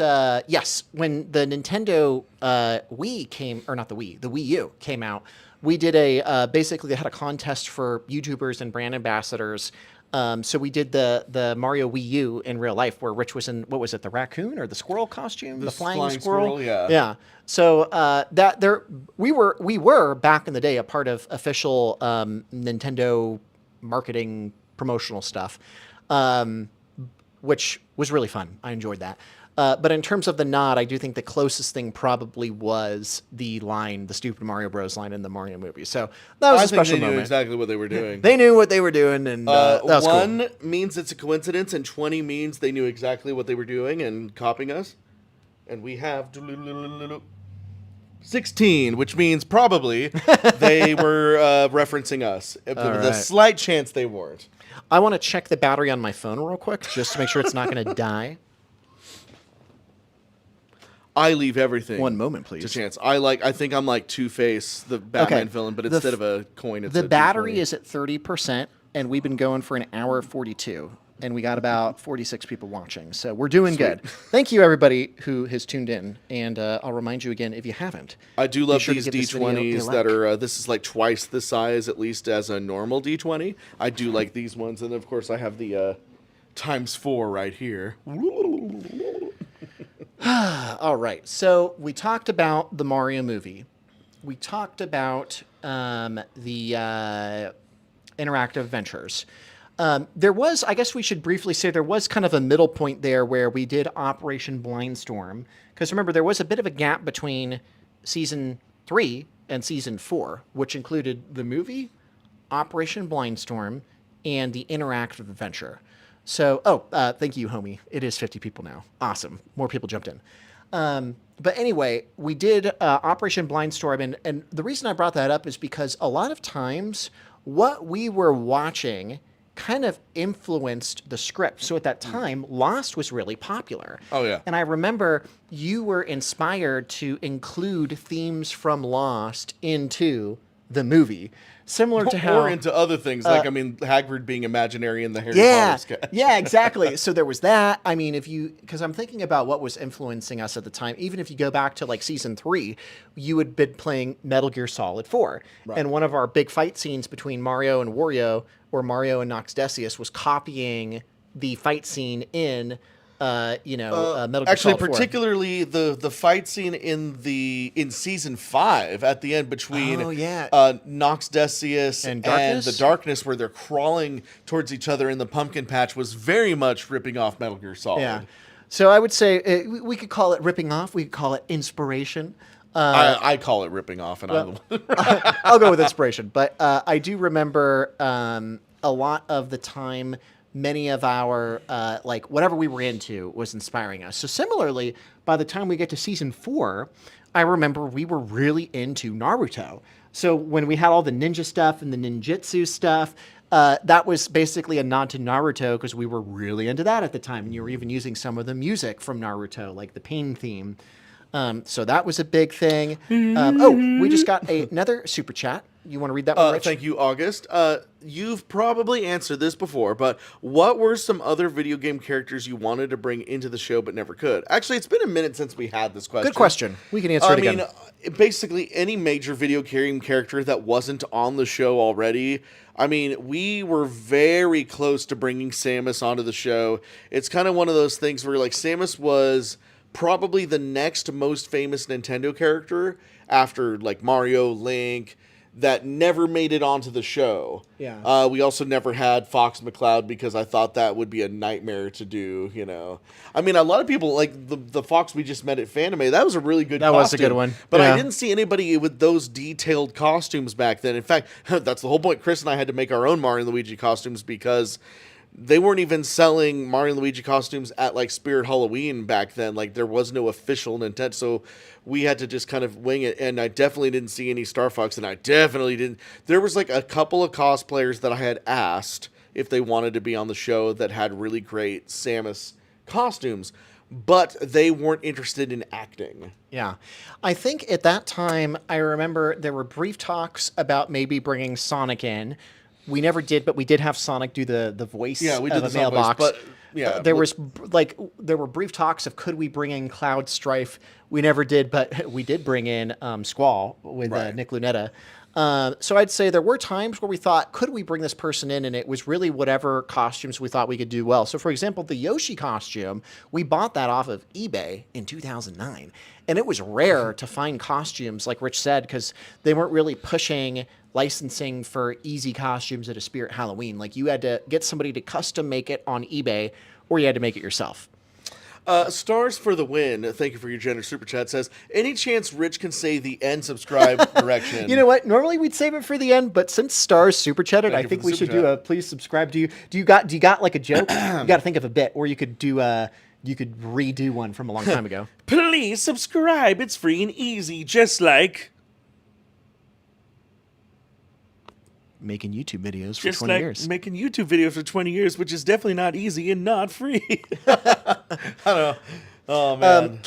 Speaker 2: when the Nintendo Wii came, or not the Wii U came out. We did basically they had a contest for YouTubers and brand ambassadors. So we did the Mario Wii U in real life, where Rich was in, what was it, the raccoon or the squirrel costume, the flying squirrel.
Speaker 3: Yeah.
Speaker 2: So we were back in the day a part of official Nintendo marketing promotional stuff, which was really fun. I enjoyed that. But in terms of the nod, I do think the closest thing probably was the Stupid Mario Bros. Line in the Mario movie. So that was a special moment.
Speaker 3: They knew exactly what they were doing.
Speaker 2: They knew what they were doing, and that was
Speaker 3: 1
Speaker 2: cool.
Speaker 3: means it's a coincidence, and 20 means they knew exactly what they were doing and copying us. And we have 16, which means probably they were referencing us. The slight chance they weren't.
Speaker 2: I want to check the battery on my phone real quick, just to make sure it's not going to die.
Speaker 3: I leave everything.
Speaker 2: One moment, please.
Speaker 3: To chance. I think I'm like Two-Face, the Batman villain, but instead of a coin, it's
Speaker 2: the
Speaker 3: a
Speaker 2: battery
Speaker 3: D20.
Speaker 2: is at 30%, and we've been going for an hour 42, and we got about 46 people watching, so we're doing good. Thank you, everybody who has tuned in, and I'll remind you again if you haven't.
Speaker 3: I do love
Speaker 2: sure to
Speaker 3: these
Speaker 2: give this video a
Speaker 3: D20s
Speaker 2: like.
Speaker 3: that are, this is like twice the size, at least, as a normal D20. I do like these ones, and of course I have the ×4 right here.
Speaker 2: All right, so we talked about the Mario movie. We talked about the interactive ventures. There was, I guess we should briefly say, there was kind of a middle point there where we did Operation Blindstorm. Because remember, there was a bit of a gap between Season 3 and Season 4, which included the movie, Operation Blindstorm, and the interactive adventure. So, thank you, homie. It is 50 people now. Awesome. More people jumped in. But anyway, we did Operation Blindstorm, and the reason I brought that up is because a lot of times what we were watching kind of influenced the script. So at that time, Lost was really popular.
Speaker 3: Oh, yeah.
Speaker 2: And I remember you were inspired to include themes from Lost into the movie. Similar to how...
Speaker 3: Or into other things, like, Hagrid being imaginary in the Harry
Speaker 2: Yeah,
Speaker 3: Potter sketch.
Speaker 2: yeah, exactly. So there was that. I mean, because I'm thinking about what was influencing us at the time. Even if you go back to like Season 3, you had been playing Metal Gear Solid 4.
Speaker 3: Right.
Speaker 2: And one of our big fight scenes between Mario and Wario, or Mario and Nox Decius, was copying the fight scene in Metal Gear
Speaker 3: Actually,
Speaker 2: Solid 4.
Speaker 3: particularly the fight scene in Season 5 at the end between Nox Decius
Speaker 2: And
Speaker 3: the Darkness, where they're crawling towards each other in the pumpkin patch, was very much ripping off Metal Gear Solid.
Speaker 2: Yeah. So I would say we could call it ripping off. We could call it inspiration.
Speaker 3: I call it ripping off, and
Speaker 2: I'll go with inspiration. But I do remember a lot of the time, many of our, whatever we were into was inspiring us. So similarly, by the time we get to Season 4, I remember we were really into Naruto. So when we had all the ninja stuff and the ninjutsu stuff, that was basically a nod to Naruto because we were really into that at the time. And you were even using some of the music from Naruto, like the pain theme. So that was a big thing. We just got another super chat. You want to read that one, Rich?
Speaker 3: Thank you, August. You've probably answered this before, but what were some other video game characters you wanted to bring into the show but never could? Actually, it's been a minute since we had this question.
Speaker 2: Good question. We can answer it again.
Speaker 3: Basically, any major video game character that wasn't on the show already. I mean, we were very close to bringing Samus onto the show. It's kind of one of those things where, like, Samus was probably the next most famous Nintendo character after, like, Mario, Link, that never made it onto the show.
Speaker 2: Yeah.
Speaker 3: We also never had Fox McCloud because I thought that would be a nightmare to do, you know. I mean, a lot of people, like the Fox we just met at Fanime, that was a really good costume.
Speaker 2: That was a good one.
Speaker 3: But
Speaker 2: Yeah.
Speaker 3: I didn't see anybody with those detailed costumes back then. In fact, that's the whole point. Chris and I had to make our own Mario and Luigi costumes because they weren't even selling Mario and Luigi costumes at, like, Spirit Halloween back then. Like, there was no official Nintendo, so we had to just kind of wing it. And I definitely didn't see any Star Fox, and I definitely didn't. There was, like, a couple of cosplayers that I had asked if they wanted to be on the show that had really great Samus costumes, but they weren't interested in acting.
Speaker 2: Yeah. I think at that time, I remember there were brief talks about maybe bringing Sonic in. We never did, but we did have Sonic do the voice
Speaker 3: Yeah, we did
Speaker 2: of
Speaker 3: the
Speaker 2: a
Speaker 3: Sonic voice,
Speaker 2: mailbox.
Speaker 3: but yeah,
Speaker 2: there were brief talks of could we bring in Cloud Strife. We never did, but we did bring in Squall with
Speaker 3: Right.
Speaker 2: Nick Lunetta. So I'd say there were times where we thought, could we bring this person in? And it was really whatever costumes we thought we could do well. So for example, the Yoshi costume, we bought that off of eBay in 2009. And it was rare to find costumes, like Rich said, because they weren't really pushing licensing for easy costumes at a Spirit Halloween. Like, you had to get somebody to custom make it on eBay, or you had to make it yourself.
Speaker 3: Stars for the win. Thank you for your generous super chat. Says, any chance Rich can say the end subscribe direction?
Speaker 2: You know what? Normally we'd save it for the end, but since Stars super chatted,
Speaker 3: Thank
Speaker 2: I
Speaker 3: you
Speaker 2: think
Speaker 3: for
Speaker 2: we
Speaker 3: the
Speaker 2: should
Speaker 3: super
Speaker 2: do
Speaker 3: chat.
Speaker 2: a please subscribe. Do you got like a joke? You got to think of a bit, or you could do you could redo one from a long time ago.
Speaker 3: Please subscribe. It's free and easy, just like
Speaker 2: Making YouTube videos for 20 years.
Speaker 3: making YouTube videos for 20 years, which is definitely not easy and not free. I don't know. Oh man.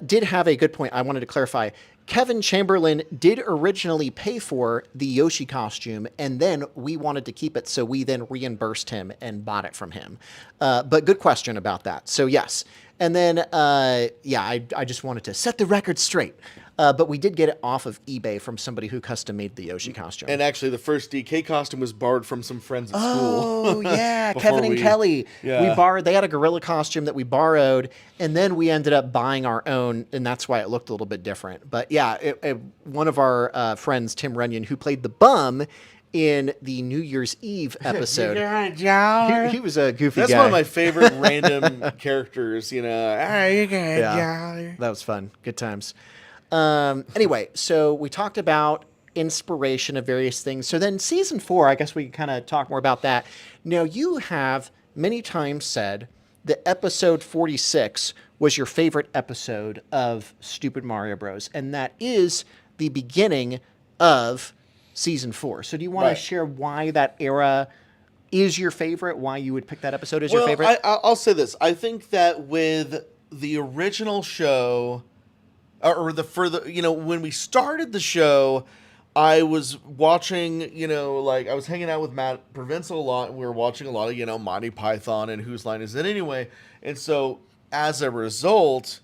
Speaker 2: did have a good point I wanted to clarify. Kevin Chamberlain did originally pay for the Yoshi costume, and then we wanted to keep it, so we then reimbursed him and bought it from him. But good question about that. So yes. And then, I just wanted to set the record straight. But we did get it off of eBay from somebody who custom made the Yoshi costume.
Speaker 3: And actually, the first DK costume was borrowed from some friends at school.
Speaker 2: Oh, yeah. Kevin and Kelly.
Speaker 3: Yeah.
Speaker 2: We borrowed, they had a gorilla costume that we borrowed, and then we ended up buying our own, and that's why it looked a little bit different. But yeah, one of our friends, Tim Runyon, who played the bum in the New Year's Eve episode. He was a goofy guy.
Speaker 3: That's one of my favorite random characters, you know.
Speaker 2: Yeah, that was fun. Good times. Anyway, so we talked about inspiration of various things. So then season 4, I guess we can kind of talk more about that. Now, you have many times said that episode 46 was your favorite episode of Stupid Mario Bros. And that is the beginning of season 4. So do you want to share why that era is your favorite, why you would pick that episode as your favorite?
Speaker 3: I'll say this. I think that with the original show, or when we started the show, I was watching, I was hanging out with Matt Provenzo a lot, and we were watching a lot of, Monty Python and Whose Line Is It Anyway? And so as a result,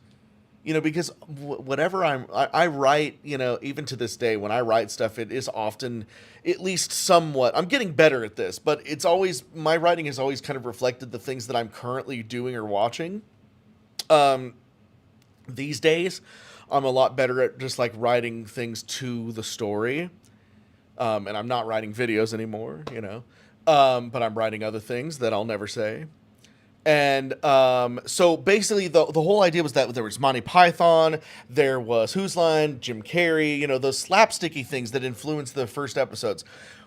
Speaker 3: because whatever I write, even to this day, when I write stuff, it is often at least somewhat, I'm getting better at this, but it's always, my writing has always kind of reflected the things that I'm currently doing or watching. These days, I'm a lot better at just like writing things to the story. And I'm not writing videos anymore, but I'm writing other things that I'll never say. And so basically the whole idea was that there was Monty Python, there was Whose Line, Jim Carrey, those slapsticky things that influenced the first episodes.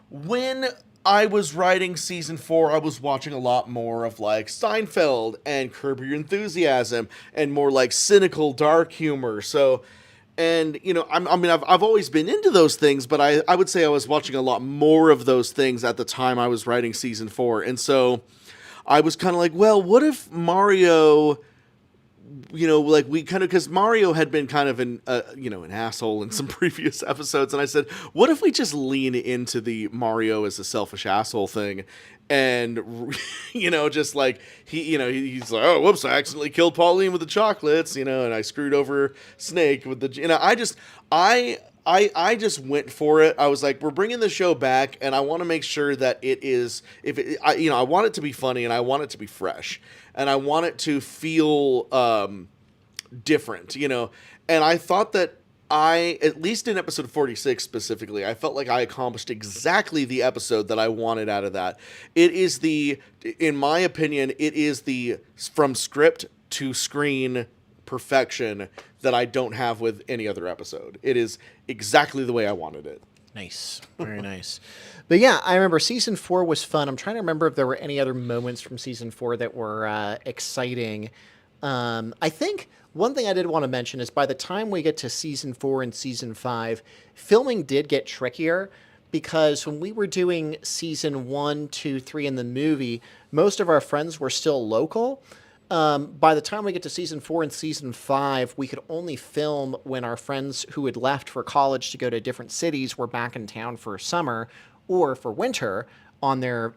Speaker 3: When I was writing season 4, I was watching a lot more of like Seinfeld and Curb Your Enthusiasm and more like cynical, dark humor. So, and I've always been into those things, but I would say I was watching a lot more of those things at the time I was writing season 4. And so I was kind of like, well, what if Mario, because Mario had been kind of an asshole in some previous episodes. And I said, what if we just lean into the Mario as a selfish asshole thing? And, just like he's like, oh, whoops, I accidentally killed Pauline with the chocolates, and I screwed over Snake with the, I just went for it. I was like, we're bringing the show back, and I want to make sure that it is, I want it to be funny, and I want it to be fresh, and I want it to feel different, and I thought that at least in episode 46 specifically, I felt like I accomplished exactly the episode that I wanted out of that. It is in my opinion, it is the from script to screen perfection that I don't have with any other episode. It is exactly the way I wanted it.
Speaker 2: Nice. Very nice. But yeah, I remember season 4 was fun. I'm trying to remember if there were any other moments from season 4 that were exciting. I think one thing I did want to mention is by the time we get to season 4 and season 5, filming did get trickier because when we were doing season 1, 2, 3 in the movie, most of our friends were still local. By the time we get to season 4 and season 5, we could only film when our friends who had left for college to go to different cities were back in town for summer or for winter on their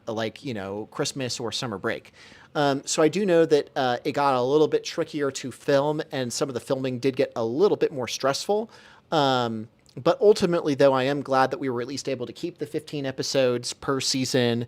Speaker 2: Christmas or summer break. So I do know that it got a little bit trickier to film, and some of the filming did get a little bit more stressful. But ultimately, though, I am glad that we were at least able to keep the 15 episodes per season.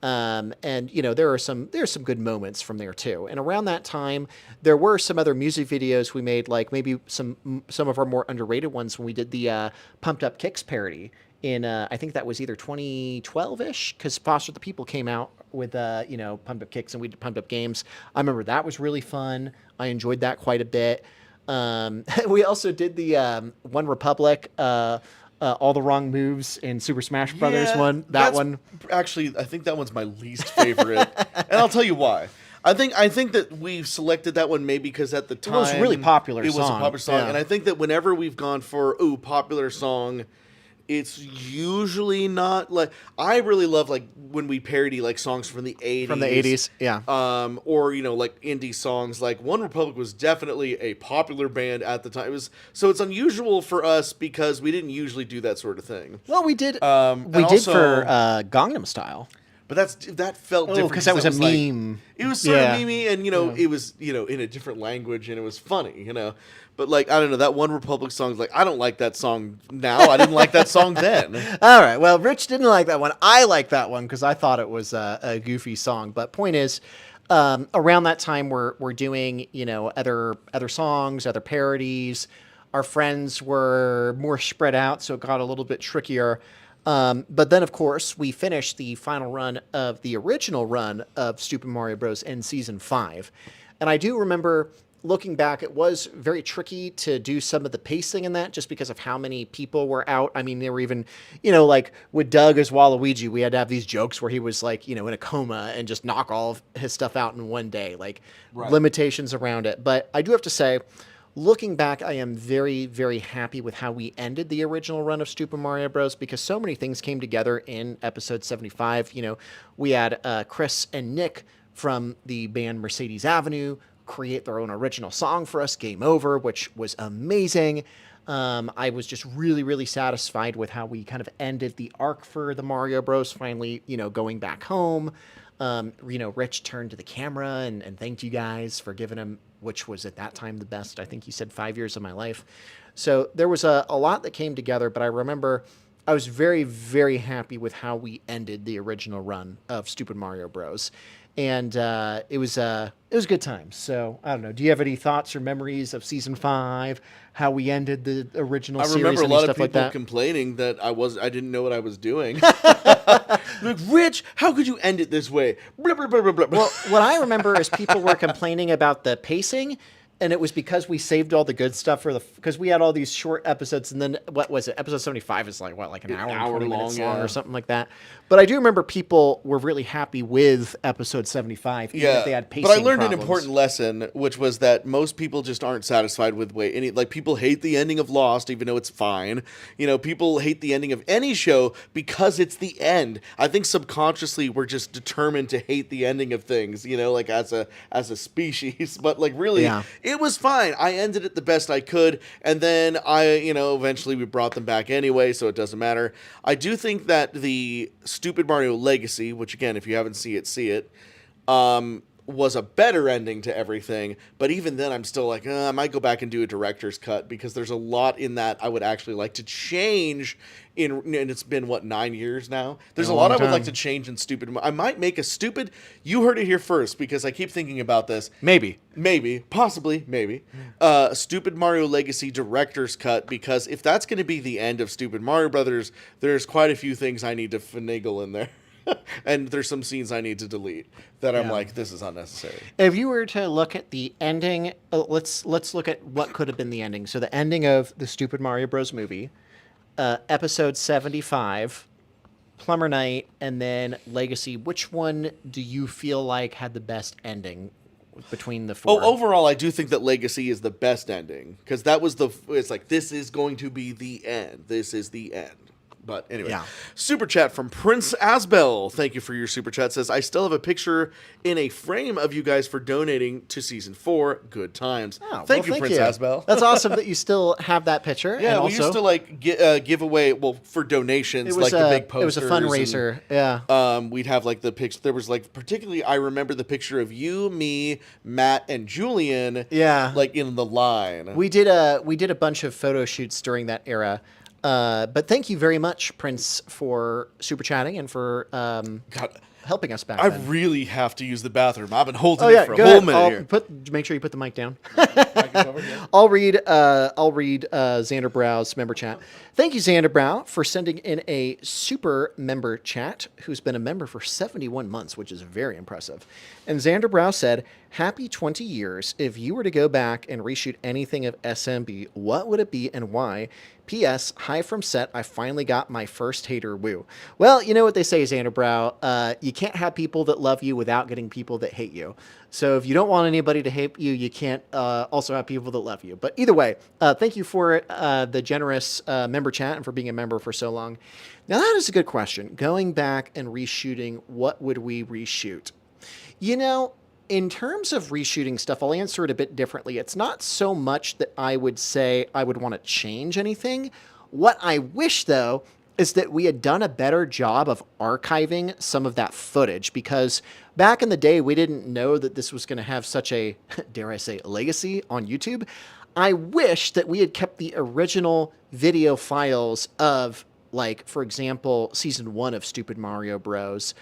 Speaker 2: And there's some good moments from there too. And around that time, there were some other music videos we made, like maybe some of our more underrated ones when we did the Pumped Up Kicks parody in I think that was either 2012-ish, because Foster the People came out with Pumped Up Kicks, and we did Pumped Up Games. I remember that was really fun. I enjoyed that quite a bit. We also did the One Republic. All the Wrong Moves in Super Smash Brothers one. That one.
Speaker 3: Actually, I think that one's my least favorite. And I'll tell you why. I think that we selected that one maybe because at the time
Speaker 2: it was a really popular
Speaker 3: song. It was a popular song.
Speaker 2: Yeah.
Speaker 3: And I think that whenever we've gone for popular song, It's usually not like I really love like when we parody like songs from the 80s.
Speaker 2: From the 80s, yeah.
Speaker 3: Or like indie songs. Like One Republic was definitely a popular band at the time. It's unusual for us because we didn't usually do that sort of thing.
Speaker 2: Well, we did.
Speaker 3: And
Speaker 2: We did
Speaker 3: also-
Speaker 2: for Gangnam Style.
Speaker 3: But that felt different
Speaker 2: because that was a
Speaker 3: like-
Speaker 2: meme.
Speaker 3: it was sort
Speaker 2: Yeah.
Speaker 3: of memey, and it was in a different language, and it was funny, But like I don't know, that One Republic song's like I don't like that song now. I didn't like that song then.
Speaker 2: All right. Well, Rich didn't like that one. I like that one because I thought it was a goofy song. But point is, around that time, we're doing other songs, other parodies. Our friends were more spread out, so it got a little bit trickier. But then, of course, we finished the final run of the original run of Super Mario Bros. In Season 5. And I do remember looking back, it was very tricky to do some of the pacing in that just because of how many people were out. I mean, they were even, like with Doug as Waluigi, we had to have these jokes where he was like, in a coma and just knock all of his stuff out in one day, like limitations around it. But I do have to say, looking back, I am very, very happy with how we ended the original run of Super Mario Bros. Because so many things came together in episode 75. We had Chris and Nick from the band Mercedes Avenue create their own original song for us, Game Over, which was amazing. I was just really, really satisfied with how we kind of ended the arc for the Mario Bros. Finally, going back home. Rich turned to the camera and thanked you guys for giving him, which was at that time the best. I think he said 5 years of my life. So there was a lot that came together, but I remember I was very, very happy with how we ended the original run of Stupid Mario Bros. And it was good times. So I don't know. Do you have any thoughts or memories of Season 5? How we ended the original series?
Speaker 3: I remember a
Speaker 2: any
Speaker 3: lot
Speaker 2: stuff
Speaker 3: of
Speaker 2: like
Speaker 3: people
Speaker 2: that?
Speaker 3: complaining that I didn't know what I was doing. Like, Rich, how could you end it this way? Blah, blah, blah, blah, blah.
Speaker 2: Well, what I remember is people were complaining about the pacing, and it was because we saved all the good stuff because we had all these short episodes, and then what was it? Episode 75 is like an hour and 20 minutes long or something like that. But I do remember people were really happy with episode 75, even if they had pacing
Speaker 3: but I learned
Speaker 2: problems.
Speaker 3: an important lesson, which was that most people just aren't satisfied with people hate the ending of Lost, even though it's fine. People hate the ending of any show because it's the end. I think subconsciously we're just determined to hate the ending of things, like as a species. But like really, it was fine. I ended it the best I could, and then eventually we brought them back anyway, so it doesn't matter. I do think that the Stupid Mario Legacy, which again, if you haven't seen it, see it, was a better ending to everything. But even then, I'm still like, I might go back and do a director's cut because there's a lot in that I would actually like to change. And it's been 9 years now. There's a lot I would like to change in Stupid. I might make a stupid. You heard it here first because I keep thinking about this.
Speaker 2: Maybe,
Speaker 3: possibly, maybe. Stupid Mario Legacy director's cut, because if that's going to be the end of Stupid Mario Brothers, there's quite a few things I need to finagle in there. And there's some scenes I need to delete that I'm like, this is unnecessary.
Speaker 2: If you were to look at the ending, let's look at what could have been the ending. So the ending of the Stupid Mario Bros. Movie, episode 75, Plumber Night, and then Legacy. Which one do you feel like had the best ending between the four?
Speaker 3: Overall, I do think that Legacy is the best ending because that was it's like, this is going to be the end. This is the end. But anyway, Super chat from Prince Asbel. Thank you for your super chat. Says, I still have a picture in a frame of you guys for donating to season 4. Good times.
Speaker 2: Oh,
Speaker 3: thank you, Prince Asbel.
Speaker 2: That's awesome that you still have that picture.
Speaker 3: Yeah,
Speaker 2: and
Speaker 3: we used to give away, for donations,
Speaker 2: it was
Speaker 3: the big posters.
Speaker 2: It was a fundraiser. Yeah.
Speaker 3: We'd have the picture. There was particularly, I remember the picture of you, me, Matt, and Julian.
Speaker 2: Yeah.
Speaker 3: In the line.
Speaker 2: We did a bunch of photo shoots during that era. But thank you very much, Prince, for super chatting and for helping us back
Speaker 3: I
Speaker 2: then.
Speaker 3: really have to use the bathroom. I've been holding it for a whole minute here.
Speaker 2: Make sure you put the mic down.
Speaker 3: Over here.
Speaker 2: I'll read Xander Brow's member chat. Thank you, Xander Brow, for sending in a super member chat, who's been a member for 71 months, which is very impressive. And Xander Brow said, happy 20 years. If you were to go back and reshoot anything of SMB, what would it be and why? P.S. Hi from set. I finally got my first hater woo. Well, you know what they say, Xander Brow. You can't have people that love you without getting people that hate you. So if you don't want anybody to hate you, you can't also have people that love you. But either way, thank you for the generous member chat and for being a member for so long. Now that is a good question. Going back and reshooting, what would we reshoot? You know, in terms of reshooting stuff, I'll answer it a bit differently. It's not so much that I would say I would want to change anything. What I wish, though, is that we had done a better job of archiving some of that footage, because back in the day, we didn't know that this was going to have such a, dare I say, legacy on YouTube. I wish that we had kept the original video files of, like, for example, season 1 of Stupid Mario Bros.,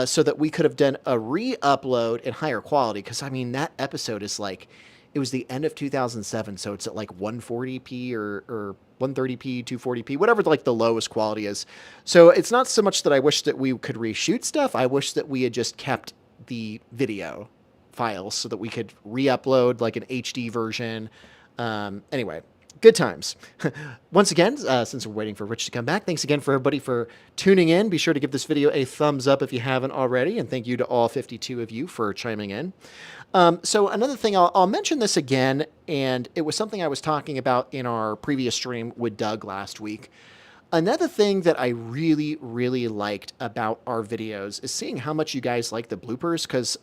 Speaker 2: so that we could have done a re-upload in higher quality. Because, I mean, that episode is like, it was the end of 2007, so it's at like 140p or 130p, 240p, whatever like the lowest quality is. So it's not so much that I wish that we could reshoot stuff. I wish that we had just kept the video files so that we could re-upload like an HD version. Anyway, good times. Once again, since we're waiting for Rich to come back, thanks again for everybody for tuning in. Be sure to give this video a thumbs up if you haven't already, and thank you to all 52 of you for chiming in. So another thing, I'll mention this again, and it was something I was talking about in our previous stream with Doug last week. Another thing that I really, really liked about our videos is seeing how much you guys like the bloopers, because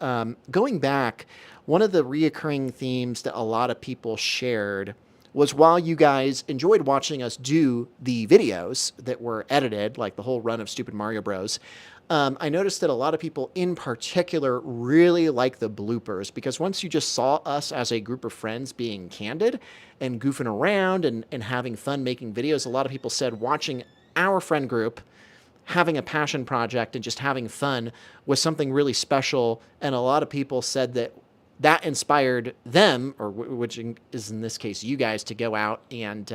Speaker 2: going back, one of the reoccurring themes that a lot of people shared was while you guys enjoyed watching us do the videos that were edited, like the whole run of Stupid Mario Bros., I noticed that a lot of people in particular really like the bloopers, because once you just saw us as a group of friends being candid and goofing around and having fun making videos, a lot of people said watching our friend group having a passion project and just having fun was something really special. And a lot of people said that that inspired them, or which is in this case you guys, to go out and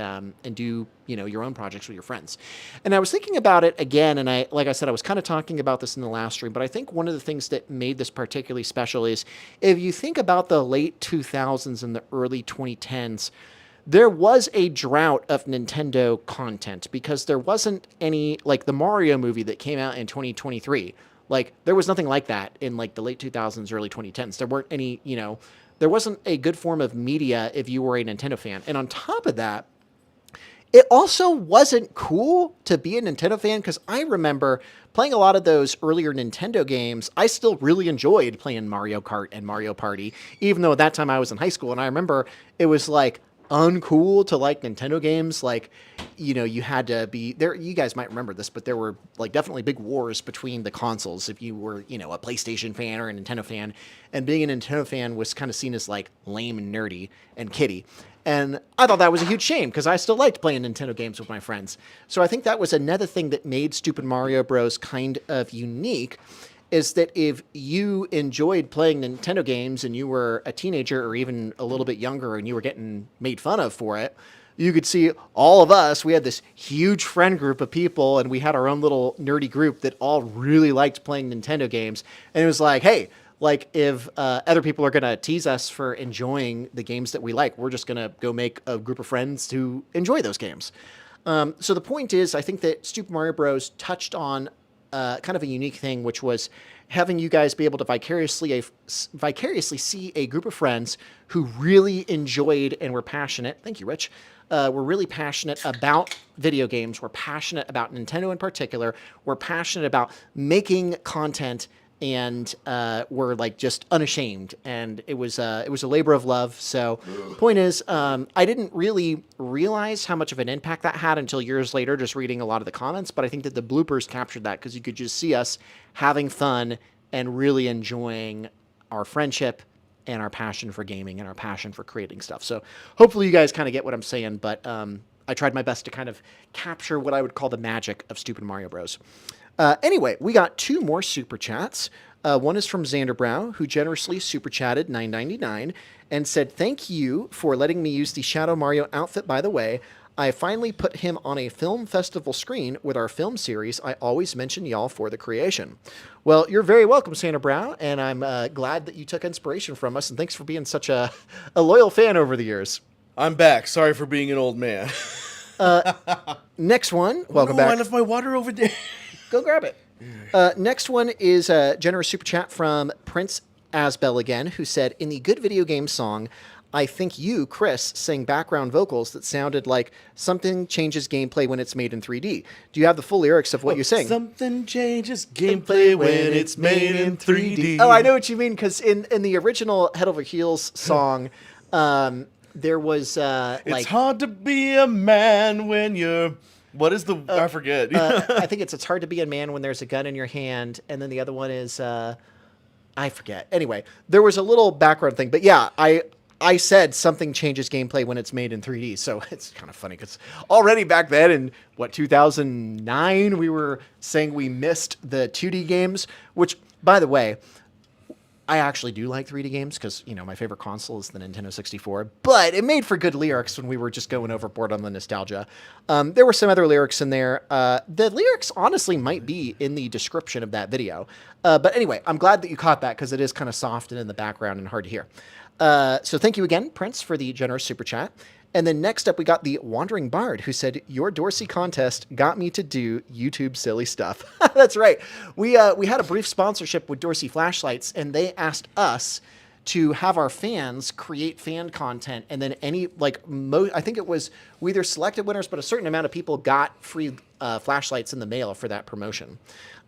Speaker 2: do your own projects with your friends. And I was thinking about it again, and like I said, I was kind of talking about this in the last stream, but I think one of the things that made this particularly special is if you think about the late 2000s and the early 2010s, there was a drought of Nintendo content because there wasn't any, like the Mario movie that came out in 2023. Like, there was nothing like that in, like, the late 2000s, early 2010s. There weren't any, there wasn't a good form of media if you were a Nintendo fan. And on top of that, it also wasn't cool to be a Nintendo fan, because I remember playing a lot of those earlier Nintendo games. I still really enjoyed playing Mario Kart and Mario Party, even though at that time I was in high school. And I remember it was, like, uncool to like Nintendo games. Like, you had to be there. You guys might remember this, but there were like definitely big wars between the consoles if you were, a PlayStation fan or a Nintendo fan. And being a Nintendo fan was kind of seen as like lame and nerdy and kiddie. And I thought that was a huge shame, because I still liked playing Nintendo games with my friends. So I think that was another thing that made Stupid Mario Bros. Kind of unique, is that if you enjoyed playing Nintendo games and you were a teenager or even a little bit younger and you were getting made fun of for it, you could see all of us. We had this huge friend group of people, and we had our own little nerdy group that all really liked playing Nintendo games. And it was like, hey, like if other people are going to tease us for enjoying the games that we like, we're just going to go make a group of friends to enjoy those games. So the point is, I think that Stupid Mario Bros. Touched on kind of a unique thing, which was having you guys be able to vicariously see a group of friends who really enjoyed and were passionate. Thank you, Rich. We're really passionate about video games. We're passionate about Nintendo in particular. We're passionate about making content, and we're like just unashamed. And it was a labor of love. So point is, I didn't really realize how much of an impact that had until years later, just reading a lot of the comments. But I think that the bloopers captured that, because you could just see us having fun and really enjoying our friendship and our passion for gaming and our passion for creating stuff. So hopefully you guys kind of get what I'm saying, but I tried my best to kind of capture what I would call the magic of Stupid Mario Bros. Anyway, we got 2 more super chats. One is from Xander Brow, who generously super chatted $9.99 and said, "Thank you for letting me use the Shadow Mario outfit, by the way. I finally put him on a film festival screen with our film series. I always mention y'all for the creation." Well, you're very welcome, Xander Brow, and I'm glad that you took inspiration from us, and thanks for being such a loyal fan over the years.
Speaker 3: I'm back. Sorry for being an old man.
Speaker 2: Next one, welcome back.
Speaker 3: I left my water over there.
Speaker 2: Go grab it. Next one is a generous super chat from Prince Asbel again, who said, in the good video game song, I think you, Chris, sang background vocals that sounded like something changes gameplay when it's made in 3D. Do you have the full lyrics of what you sing?
Speaker 3: Something changes gameplay when it's made in 3D.
Speaker 2: Oh, I know what you mean, because in the original Head Over Heels song, there was
Speaker 3: It's hard to be a man when you're... What is the... I forget.
Speaker 2: I think it's hard to be a man when there's a gun in your hand, and then the other one is... I forget. Anyway, there was a little background thing, but yeah, I said something changes gameplay when it's made in 3D, so it's kind of funny because already back then in, 2009, we were saying we missed the 2D games, which, by the way, I actually do like 3D games because, my favorite console is the Nintendo 64, but it made for good lyrics when we were just going overboard on the nostalgia. There were some other lyrics in there. The lyrics, honestly, might be in the description of that video. But anyway, I'm glad that you caught that because it is kind of soft and in the background and hard to hear. So thank you again, Prince, for the generous super chat. And then next up, we got the Wandering Bard, who said, your Dorsey contest got me to do YouTube silly stuff. That's right. We had a brief sponsorship with Dorsey Flashlights, and they asked us to have our fans create fan content. And then I think it was, we either selected winners, but a certain amount of people got free flashlights in the mail for that promotion.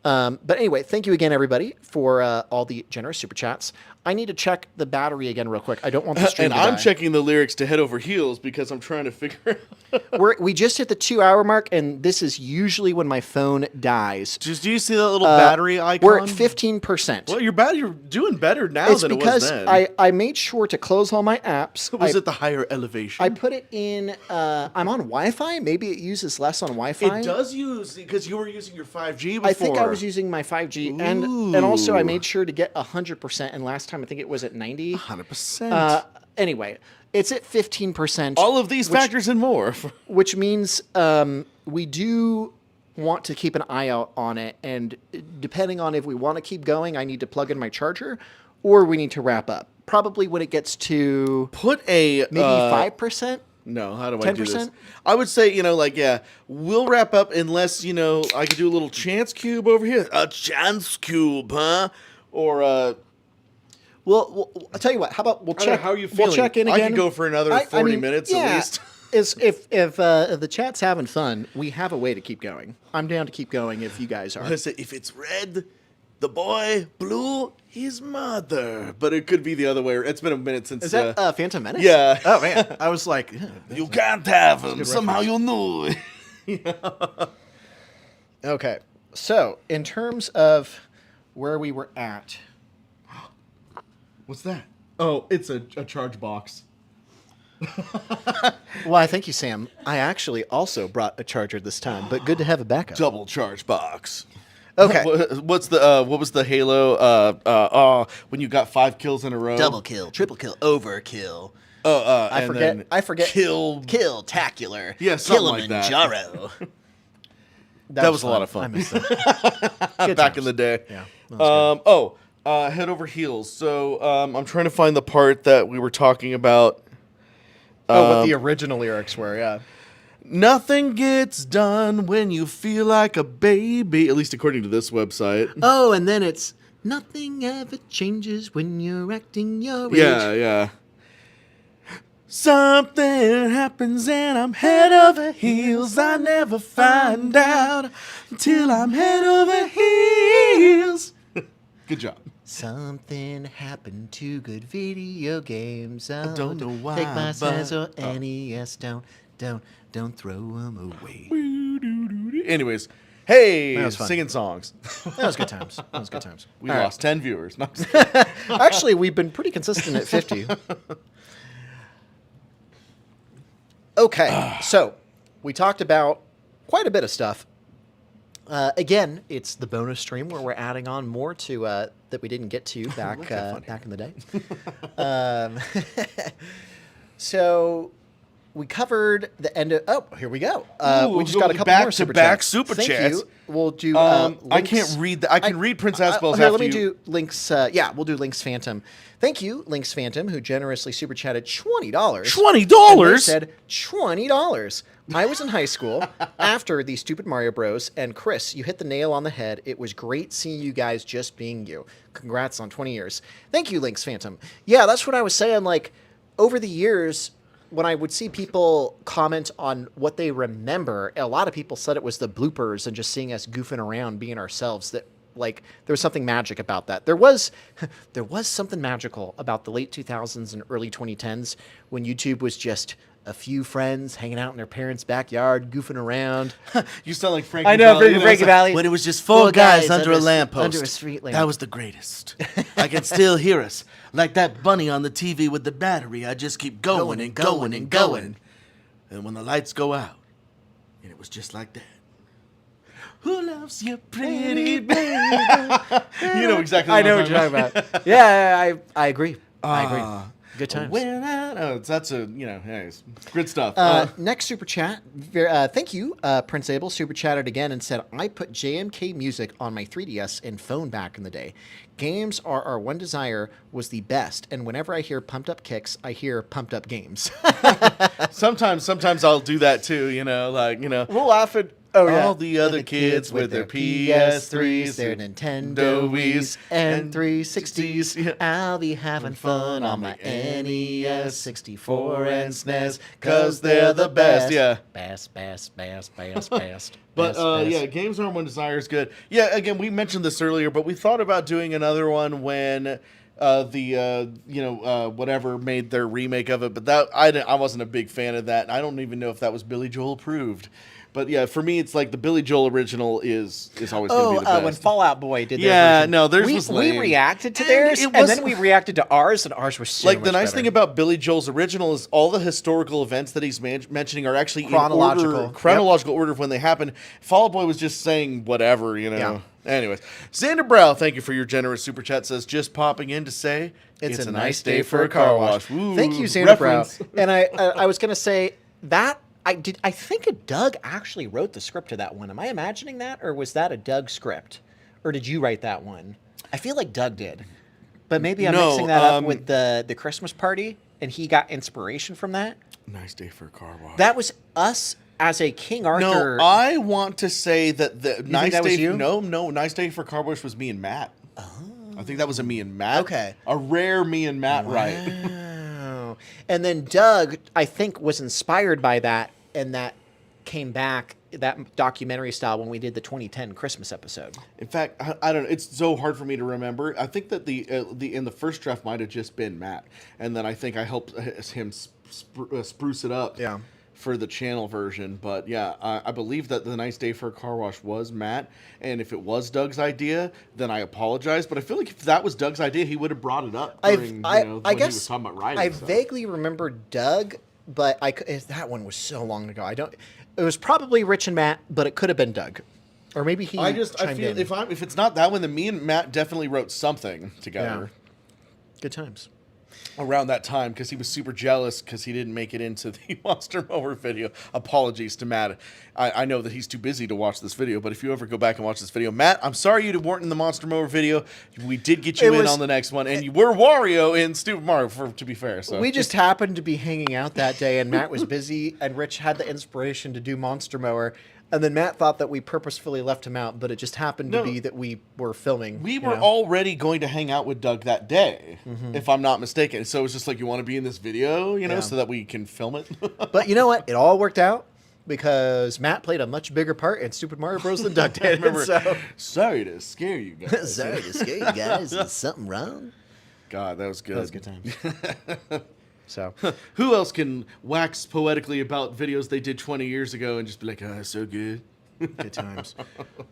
Speaker 2: But anyway, thank you again, everybody, for all the generous super chats. I need to check the battery again real quick. I don't want the stream
Speaker 3: and
Speaker 2: to
Speaker 3: I'm
Speaker 2: die.
Speaker 3: checking the lyrics to Head Over Heels because I'm trying to figure out.
Speaker 2: We just hit the 2-hour mark, and this is usually when my phone dies.
Speaker 3: Do you see that little battery icon?
Speaker 2: We're at 15%.
Speaker 3: Well, you're doing better now
Speaker 2: It's
Speaker 3: than it was
Speaker 2: because
Speaker 3: then.
Speaker 2: I made sure to close all my apps.
Speaker 3: Was it the higher elevation?
Speaker 2: I put it in, I'm on Wi-Fi. Maybe it uses less on Wi-Fi.
Speaker 3: It does use, because you were using your 5G before.
Speaker 2: I think I was using my 5G, and also I made sure to get 100%, and last time I think it was at 90.
Speaker 3: 100%.
Speaker 2: Anyway, it's at 15%.
Speaker 3: All of these factors and more.
Speaker 2: Which means we do want to keep an eye out on it, and depending on if we want to keep going, I need to plug in my charger, or we need to wrap up. Probably when it gets to
Speaker 3: Put a...
Speaker 2: maybe 5%.
Speaker 3: No, how do I do this?
Speaker 2: 10%?
Speaker 3: I would say, we'll wrap up unless, I could do a little chance cube over here. A chance cube, huh? Or,
Speaker 2: Well, I'll tell you what. How about we'll check?
Speaker 3: How are you feeling?
Speaker 2: We'll check in again.
Speaker 3: I could go for another 40 minutes at least.
Speaker 2: If the chat's having fun, we have a way to keep going. I'm down to keep going if you guys are.
Speaker 3: If it's red, the boy, blue, his mother. But it could be the other way. It's been a minute since...
Speaker 2: Is that Phantom Menace?
Speaker 3: Yeah.
Speaker 2: Oh, man. I was like...
Speaker 3: You can't have him. Somehow you'll know.
Speaker 2: Okay. So, in terms of where we were at...
Speaker 3: What's that? Oh, it's a charge box.
Speaker 2: Why, thank you, Sam. I actually also brought a charger this time, but good to have a backup.
Speaker 3: Double charge box.
Speaker 2: Okay.
Speaker 3: What was the Halo? When you got 5 kills in a row.
Speaker 1: Double kill, triple kill, overkill.
Speaker 2: I forget.
Speaker 1: Kill-tacular.
Speaker 3: Yeah, something like that.
Speaker 1: Kilimanjaro.
Speaker 3: That was a lot of
Speaker 2: I
Speaker 3: fun.
Speaker 2: missed that.
Speaker 3: Back in the day.
Speaker 2: Yeah. that was good.
Speaker 3: Head over heels. So I'm trying to find the part that we were talking about.
Speaker 2: What the original lyrics were, yeah.
Speaker 3: Nothing gets done when you feel like a baby, at least according to this website.
Speaker 2: Oh, and then it's nothing ever changes when you're acting your age.
Speaker 3: Yeah. Something happens and I'm head over heels. I never find out until I'm head over heels. Good job.
Speaker 2: Something happened to good video games. I
Speaker 3: don't know why,
Speaker 2: Take my SNES or
Speaker 3: but-
Speaker 2: NES. Don't throw them away.
Speaker 3: Anyways, hey,
Speaker 2: That was fun.
Speaker 3: singing songs.
Speaker 2: That was good times.
Speaker 3: We
Speaker 2: All right.
Speaker 3: lost 10 viewers. No, I'm just kidding.
Speaker 2: Actually, we've been pretty consistent at 50. Okay, so we talked about quite a bit of stuff. Again, it's the bonus stream where we're adding on more to that we didn't get to back in the day. So we covered the end of. Oh, here we go.
Speaker 3: Ooh,
Speaker 2: We just got a couple more super
Speaker 3: back-to-back
Speaker 2: chats.
Speaker 3: super
Speaker 2: Thank
Speaker 3: chats.
Speaker 2: you. We'll do.
Speaker 3: I
Speaker 2: links.
Speaker 3: can't read that. I can read Prince Asbel's
Speaker 2: Here,
Speaker 3: after
Speaker 2: let me
Speaker 3: you.
Speaker 2: do links. Yeah, we'll do links Phantom. Thank you, Links Phantom, who generously super chatted $20.
Speaker 3: $20?
Speaker 2: Said $20. I was in high school after the stupid Mario Bros. And Chris, you hit the nail on the head. It was great seeing you guys just being you. Congrats on 20 years. Thank you, Links Phantom. Yeah, that's what I was saying. Like, over the years, when I would see people comment on what they remember, a lot of people said it was the bloopers and just seeing us goofing around, being ourselves. That like there was something magic about that. There was something magical about the late 2000s and early 2010s when YouTube was just a few friends hanging out in their parents' backyard, goofing around.
Speaker 3: You sound like Frankie
Speaker 2: I know,
Speaker 3: Valli.
Speaker 2: Frankie Valli.
Speaker 3: When it was just four guys under a
Speaker 2: under
Speaker 3: lamppost.
Speaker 2: a street lamp.
Speaker 3: That was the greatest. I can still hear us. Like that bunny on the TV with the battery. I just keep going and going and going. And when the lights go out, and it was just like that. Who loves you, pretty baby? You know exactly what
Speaker 2: I know
Speaker 3: I'm
Speaker 2: what you're talking
Speaker 3: about.
Speaker 2: about. Yeah, I agree. I agree. Good times.
Speaker 3: That's a, anyways, good stuff.
Speaker 2: Next super chat. Thank you, Prince Abel. Super chatted again and said, I put JMK music on my 3DS and phone back in the day. Games are our one desire was the best. And whenever I hear pumped up kicks, I hear pumped up games.
Speaker 3: Sometimes I'll do that too,
Speaker 2: We'll often. Oh, yeah.
Speaker 3: All the other kids with their PS3s,
Speaker 2: their Nintendo Wii's, and 360s. I'll be having fun on my NES, 64, and SNES, cause they're the best.
Speaker 3: Yeah.
Speaker 2: Best.
Speaker 3: But yeah, games are one desire is good. Yeah, again, we mentioned this earlier, but we thought about doing another one when whatever made their remake of it. But that I wasn't a big fan of that, and I don't even know if that was Billy Joel approved. But yeah, for me, it's like the Billy Joel original is always going to be the best.
Speaker 2: When Fall Out Boy did their version.
Speaker 3: No, theirs was lame.
Speaker 2: We reacted to theirs, and then we reacted to ours, and ours was so
Speaker 3: like
Speaker 2: much
Speaker 3: the nice
Speaker 2: better.
Speaker 3: thing about Billy Joel's original is all the historical events that he's mentioning are actually
Speaker 2: Chronological.
Speaker 3: in chronological order of when they happened. Fall Out Boy was just saying whatever,
Speaker 2: Yeah.
Speaker 3: Anyways, Xander Brow, thank you for your generous super chat. Says just popping in to say
Speaker 2: It's a nice day for a car wash.
Speaker 3: Ooh,
Speaker 2: Thank you, Xander Brow.
Speaker 3: reference.
Speaker 2: And I was going to say that I think Doug actually wrote the script to that one. Am I imagining that, or was that a Doug script, or did you write that one? I feel like Doug did, but maybe I'm mixing that up with the Christmas party, and he got inspiration from that.
Speaker 3: Nice day for a car wash.
Speaker 2: That was us as a King Arthur.
Speaker 3: No, I want to say that the nice
Speaker 2: that
Speaker 3: day.
Speaker 2: was you?
Speaker 3: No, nice day for a car wash was me and Matt. Oh. I think that was a me and Matt.
Speaker 2: Okay.
Speaker 3: A rare me and Matt right.
Speaker 2: Wow. And then Doug, I think, was inspired by that, and that came back, that documentary style, when we did the 2010 Christmas episode.
Speaker 3: In fact, I don't know. It's so hard for me to remember. I think that the in the first draft might have just been Matt, and then I think I helped him spruce it up.
Speaker 2: Yeah.
Speaker 3: For the channel version, but yeah, I believe that the nice day for a car wash was Matt, and if it was Doug's idea, then I apologize. But I feel like if that was Doug's idea, he would have brought it up during
Speaker 2: I
Speaker 3: when
Speaker 2: guess
Speaker 3: he was talking about writing.
Speaker 2: I
Speaker 3: stuff.
Speaker 2: vaguely remember Doug, but that one was so long ago. It was probably Rich and Matt, but it could have been Doug, or maybe he.
Speaker 3: I
Speaker 2: chimed
Speaker 3: feel
Speaker 2: in.
Speaker 3: if it's not that one, then me and Matt definitely wrote something together.
Speaker 2: Good times.
Speaker 3: Around that time, because he was super jealous because he didn't make it into the Monster Mower video. Apologies to Matt. I know that he's too busy to watch this video, but if you ever go back and watch this video, Matt, I'm sorry you weren't in the Monster Mower video. We did get you in on the next one, and you were Wario in Stupid Mario, to be fair. So
Speaker 2: We just happened to be hanging out that day, and Matt was busy, and Rich had the inspiration to do Monster Mower. And then Matt thought that we purposefully left him out, but it just happened to be that we were filming.
Speaker 3: We were already going to hang out with Doug that day, if I'm not mistaken. So it's just like, you want to be in this video, so that we can film it?
Speaker 2: But you know what? It all worked out because Matt played a much bigger part in Stupid Mario Bros. Than Doug did.
Speaker 3: Remember, sorry to scare you guys.
Speaker 2: Sorry to scare you guys. Is something wrong?
Speaker 3: God, that was good.
Speaker 2: That was good times. So,
Speaker 3: who else can wax poetically about videos they did 20 years ago and just be like, oh, so good?
Speaker 2: good times.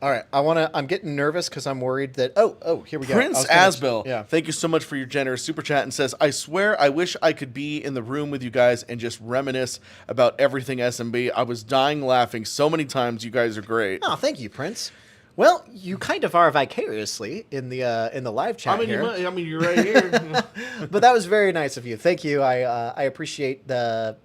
Speaker 2: All right, I'm getting nervous because I'm worried that. Oh, here we go.
Speaker 3: Prince Asbel,
Speaker 2: yeah.
Speaker 3: Thank you so much for your generous super chat, and says, I swear I wish I could be in the room with you guys and just reminisce about everything SMB. I was dying laughing so many times. You guys are great.
Speaker 2: Oh, thank you, Prince. Well, you kind of are vicariously in the live chat here.
Speaker 3: You're right here.
Speaker 2: But that was very nice of you. Thank you. I appreciate the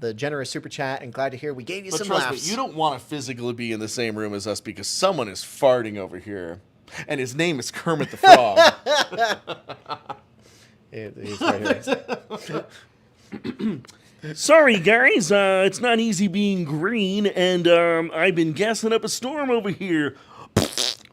Speaker 2: the generous super chat, and glad to hear we gave you
Speaker 3: But
Speaker 2: some
Speaker 3: trust
Speaker 2: laughs.
Speaker 3: me, you don't want to physically be in the same room as us because someone is farting over here. And his name is Kermit the Frog.
Speaker 2: He's right here.
Speaker 4: Sorry, guys. It's not easy being green, and I've been gassing up a storm over here.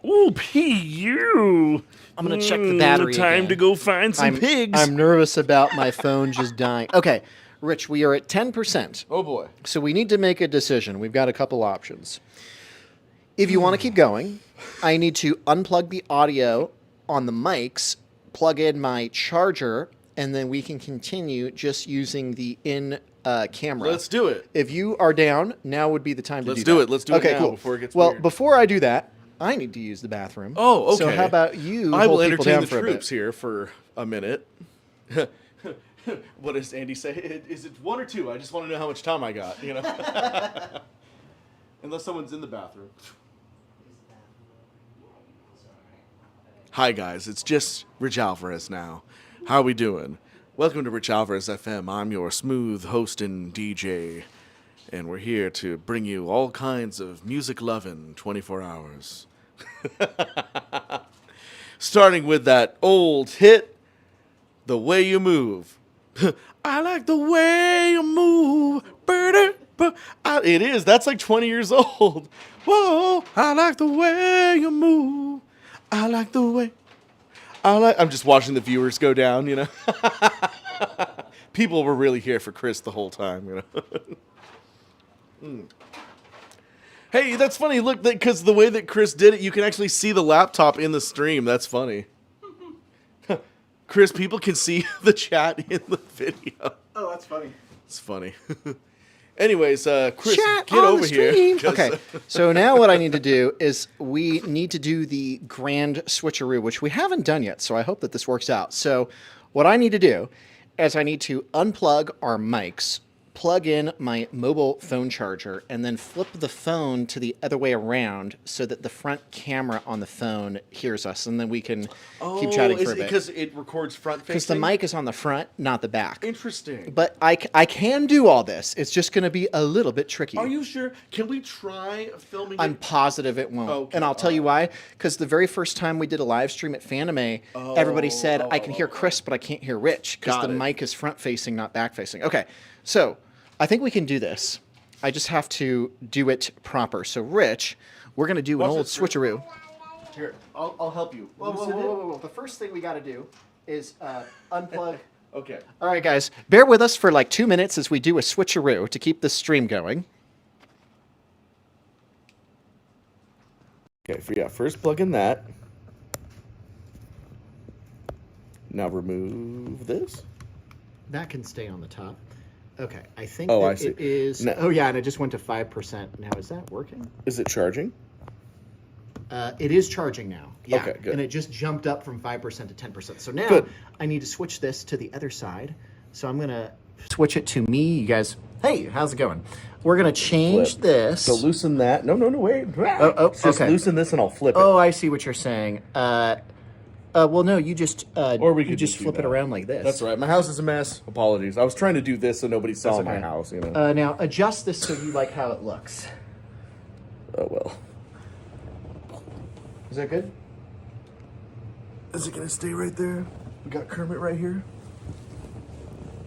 Speaker 4: Ooh, P.U.
Speaker 2: I'm gonna check the battery
Speaker 4: Time
Speaker 2: again.
Speaker 4: to go find some pigs.
Speaker 2: I'm nervous about my phone just dying. Okay, Rich, we are at 10%.
Speaker 3: Oh, boy.
Speaker 2: So we need to make a decision. We've got a couple options. If you want to keep going, I need to unplug the audio on the mics, plug in my charger, and then we can continue just using the camera.
Speaker 3: Let's do it.
Speaker 2: If you are down, now would be the time to
Speaker 3: Let's
Speaker 2: do
Speaker 3: do
Speaker 2: that.
Speaker 3: it. Let's do it
Speaker 2: okay,
Speaker 3: now
Speaker 2: cool.
Speaker 3: before it gets
Speaker 2: well,
Speaker 3: weird.
Speaker 2: before I do that, I need to use the bathroom.
Speaker 3: Oh, okay.
Speaker 2: So how about you
Speaker 3: I will
Speaker 2: hold people
Speaker 3: entertain
Speaker 2: down
Speaker 3: the
Speaker 2: for a bit?
Speaker 3: troops here for a minute. What does Andy say? Is it 1 or 2? I just want to know how much time I got, you know? Unless someone's in the bathroom. Hi, guys. It's just Rich Alvarez now. How are we doing? Welcome to Rich Alvarez FM. I'm your smooth host and DJ. And we're here to bring you all kinds of music loving 24 hours. Starting with that old hit, The Way You Move. I like the way you move. It is. That's like 20 years old. Whoa, I like the way you move. I like the way. I'm just watching the viewers go down, you know. People were really here for Chris the whole time, you know. Hey, that's funny. Look, because the way that Chris did it, you can actually see the laptop in the stream. That's funny. Chris, people can see the chat in the video.
Speaker 2: Oh, that's funny.
Speaker 3: It's funny. Anyways, Chris,
Speaker 2: Chat
Speaker 3: get
Speaker 2: on
Speaker 3: over
Speaker 2: the
Speaker 3: here.
Speaker 2: stream.
Speaker 3: 'cause-
Speaker 2: Okay, so now what I need to do is we need to do the grand switcheroo, which we haven't done yet, so I hope that this works out. So what I need to do is I need to unplug our mics, plug in my mobile phone charger, and then flip the phone to the other way around so that the front camera on the phone hears us, and then we can keep chatting for a bit.
Speaker 3: Because it records front facing?
Speaker 2: Because the mic is on the front, not the back.
Speaker 3: Interesting.
Speaker 2: But I can do all this. It's just going to be a little bit tricky.
Speaker 3: Are you sure? Can we try filming
Speaker 2: I'm
Speaker 3: it?
Speaker 2: positive it won't.
Speaker 3: Okay,
Speaker 2: And I'll tell you why. Because the very first time we did a live stream at Fanime, everybody said, I can hear Chris, but I can't hear Rich. Because
Speaker 3: Got
Speaker 2: the
Speaker 3: it.
Speaker 2: mic is front facing, not back facing. Okay, so I think we can do this. I just have to do it proper. So, Rich, we're going to do an
Speaker 3: Watch
Speaker 2: old
Speaker 3: this, Rich.
Speaker 2: switcheroo.
Speaker 3: Here, I'll help you.
Speaker 2: Whoa, whoa,
Speaker 3: Loosen
Speaker 2: whoa,
Speaker 3: it.
Speaker 2: whoa, whoa. The first thing we got to do is unplug.
Speaker 3: Okay.
Speaker 2: All right, guys, bear with us for like 2 minutes as we do a switcheroo to keep this stream going.
Speaker 3: Okay, first plug in that. Now remove this.
Speaker 2: That can stay on the top. Okay, I think
Speaker 3: Oh,
Speaker 2: that
Speaker 3: I see.
Speaker 2: it is.
Speaker 3: No.
Speaker 2: Oh, yeah, and it just went to 5%. Now, is that working?
Speaker 3: Is it charging?
Speaker 2: It is charging now. Yeah,
Speaker 3: Okay, good.
Speaker 2: and it just jumped up from 5% to 10%. So now
Speaker 3: Good.
Speaker 2: I need to switch this to the other side. So I'm going to switch it to me. You guys, hey, how's it going? We're going to change
Speaker 3: Flip.
Speaker 2: this.
Speaker 3: So loosen that. No, wait.
Speaker 2: oh,
Speaker 3: Just
Speaker 2: okay.
Speaker 3: loosen this and I'll flip it.
Speaker 2: Oh, I see what you're saying. Well, no, you just
Speaker 3: Or we
Speaker 2: you
Speaker 3: could
Speaker 2: just
Speaker 3: just do
Speaker 2: flip it
Speaker 3: that.
Speaker 2: around like this.
Speaker 3: That's right. My house is a mess. Apologies. I was trying to do this so nobody saw
Speaker 2: That's
Speaker 3: my
Speaker 2: okay.
Speaker 3: house, you know.
Speaker 2: Now adjust this so you like how it looks.
Speaker 3: Oh, well.
Speaker 2: Is that good?
Speaker 3: Is it going to stay right there? We got Kermit right here.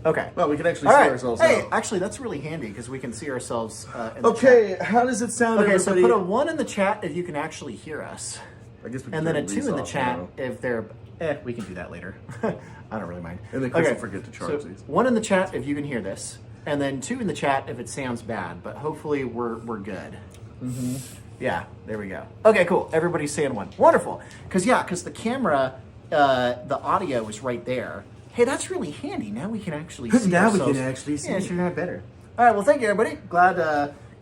Speaker 2: Okay.
Speaker 3: Well, we can actually
Speaker 2: All
Speaker 3: see
Speaker 2: right.
Speaker 3: ourselves
Speaker 2: Hey,
Speaker 3: now.
Speaker 2: actually, that's really handy because we can see ourselves in the
Speaker 3: Okay, how does it sound,
Speaker 2: chat. Okay, so
Speaker 3: everybody?
Speaker 2: put a 1 in the chat if you can actually hear us.
Speaker 3: I guess we can
Speaker 2: And then a
Speaker 3: turn
Speaker 2: 2
Speaker 3: these
Speaker 2: in the
Speaker 3: off
Speaker 2: chat
Speaker 3: now.
Speaker 2: if they're... we can do that later. I don't really mind.
Speaker 3: And then Chris will forget to charge
Speaker 2: so
Speaker 3: these.
Speaker 2: 1 in the chat if you can hear this. And then 2 in the chat if it sounds bad. But hopefully we're good. Mm-hmm. Yeah, there we go. Okay, cool. Everybody's saying 1. Wonderful. Because the camera, the audio is right there. Hey, that's really handy. Now we can actually see
Speaker 3: Now we
Speaker 2: ourselves.
Speaker 3: can actually see.
Speaker 2: Yeah, it's not better. All right, well, thank you, everybody. Glad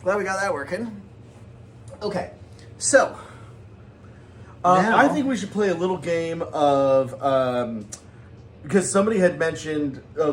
Speaker 2: we got that working. Okay, so... now-
Speaker 3: I think we should play a little game of because somebody had mentioned I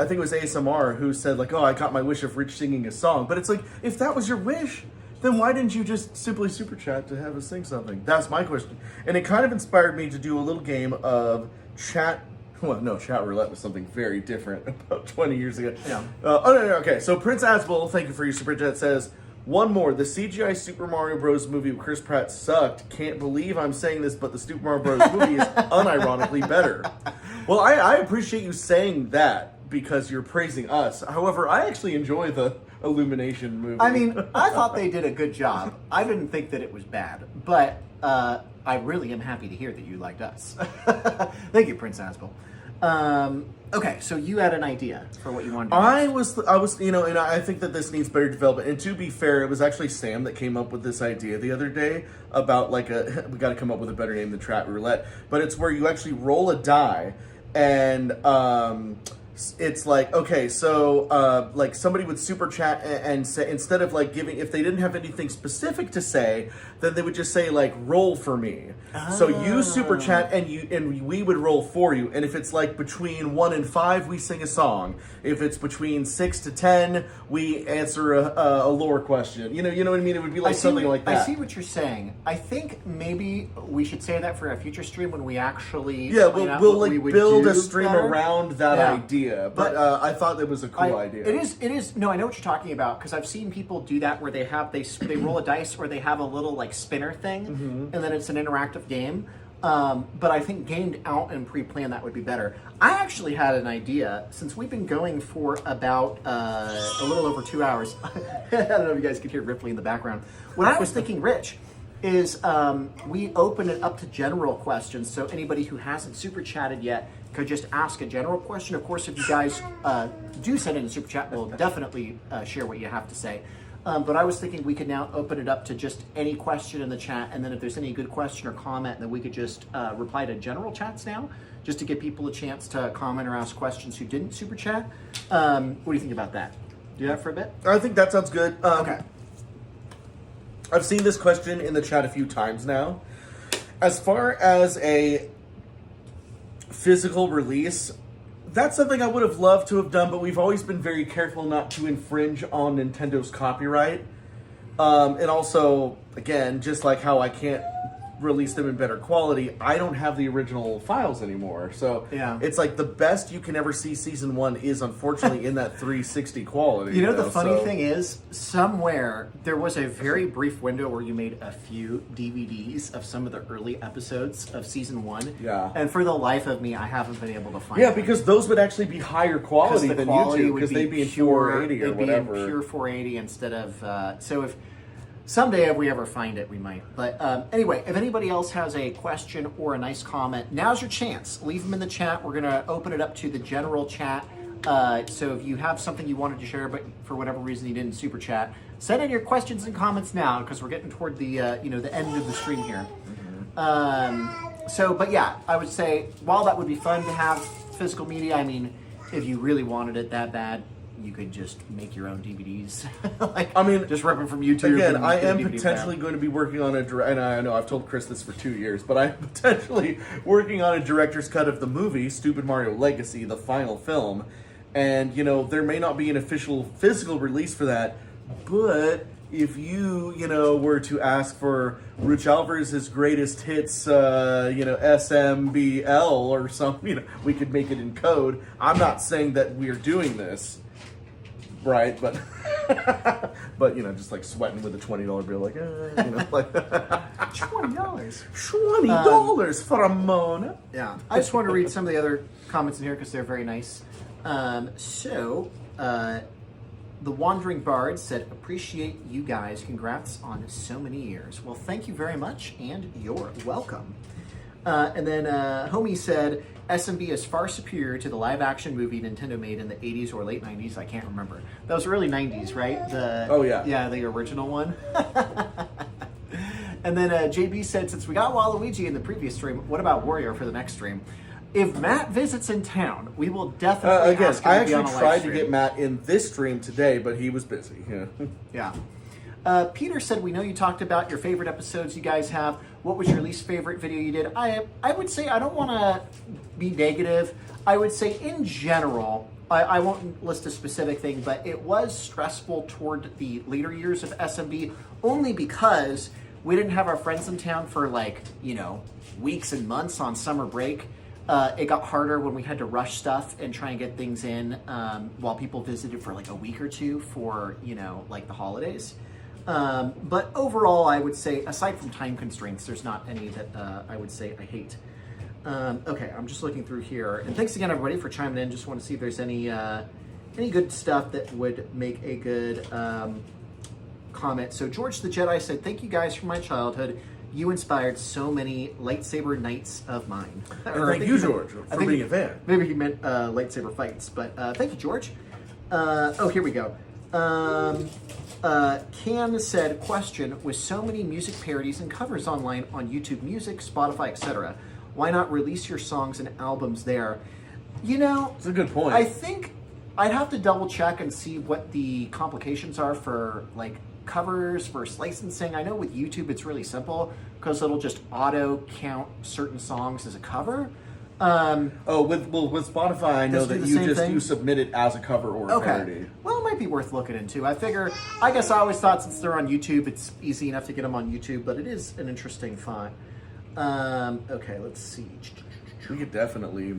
Speaker 3: think it was ASMR who said like, oh, I got my wish of Rich singing a song, but it's like, if that was your wish, then why didn't you just simply super chat to have us sing something? That's my question, and it kind of inspired me to do a little game of chat Well, no, chat roulette was something very different about 20 years ago.
Speaker 2: Yeah.
Speaker 3: No, okay. So Prince Asbel, thank you for your super chat, says, one more. The CGI Super Mario Bros. Movie with Chris Pratt sucked. Can't believe I'm saying this, but the Super Mario Bros. Movie is unironically better. Well, I appreciate you saying that because you're praising us. However, I actually enjoy the Illumination movie.
Speaker 2: I mean, I thought they did a good job. I didn't think that it was bad, but I really am happy to hear that you liked us. Thank you, Prince Asbel. Okay, so you had an idea for what you wanted to do.
Speaker 3: I was, and I think that this needs better development. And to be fair, it was actually Sam that came up with this idea the other day about we got to come up with a better name than Trap Roulette. But it's where you actually roll a die, and it's like, okay, so like somebody would super chat and say, instead of like giving, if they didn't have anything specific to say, then they would just say like, roll for me. So you super chat and we would roll for you. And if it's like between 1 and 5, we sing a song. If it's between 6 to 10, we answer a lore question. You know what I mean? It would be like something like that.
Speaker 2: I see what you're saying. I think maybe we should say that for a future stream when we actually
Speaker 3: we'll like build a stream
Speaker 2: better.
Speaker 3: around that
Speaker 2: Yeah.
Speaker 3: idea. But I thought it was a cool idea.
Speaker 2: It is. No, I know what you're talking about because I've seen people do that where they roll a dice or they have a little like spinner thing, and then it's an interactive game. But I think gamed out and pre-planned that would be better. I actually had an idea since we've been going for about a little over 2 hours. I don't know if you guys could hear Ripley in the background. What I was thinking, Rich, is we open it up to general questions, so anybody who hasn't super chatted yet could just ask a general question. Of course, if you guys do send in a super chat, we'll definitely share what you have to say. But I was thinking we could now open it up to just any question in the chat, and then if there's any good question or comment, then we could just reply to general chats now, just to give people a chance to comment or ask questions who didn't super chat. What do you think about that? Do that for a bit?
Speaker 3: I think that sounds good.
Speaker 2: Okay.
Speaker 3: I've seen this question in the chat a few times now. As far as a physical release, that's something I would have loved to have done, but we've always been very careful not to infringe on Nintendo's copyright. And also, again, just like how I can't release them in better quality, I don't have the original files anymore. So
Speaker 2: Yeah.
Speaker 3: it's like the best you can ever see season 1 is unfortunately in that 360 quality.
Speaker 2: You know, the funny
Speaker 3: so-
Speaker 2: thing is, somewhere there was a very brief window where you made a few DVDs of some of the early episodes of season 1.
Speaker 3: Yeah.
Speaker 2: And for the life of me, I haven't been able to find
Speaker 3: Yeah,
Speaker 2: them.
Speaker 3: because those would actually be higher quality
Speaker 2: the
Speaker 3: than
Speaker 2: quality
Speaker 3: YouTube,
Speaker 2: would
Speaker 3: because they'd be in
Speaker 2: pure,
Speaker 3: 480 or
Speaker 2: it'd
Speaker 3: whatever.
Speaker 2: be in pure 480 instead of. So if someday if we ever find it, we might. But anyway, if anybody else has a question or a nice comment, now's your chance. Leave them in the chat. We're gonna open it up to the general chat. So if you have something you wanted to share, but for whatever reason you didn't super chat, send in your questions and comments now because we're getting toward the the end of the stream here. But yeah, I would say while that would be fun to have physical media, I mean, if you really wanted it that bad, you could just make your own DVDs. Just rip them from YouTube.
Speaker 3: Again,
Speaker 2: and
Speaker 3: I
Speaker 2: get a
Speaker 3: am
Speaker 2: DVD
Speaker 3: potentially
Speaker 2: player.
Speaker 3: going to be working on and I know I've told Chris this for 2 years, but I'm potentially working on a director's cut of the movie Stupid Mario Legacy, the final film. And, there may not be an official physical release for that, but if you, were to ask for Rich Alvarez's greatest hits, SMBL or something, we could make it in code. I'm not saying that we're doing this. Right, but just like sweating with a $20 bill, like like $20 for a Mona.
Speaker 2: Yeah, I just want to read some of the other comments in here because they're very nice. The Wandering Bard said, appreciate you guys. Congrats on so many years. Well, thank you very much, and you're welcome. And then Homie said, SMB is far superior to the live-action movie Nintendo made in the 80s or late 90s. I can't remember. That was early 90s, right?
Speaker 3: Oh, yeah.
Speaker 2: Yeah, the original one. And then JB said, since we got Waluigi in the previous stream, what about Wario for the next stream? If Matt visits in town, we will definitely
Speaker 3: again,
Speaker 2: ask him
Speaker 3: I
Speaker 2: to be on
Speaker 3: actually
Speaker 2: a live
Speaker 3: tried to
Speaker 2: stream.
Speaker 3: get Matt in this stream today, but he was busy. Yeah.
Speaker 2: Yeah. Peter said, we know you talked about your favorite episodes you guys have. What was your least favorite video you did? I would say, I don't want to be negative. I would say in general, I won't list a specific thing, but it was stressful toward the later years of SMB only because we didn't have our friends in town for weeks and months on summer break.
Speaker 1: It got harder when we had to rush stuff and try and get things in while people visited for like a week or two for, like the holidays. But overall, I would say, aside from time constraints, there's not any that I would say I hate. Okay, I'm just looking through here. And thanks again, everybody, for chiming in. Just want to see if there's any good stuff that would make a good comment. So George the Jedi said, thank you guys for my childhood. You inspired so many lightsaber nights of mine.
Speaker 3: Thank you, George, for being a fan.
Speaker 1: Maybe he meant lightsaber fights, but thank you, George. Here we go. Can said, question, with so many music parodies and covers online on YouTube Music, Spotify, etc., why not release your songs and albums there?
Speaker 3: It's a good point.
Speaker 1: I think I'd have to double check and see what the complications are for like covers versus licensing. I know with YouTube it's really simple because it'll just auto count certain songs as a cover.
Speaker 3: With Spotify, I know that you submit it as a cover or a parody.
Speaker 1: Well, it might be worth looking into. I guess I always thought since they're on YouTube, it's easy enough to get them on YouTube, but it is an interesting thought. Okay, let's see.
Speaker 3: We could definitely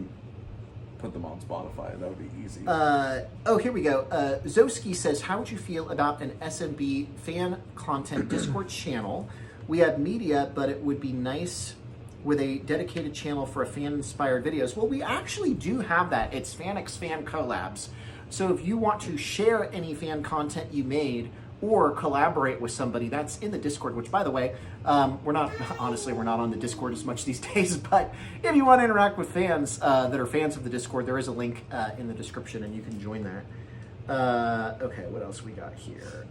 Speaker 3: put them on Spotify. That would be easy.
Speaker 1: Here we go. Zoski says, how would you feel about an SMB fan content Discord channel? We have media, but it would be nice with a dedicated channel for fan-inspired videos. Well, we actually do have that. It's FanX Fan Collabs. So if you want to share any fan content you made or collaborate with somebody, that's in the Discord, which, by the way, we're not on the Discord as much these days, but if you want to interact with fans that are fans of the Discord, there is a link in the description and you can join that. Okay, what else we got here?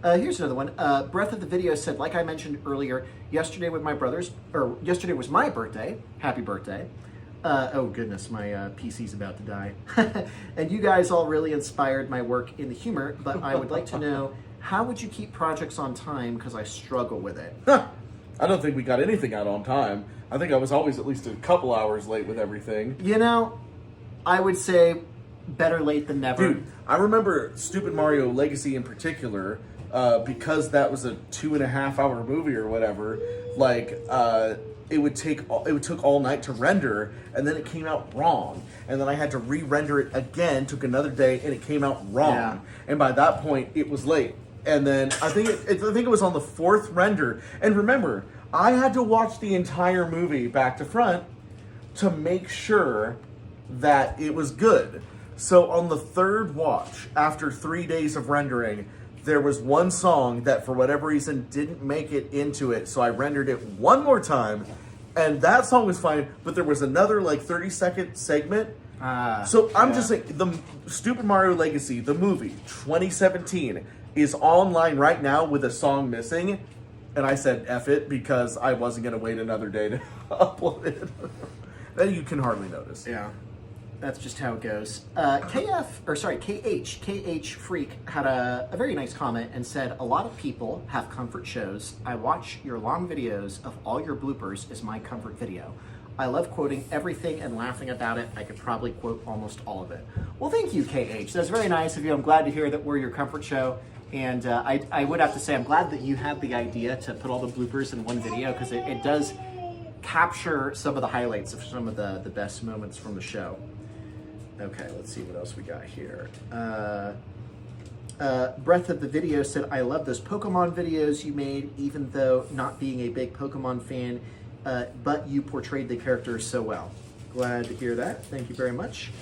Speaker 1: Here's another one. Breath of the Video said, like I mentioned earlier, yesterday was my birthday. Happy birthday. Oh goodness, my PC's about to die. And you guys all really inspired my work in the humor, but I would like to know, how would you keep projects on time? Because I struggle with it.
Speaker 3: I don't think we got anything out on time. I think I was always at least a couple hours late with everything.
Speaker 1: I would say better late than never.
Speaker 3: Dude, I remember Stupid Mario Legacy in particular, because that was a 2.5 hour movie or whatever, it took all night to render, and then it came out wrong. And then I had to re-render it again, took another day, and it came out wrong.
Speaker 1: Yeah.
Speaker 3: And by that point, it was late. And then I think it was on the 4th render. And remember, I had to watch the entire movie back to front to make sure that it was good. So on the 3rd watch, after 3 days of rendering, there was one song that for whatever reason didn't make it into it, so I rendered it one more time, and that song was fine, but there was another 30-second segment. So I'm just saying, the Stupid Mario Legacy, the movie, 2017, is online right now with a song missing, and I said F it because I wasn't going to wait another day to upload it. Then you can hardly notice.
Speaker 1: Yeah. That's just how it goes. KH Freak had a very nice comment and said, a lot of people have comfort shows. I watch your long videos of all your bloopers as my comfort video. I love quoting everything and laughing about it. I could probably quote almost all of it. Well, thank you, KH. That's very nice of you. I'm glad to hear that we're your comfort show. And I would have to say, I'm glad that you had the idea to put all the bloopers in one video, because it does capture some of the highlights of some of the best moments from the show. Okay, let's see what else we got here. Breath of the Video said, I love those Pokemon videos you made, even though not being a big Pokemon fan, but you portrayed the characters so well. Glad to hear that. Thank you very much.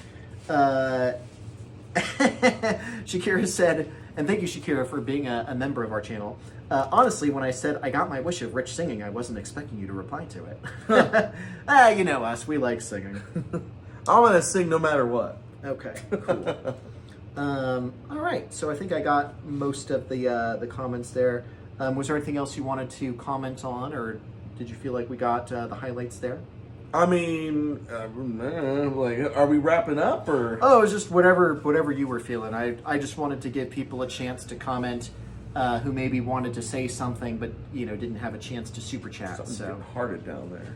Speaker 1: Shakira said, and thank you, Shakira, for being a member of our channel. Honestly, when I said I got my wish of Rich singing, I wasn't expecting you to reply to it. You know us, we like singing.
Speaker 3: I'm going to sing no matter what.
Speaker 1: Okay, cool. All right, so I think I got most of the comments there. Was there anything else you wanted to comment on, or did you feel like we got the highlights there?
Speaker 3: I mean, are we wrapping up, or?
Speaker 1: Oh, it was just whatever you were feeling. I just wanted to give people a chance to comment who maybe wanted to say something, but didn't have a chance to super chat.
Speaker 3: Something's
Speaker 1: So
Speaker 3: getting hearted down there.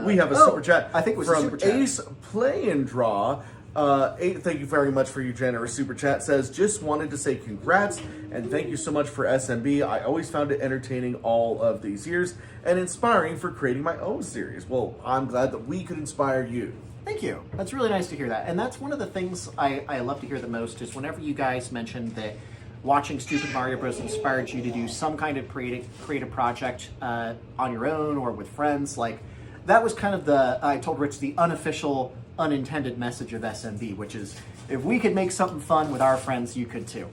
Speaker 3: We have a super chat.
Speaker 1: I think it was a
Speaker 3: from
Speaker 1: super chat.
Speaker 3: Ace Play and Draw. Thank you very much for your generous super chat. Says, just wanted to say congrats and thank you so much for SMB. I always found it entertaining all of these years and inspiring for creating my own series. Well, I'm glad that we could inspire you.
Speaker 2: Thank you. That's really nice to hear that. And that's one of the things I love to hear the most is whenever you guys mention that watching Stupid Mario Bros. Inspired you to do some kind of creative project on your own or with friends. Like, that was kind of I told Rich, the unofficial, unintended message of SMB, which is, if we could make something fun with our friends, you could too.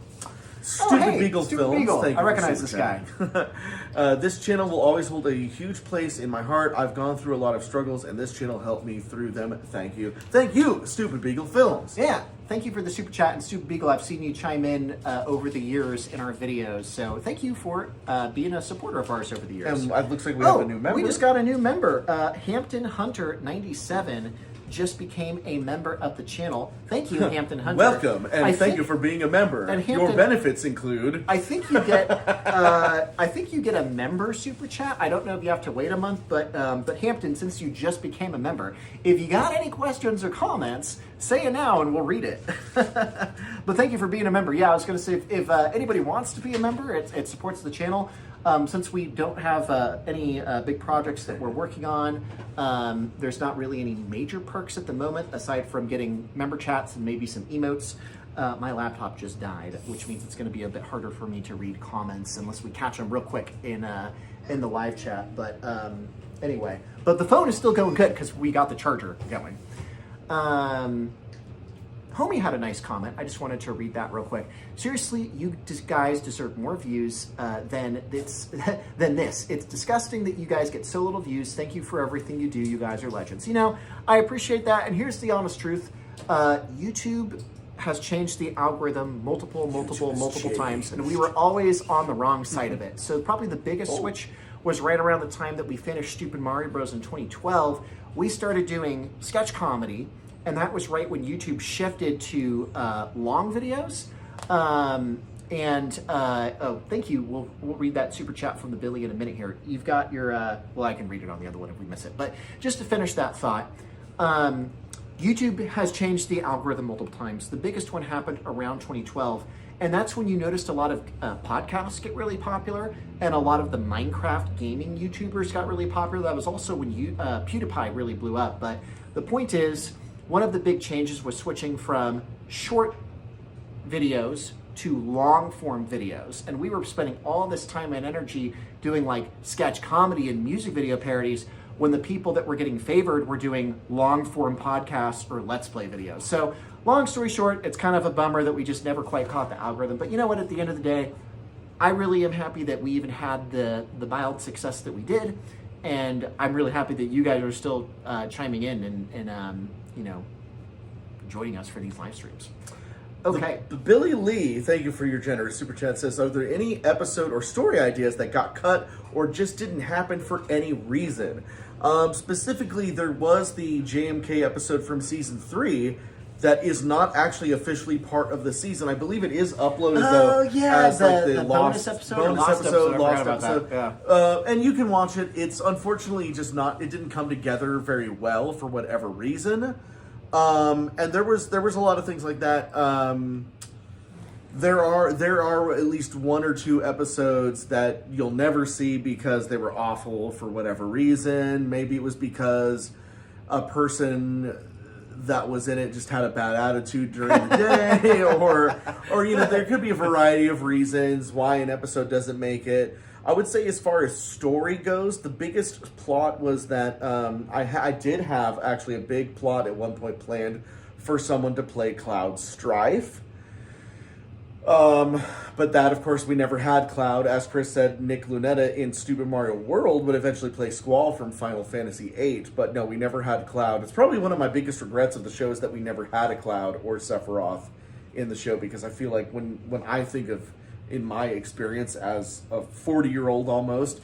Speaker 3: Stupid Beagle
Speaker 2: Stupid
Speaker 3: Films.
Speaker 2: Beagle.
Speaker 3: Thank
Speaker 2: I
Speaker 3: you for
Speaker 2: recognize
Speaker 3: super
Speaker 2: this guy.
Speaker 3: chatting. This channel will always hold a huge place in my heart. I've gone through a lot of struggles, and this channel helped me through them. Thank you. Thank you, Stupid Beagle Films.
Speaker 2: Yeah, thank you for the super chat, and Stupid Beagle, I've seen you chime in over the years in our videos, so thank you for being a supporter of ours over the years.
Speaker 3: And it looks like we have a new member.
Speaker 2: We just got a new member. Hampton Hunter 97 just became a member of the channel. Thank you, Hampton Hunter.
Speaker 3: Welcome, and thank you for being a member.
Speaker 2: And
Speaker 3: Your
Speaker 2: Hampton,
Speaker 3: benefits include...
Speaker 2: I think you get a member super chat. I don't know if you have to wait a month, but Hampton, since you just became a member, if you got any questions or comments, say it now and we'll read it. But thank you for being a member. Yeah, I was going to say, if anybody wants to be a member, it supports the channel. Since we don't have any big projects that we're working on, there's not really any major perks at the moment, aside from getting member chats and maybe some emotes. My laptop just died, which means it's going to be a bit harder for me to read comments unless we catch them real quick in the live chat. But anyway, but the phone is still going good because we got the charger going. Homie had a nice comment. I just wanted to read that real quick. Seriously, you guys deserve more views than this. It's disgusting that you guys get so little views. Thank you for everything you do. You guys are legends. You know, I appreciate that. And here's the honest truth. YouTube has changed the algorithm multiple times, and we were always on the wrong side of it. So probably the biggest switch was right around the time that we finished Stupid Mario Bros. In 2012. We started doing sketch comedy, and that was right when YouTube shifted to long videos. Oh, thank you. We'll read that super chat from the Billy in a minute here. You've got your, well, I can read it on the other one if we miss it. But just to finish that thought, YouTube has changed the algorithm multiple times. The biggest one happened around 2012. And that's when you noticed a lot of podcasts get really popular, and a lot of the Minecraft gaming YouTubers got really popular. That was also when PewDiePie really blew up. But the point is, one of the big changes was switching from short videos to long form videos. And we were spending all this time and energy doing like sketch comedy and music video parodies when the people that were getting favored were doing long form podcasts or let's play videos. So long story short, it's kind of a bummer that we just never quite caught the algorithm. But you know what, at the end of the day, I really am happy that we even had the mild success that we did. And I'm really happy that you guys are still chiming in and you know, joining us for these live streams. Okay.
Speaker 3: The Billy Lee, thank you for your generous super chat, says, are there any episode or story ideas that got cut or just didn't happen for any reason? Specifically, there was the JMK episode from season 3 that is not actually officially part of the season. I believe it is uploaded though as like the
Speaker 2: bonus episode, lost episode.
Speaker 3: Yeah. And you can watch it. It's unfortunately just not. It didn't come together very well for whatever reason. And there was a lot of things like that. There are at least 1 or 2 episodes that you'll never see because they were awful for whatever reason. Maybe it was because a person that was in it just had a bad attitude during the day, or you know, there could be a variety of reasons why an episode doesn't make it. I would say, as far as story goes, the biggest plot was that I did have actually a big plot at one point planned for someone to play Cloud Strife. But that, of course, we never had Cloud. As Chris said, Nick Lunetta in Stupid Mario World would eventually play Squall from Final Fantasy VIII. But no, we never had Cloud. It's probably one of my biggest regrets of the show is that we never had a Cloud or Sephiroth in the show, because I feel like when I think of, in my experience as a 40-year-old almost,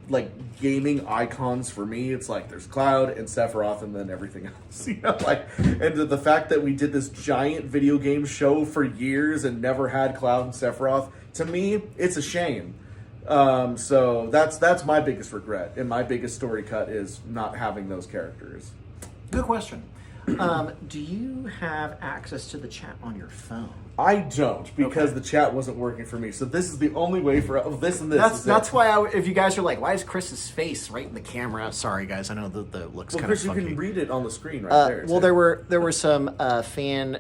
Speaker 3: like gaming icons for me, it's like there's Cloud and Sephiroth and then everything else, you know, like, and the fact that we did this giant video game show for years and never had Cloud and Sephiroth, to me, it's a shame. So that's my biggest regret, and my biggest story cut is not having those characters.
Speaker 2: Good question. Do you have access to the chat on your phone?
Speaker 3: I don't, because
Speaker 2: Okay.
Speaker 3: the chat wasn't working for me. So this is the only way for this and this.
Speaker 2: That's why if you guys are like, why is Chris's face right in the camera? Sorry, guys, I know the looks
Speaker 3: Well,
Speaker 2: kind
Speaker 3: Chris,
Speaker 2: of funky.
Speaker 3: you can read it on the screen right there.
Speaker 2: Well,
Speaker 3: too.
Speaker 2: there were some fan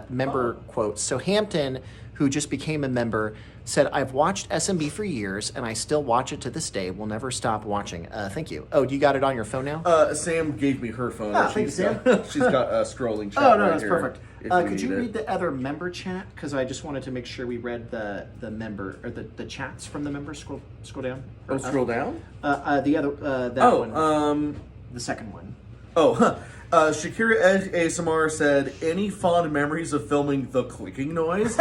Speaker 2: member quotes. So Hampton, who just became a member, said, "I've watched SMB for years, and I still watch it to this day. Will never stop watching." Thank you. Oh, you got it on your phone now?
Speaker 3: Sam gave me her phone.
Speaker 2: Ah, thank you, Sam.
Speaker 3: She's got a scrolling chat.
Speaker 2: Oh no,
Speaker 3: right
Speaker 2: that's
Speaker 3: here,
Speaker 2: perfect.
Speaker 3: if
Speaker 2: Could you
Speaker 3: need
Speaker 2: read
Speaker 3: it.
Speaker 2: the other member chat? Because I just wanted to make sure we read the member or the chats from the members. Scroll down.
Speaker 3: Oh, scroll down.
Speaker 2: The other that one. The second one.
Speaker 3: Shakira ASMR said, "Any fond memories of filming the clicking noise?"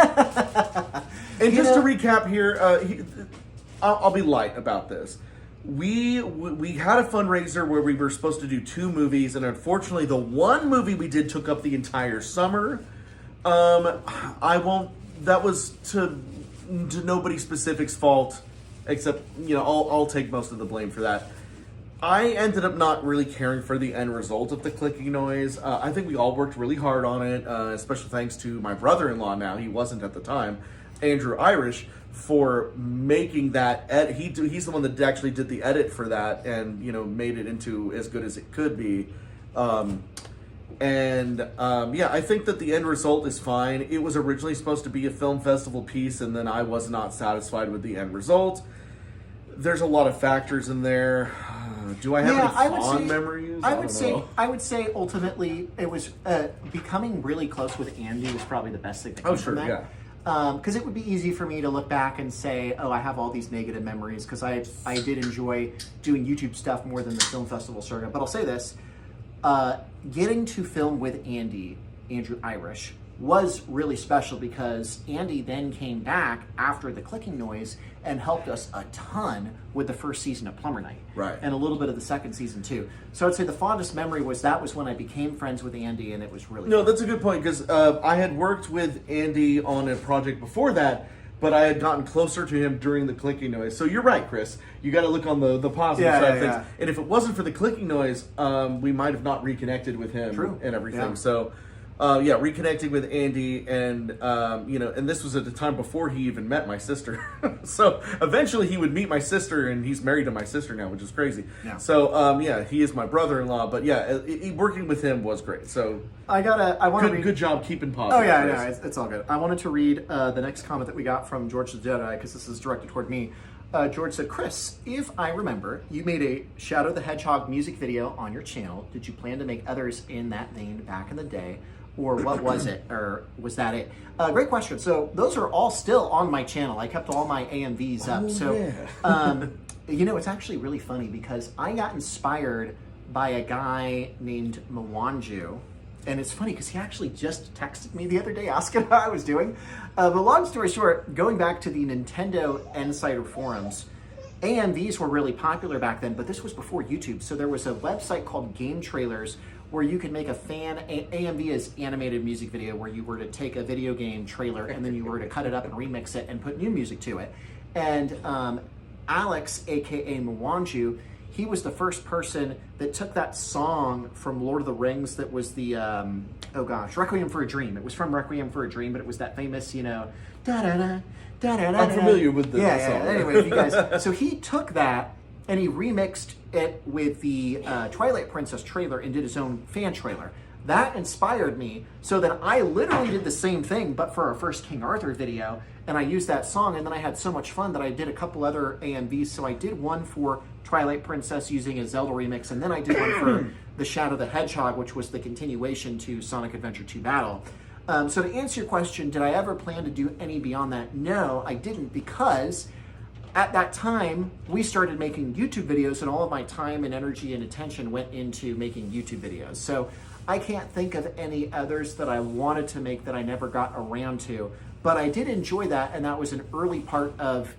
Speaker 3: And just to recap here, I'll be light about this. We had a fundraiser where we were supposed to do 2 movies, and unfortunately, the one movie we did took up the entire summer. That was to nobody specific's fault, except I'll take most of the blame for that. I ended up not really caring for the end result of the clicking noise. I think we all worked really hard on it, especially thanks to my brother-in-law now. He wasn't at the time, Andrew Irish, for making that edit. He's the one that actually did the edit for that and, made it into as good as it could be. I think that the end result is fine. It was originally supposed to be a film festival piece, and then I was not satisfied with the end result. There's a lot of factors in there. Do I have any fond memories?
Speaker 2: I would say ultimately it was becoming really close with Andy was probably the best thing that came from that.
Speaker 3: Yeah.
Speaker 2: Because it would be easy for me to look back and say, oh, I have all these negative memories because I did enjoy doing YouTube stuff more than the film festival circuit. But I'll say this, getting to film with Andrew Irish, was really special because Andy then came back after the clicking noise and helped us a ton with the first season of Plumber Night.
Speaker 3: Right.
Speaker 2: And a little bit of the second season too. So I'd say the fondest memory was when I became friends with Andy, and it was really
Speaker 3: No,
Speaker 2: fun.
Speaker 3: that's a good point, because I had worked with Andy on a project before that, but I had gotten closer to him during the clicking noise. So you're right, Chris. You got to look on the positive side of things.
Speaker 2: Yeah.
Speaker 3: And if it wasn't for the clicking noise, we might have not reconnected with him
Speaker 2: True.
Speaker 3: and everything.
Speaker 2: Yeah.
Speaker 3: So, reconnecting with Andy, and and this was at the time before he even met my sister. So eventually he would meet my sister, and he's married to my sister now, which is crazy.
Speaker 2: Yeah.
Speaker 3: So he is my brother-in-law. But working with him was great. So
Speaker 2: I want to read.
Speaker 3: good job keeping positive.
Speaker 2: Oh yeah,
Speaker 3: Chris.
Speaker 2: no, it's all good. I wanted to read the next comment that we got from George the Jedi because this is directed toward me. George said, "Chris, if I remember, you made a Shadow the Hedgehog music video on your channel. Did you plan to make others in that vein back in the day? Or what was it? Or was that it?" Great question. So those are all still on my channel. I kept all my AMVs up. It's actually really funny because I got inspired by a guy named Mwanju. And it's funny because he actually just texted me the other day asking how I was doing. But long story short, going back to the Nintendo Insider forums, AMVs were really popular back then, but this was before YouTube. So there was a website called Game Trailers where you could make a AMV is animated music video, where you were to take a video game trailer and then you were to cut it up and remix it and put new music to it. And Alex, aka Mwanju, he was the first person that took that song from Lord of the Rings that was the, Requiem for a Dream. It was from Requiem for a Dream, but it was that famous, da-da-da, da-da-da.
Speaker 3: I'm familiar with the song.
Speaker 2: Yeah. Anyway, you guys, so he took that and he remixed it with the Twilight Princess trailer and did his own fan trailer. That inspired me, so that I literally did the same thing, but for our first King Arthur video, and I used that song, and then I had so much fun that I did a couple other AMVs. So I did one for Twilight Princess using a Zelda remix, and then I did one for the Shadow the Hedgehog, which was the continuation to Sonic Adventure 2 Battle. So to answer your question, did I ever plan to do any beyond that? No, I didn't, because at that time, we started making YouTube videos, and all of my time and energy and attention went into making YouTube videos. So I can't think of any others that I wanted to make that I never got around to, but I did enjoy that, and that was an early part of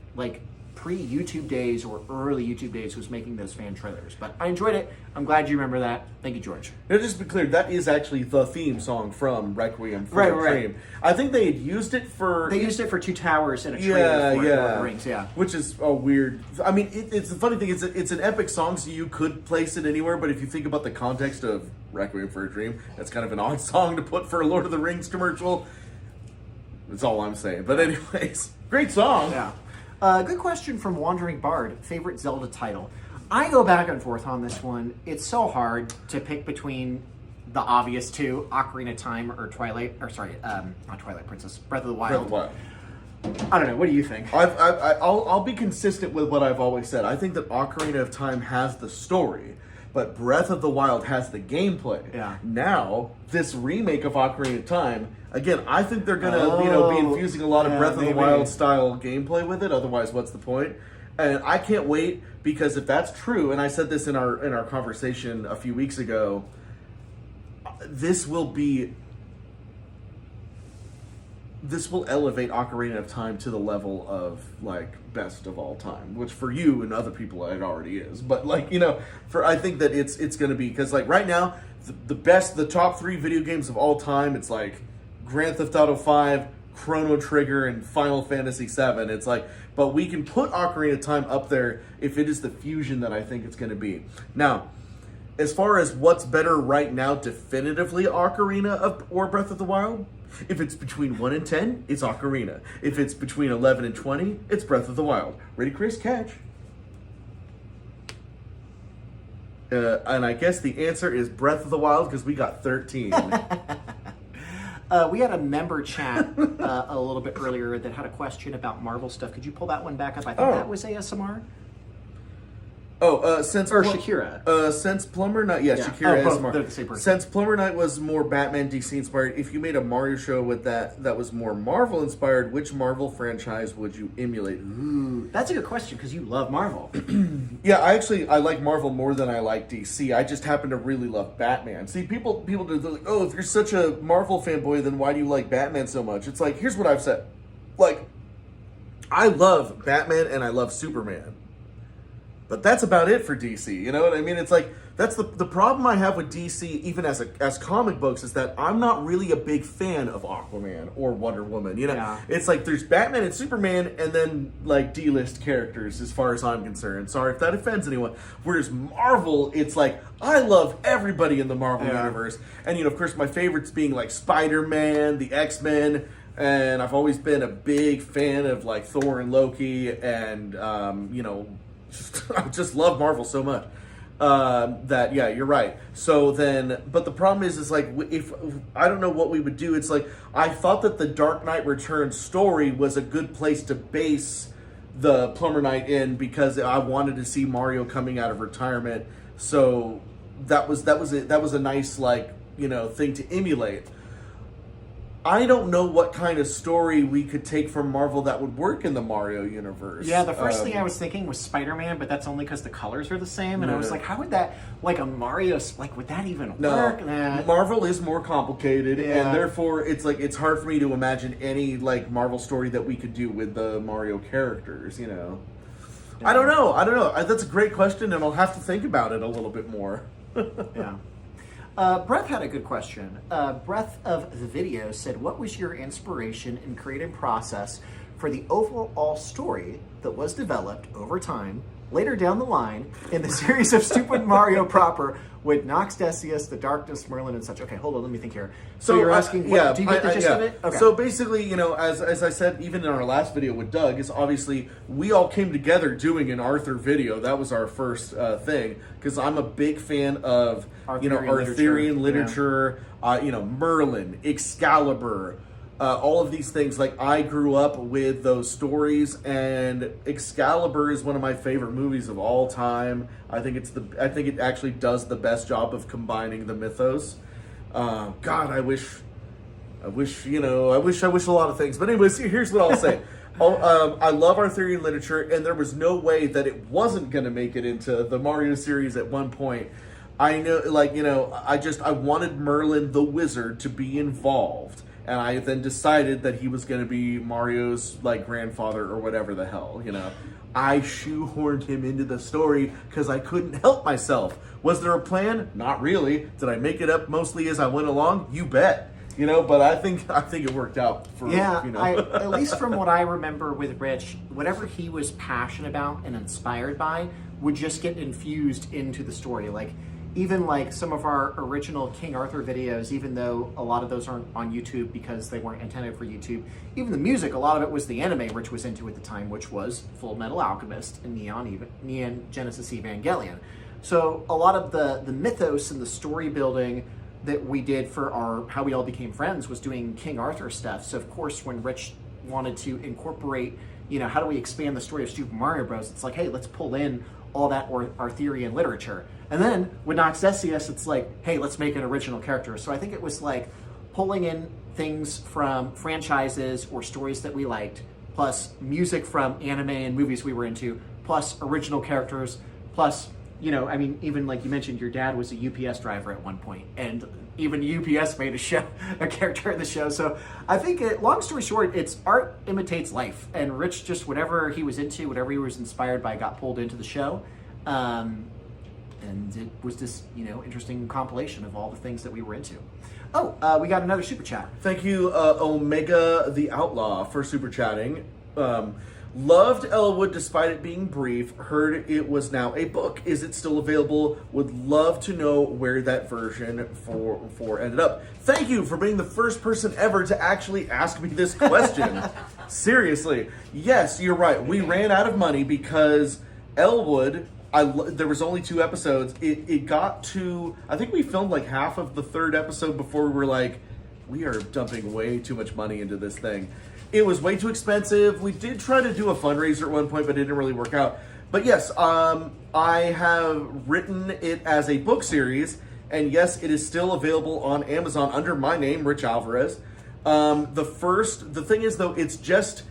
Speaker 2: pre-YouTube days or early YouTube days, was making those fan trailers. But I enjoyed it. I'm glad you remember that. Thank you, George.
Speaker 3: Now, just to be clear, that is actually the theme song from Requiem for a
Speaker 2: Right.
Speaker 3: Dream. I think they had used it for...
Speaker 2: They used it for Two Towers and a trailer for Lord of the Rings, yeah.
Speaker 3: Which is a weird... I mean, it's the funny thing, it's an epic song, so you could place it anywhere, but if you think about the context of Requiem for a Dream. That's kind of an odd song to put for a Lord of the Rings commercial. That's all I'm saying. But anyways, great song.
Speaker 2: Yeah. Good question from Wandering Bard. Favorite Zelda title? I go back and forth on this one. It's so hard to pick between the obvious two, Ocarina of Time or not Twilight Princess, Breath of the Wild.
Speaker 3: Breath of the Wild.
Speaker 2: I don't know. What do you think?
Speaker 3: I'll be consistent with what I've always said. I think that Ocarina of Time has the story, but Breath of the Wild has the gameplay.
Speaker 2: Yeah.
Speaker 3: Now, this remake of Ocarina of Time, again, I think they're gonna be infusing a lot of Breath of the Wild style gameplay with it. Otherwise, what's the point? And I can't wait, because if that's true, and I said this in our conversation a few weeks ago, this will elevate Ocarina of Time to the level of like best of all time, which for you and other people it already is. But I think that it's going to be, because like right now the top 3 video games of all time, it's like Grand Theft Auto 5, Chrono Trigger, and Final Fantasy 7. It's like, but we can put Ocarina of Time up there if it is the fusion that I think it's going to be. Now, as far as what's better right now, definitively Ocarina or Breath of the Wild. If it's between 1 and 10, it's Ocarina. If it's between 11 and 20, it's Breath of the Wild. Ready, Chris? Catch. And I guess the answer is Breath of the Wild, because we got 13.
Speaker 2: We had a member chat a little bit earlier that had a question about Marvel stuff. Could you pull that one back up? I think that was ASMR. Shakira.
Speaker 3: Since Plumber Night, Shakira ASMR.
Speaker 2: They're the same person.
Speaker 3: Since Plumber Night was more Batman DC inspired, if you made a Mario show with that was more Marvel inspired, which Marvel franchise would you emulate?
Speaker 2: Ooh, that's a good question, because you love Marvel.
Speaker 3: Yeah, I like Marvel more than I like DC. I just happen to really love Batman. See, people do, they're like, oh, if you're such a Marvel fanboy, then why do you like Batman so much? It's like, here's what I've said. Like, I love Batman and I love Superman. But that's about it for DC. You know what I mean? It's like, that's the problem I have with DC, even as comic books, is that I'm not really a big fan of Aquaman or Wonder Woman. You know,
Speaker 2: Yeah.
Speaker 3: It's like there's Batman and Superman, and then like D-list characters, as far as I'm concerned. Sorry if that offends anyone. Whereas Marvel, it's like I love everybody in the Marvel universe, and of course, my favorites being like Spider-Man, the X-Men. And I've always been a big fan of like Thor and Loki, and I just love Marvel so much that you're right. So then, but the problem is like, if I don't know what we would do. It's like, I thought that the Dark Knight Returns story was a good place to base the Plumber Night in, because I wanted to see Mario coming out of retirement. So that was a nice thing to emulate. I don't know what kind of story we could take from Marvel that would work in the Mario universe.
Speaker 2: Yeah, the first thing I was thinking was Spider-Man, but that's only because the colors are the same. And I was like, how would that, like a Mario, would that even work?
Speaker 3: Marvel is more complicated, and therefore it's hard for me to imagine any Marvel story that we could do with the Mario characters. I don't know. That's a great question, and I'll have to think about it a little bit more.
Speaker 2: Yeah. Breath had a good question. Breath of the Video said, what was your inspiration and creative process for the overall story that was developed over time, later down the line, in the series of Stupid Mario proper, with Nox Decius, The Darkness, Merlin, and such? Okay, hold on, let me think here. So you're asking, do you get the gist of it? Okay.
Speaker 3: So basically, as I said, even in our last video with Doug, is obviously we all came together doing an Arthur video. That was our first thing, because I'm a big fan of Arthurian literature, Merlin, Excalibur, all of these things. Like, I grew up with those stories, and Excalibur is one of my favorite movies of all time. I think it actually does the best job of combining the mythos. God, I wish a lot of things. But anyways, here's what I'll say. I love Arthurian literature, and there was no way that it wasn't going to make it into the Mario series at one point. I know, I wanted Merlin the Wizard to be involved. And I then decided that he was going to be Mario's grandfather or whatever the hell, I shoehorned him into the story because I couldn't help myself. Was there a plan? Not really. Did I make it up mostly as I went along? You bet. But I think it worked out for
Speaker 2: at least from what I remember with Rich, whatever he was passionate about and inspired by would just get infused into the story. Like, even like some of our original King Arthur videos, even though a lot of those aren't on YouTube because they weren't intended for YouTube, even the music, a lot of it was the anime Rich was into at the time, which was Full Metal Alchemist and Neon Genesis Evangelion. So a lot of the mythos and the story building that we did for our How We All Became Friends was doing King Arthur stuff. So of course, when Rich wanted to incorporate, how do we expand the story of Super Mario Bros? It's like, hey, let's pull in all that Arthurian literature. And then with Nox Decius, it's like, hey, let's make an original character. So I think it was like pulling in things from franchises or stories that we liked, plus music from anime and movies we were into, plus original characters, plus, even like you mentioned, your dad was a UPS driver at one point, and even UPS made a character in the show. So I think, long story short, it's art imitates life, and Rich just whatever he was into, whatever he was inspired by, got pulled into the show. And it was this, interesting compilation of all the things that we were into. Oh, we got another super chat.
Speaker 3: Thank you, Omega the Outlaw, for super chatting. Loved Elwood despite it being brief. Heard it was now a book. Is it still available? Would love to know where that version for ended up. Thank you for being the first person ever to actually ask me this question. Seriously. Yes, you're right. We ran out of money because Elwood... there was only 2 episodes. It got to... I think we filmed like half of the 3rd episode before we were like, we are dumping way too much money into this thing. It was way too expensive. We did try to do a fundraiser at one point, but it didn't really work out. But yes, I have written it as a book series, and yes, it is still available on Amazon under my name, Rich Alvarez. The thing is though, it's just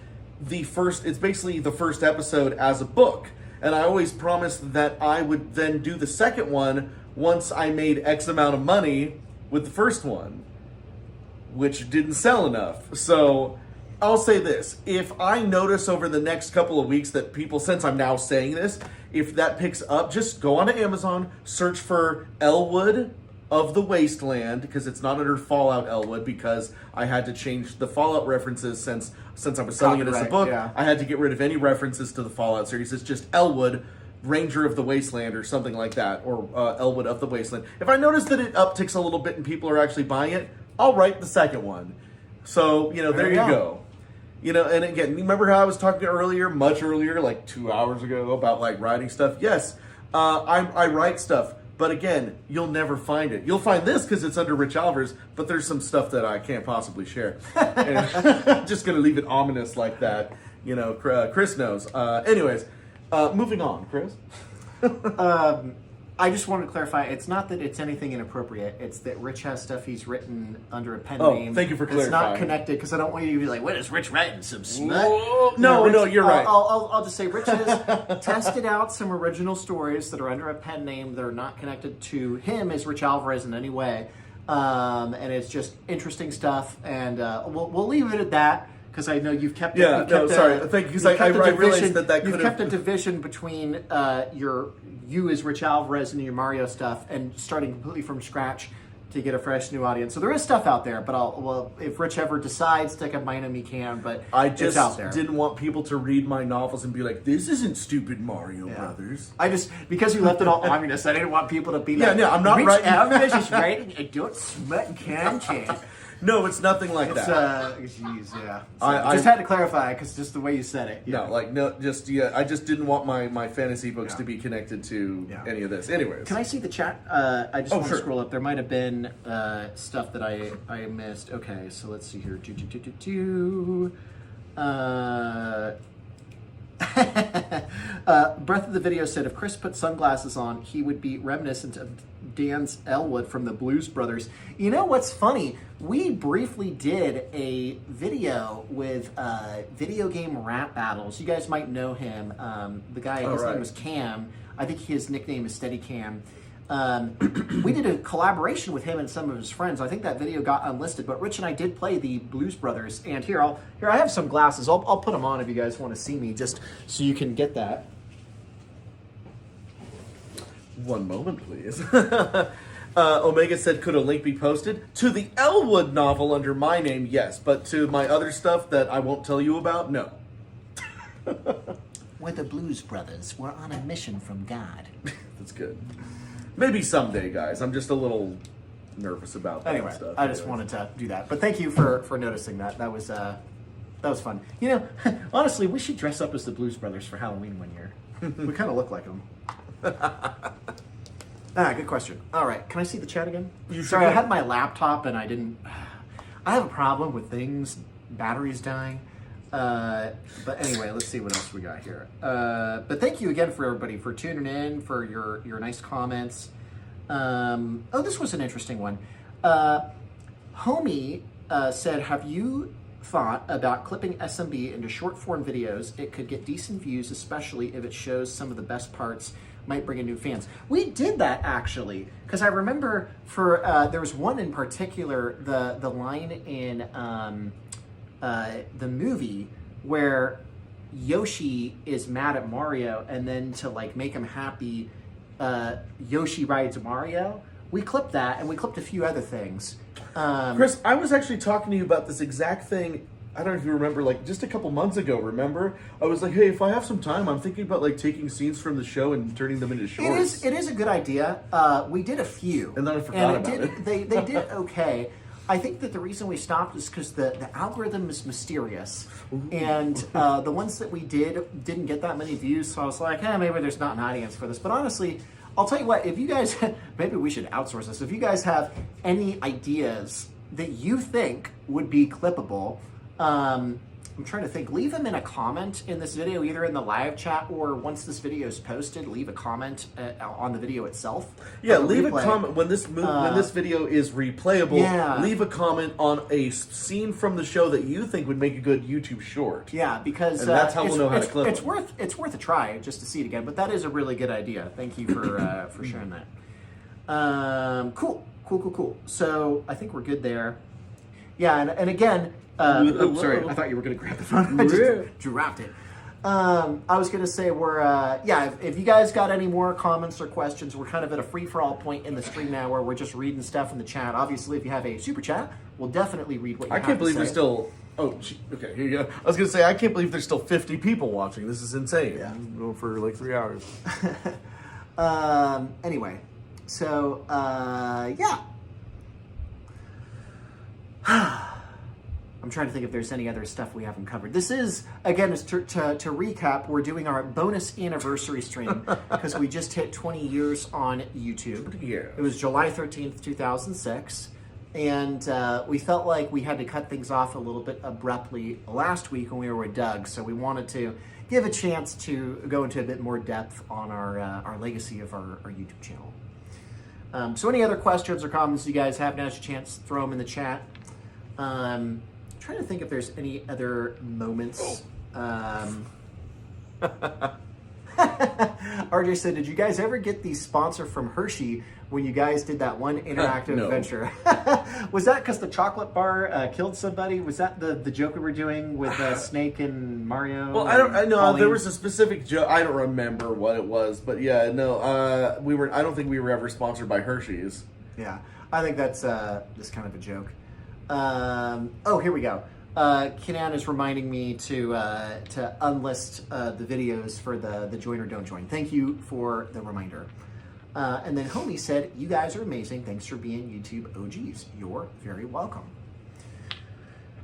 Speaker 3: it's basically the first episode as a book. And I always promised that I would then do the second one once I made X amount of money with the first one, which didn't sell enough. So I'll say this. If I notice over the next couple of weeks that people, since I'm now saying this, if that picks up, just go onto Amazon, search for Elwood of the Wasteland, because it's not under Fallout Elwood, because I had to change the Fallout references since I was selling it as a book.
Speaker 2: Yeah.
Speaker 3: I had to get rid of any references to the Fallout series. It's just Elwood, Ranger of the Wasteland, or something like that, or Elwood of the Wasteland. If I notice that it upticks a little bit and people are actually buying it, I'll write the second one. So, there you go. And again, you remember how I was talking much earlier, like 2 hours ago, about like writing stuff? Yes, I write stuff. But again, you'll never find it. You'll find this because it's under Rich Alvarez, but there's some stuff that I can't possibly share. And I'm just going to leave it ominous like that. Chris knows. Anyways, moving on, Chris.
Speaker 2: I just wanted to clarify, it's not that it's anything inappropriate, it's that Rich has stuff he's written under a pen name.
Speaker 3: Thank you for clarifying.
Speaker 2: It's not connected, because I don't want you to be like, what is Rich writing? Some smut?
Speaker 3: No, you're right.
Speaker 2: I'll just say Rich has tested out some original stories that are under a pen name that are not connected to him as Rich Alvarez in any way. And it's just interesting stuff, and we'll leave it at that. Because I know you've kept
Speaker 3: sorry. Thank you. Because I realized that
Speaker 2: you've kept a division between you as Rich Alvarez and your Mario stuff, and starting completely from scratch to get a fresh new audience. So there is stuff out there, but if Rich ever decides to combine them, he can. But it's out there.
Speaker 3: Didn't want people to read my novels and be like, "This isn't stupid Mario Brothers."
Speaker 2: Because you left it all ominous, I didn't want people to be like,
Speaker 3: I'm not
Speaker 2: Rich
Speaker 3: writing.
Speaker 2: Alvarez is writing adult smut content.
Speaker 3: No, it's nothing like that.
Speaker 2: Jeez, yeah. So
Speaker 3: I
Speaker 2: just had to clarify because just the way you said it.
Speaker 3: Yeah. I just didn't want my fantasy books to be connected to any of this. Anyways,
Speaker 2: can I see the chat? I just want to scroll up. There might have been stuff that I missed. Okay, so let's see here. Breath of the Video said if Chris put sunglasses on, he would be reminiscent of Dan's Elwood from the Blues Brothers. You know what's funny? We briefly did a video with video game rap battles. You guys might know him. The guy, his name was Cam. I think his nickname is Steadicam. We did a collaboration with him and some of his friends. I think that video got unlisted, but Rich and I did play the Blues Brothers. And here I have some glasses. I'll put them on if you guys want to see me, just so you can get that.
Speaker 3: One moment, please. Omega said, could a link be posted? To the Elwood novel under my name, yes. But to my other stuff that I won't tell you about, no.
Speaker 2: We're the Blues Brothers. We're on a mission from God.
Speaker 3: That's good. Maybe someday, guys. I'm just a little nervous about that
Speaker 2: Anyway,
Speaker 3: stuff.
Speaker 2: I just wanted to do that. But thank you for noticing that. That was fun. You know, honestly, we should dress up as the Blues Brothers for Halloween one year. We kind of look like them. Good question. All right, can I see the chat again? Sorry, I had my laptop and I didn't. I have a problem with things, batteries dying. But anyway, let's see what else we got here. But thank you again for everybody for tuning in, for your nice comments. This was an interesting one. Homie said, have you thought about clipping SMB into short form videos? It could get decent views, especially if it shows some of the best parts, might bring in new fans. We did that actually, because I remember there was one in particular, the line in the movie where Yoshi is mad at Mario, and then to like make him happy, Yoshi rides Mario. We clipped that, and we clipped a few other things.
Speaker 3: Chris, I was actually talking to you about this exact thing. I don't know if you remember, like just a couple months ago. Remember, I was like, "Hey, if I have some time, I'm thinking about like taking scenes from the show and turning them into shorts."
Speaker 2: It is a good idea. We did a few,
Speaker 3: and then I forgot about it.
Speaker 2: They did okay. I think that the reason we stopped is because the algorithm is mysterious. Ooh. And the ones that we didn't get that many views, so I was like, maybe there's not an audience for this. But honestly, I'll tell you what, if you guys, maybe we should outsource this. If you guys have any ideas that you think would be clippable, I'm trying to think, leave them in a comment in this video, either in the live chat or once this video is posted, leave a comment on the video itself.
Speaker 3: Yeah, leave a comment when this video is replayable. Yeah. Leave a comment on a scene from the show that you think would make a good YouTube short.
Speaker 2: Yeah, because
Speaker 3: and that's how we'll know how to clip
Speaker 2: it's worth a try just to see it again. But that is a really good idea. Thank you for sharing that. Cool. So I think we're good there. Yeah, and again. Sorry, I thought you were going to grab the phone. I just dropped it. I was going to say if you guys got any more comments or questions, we're kind of at a free-for-all point in the stream now where we're just reading stuff in the chat. Obviously, if you have a super chat, we'll definitely read what you have to say.
Speaker 3: I can't believe there's still... Oh, okay, here you go. I was going to say, I can't believe there's still 50 people watching. This is insane. Yeah. Going for like 3 hours.
Speaker 2: Anyway, so, yeah. I'm trying to think if there's any other stuff we haven't covered. This is, again, to recap, we're doing our bonus anniversary stream because we just hit 20 years on YouTube.
Speaker 3: Yeah.
Speaker 2: It was July 13th, 2006. And we felt like we had to cut things off a little bit abruptly last week when we were with Doug. So we wanted to give a chance to go into a bit more depth on our legacy of our YouTube channel. So any other questions or comments you guys have, now's your chance to throw them in the chat. Trying to think if there's any other moments. RJ said, did you guys ever get the sponsor from Hershey when you guys did that one interactive adventure? Was that because the chocolate bar killed somebody? Was that the joke we were doing with Snake and Mario?
Speaker 3: Well, I know there was a specific joke. I don't remember what it was, but yeah, no, I don't think we were ever sponsored by Hershey's.
Speaker 2: Yeah, I think that's just kind of a joke. Here we go. Kenan is reminding me to unlist the videos for the join or don't join. Thank you for the reminder. And then Homie said, you guys are amazing. Thanks for being YouTube OGs. You're very welcome.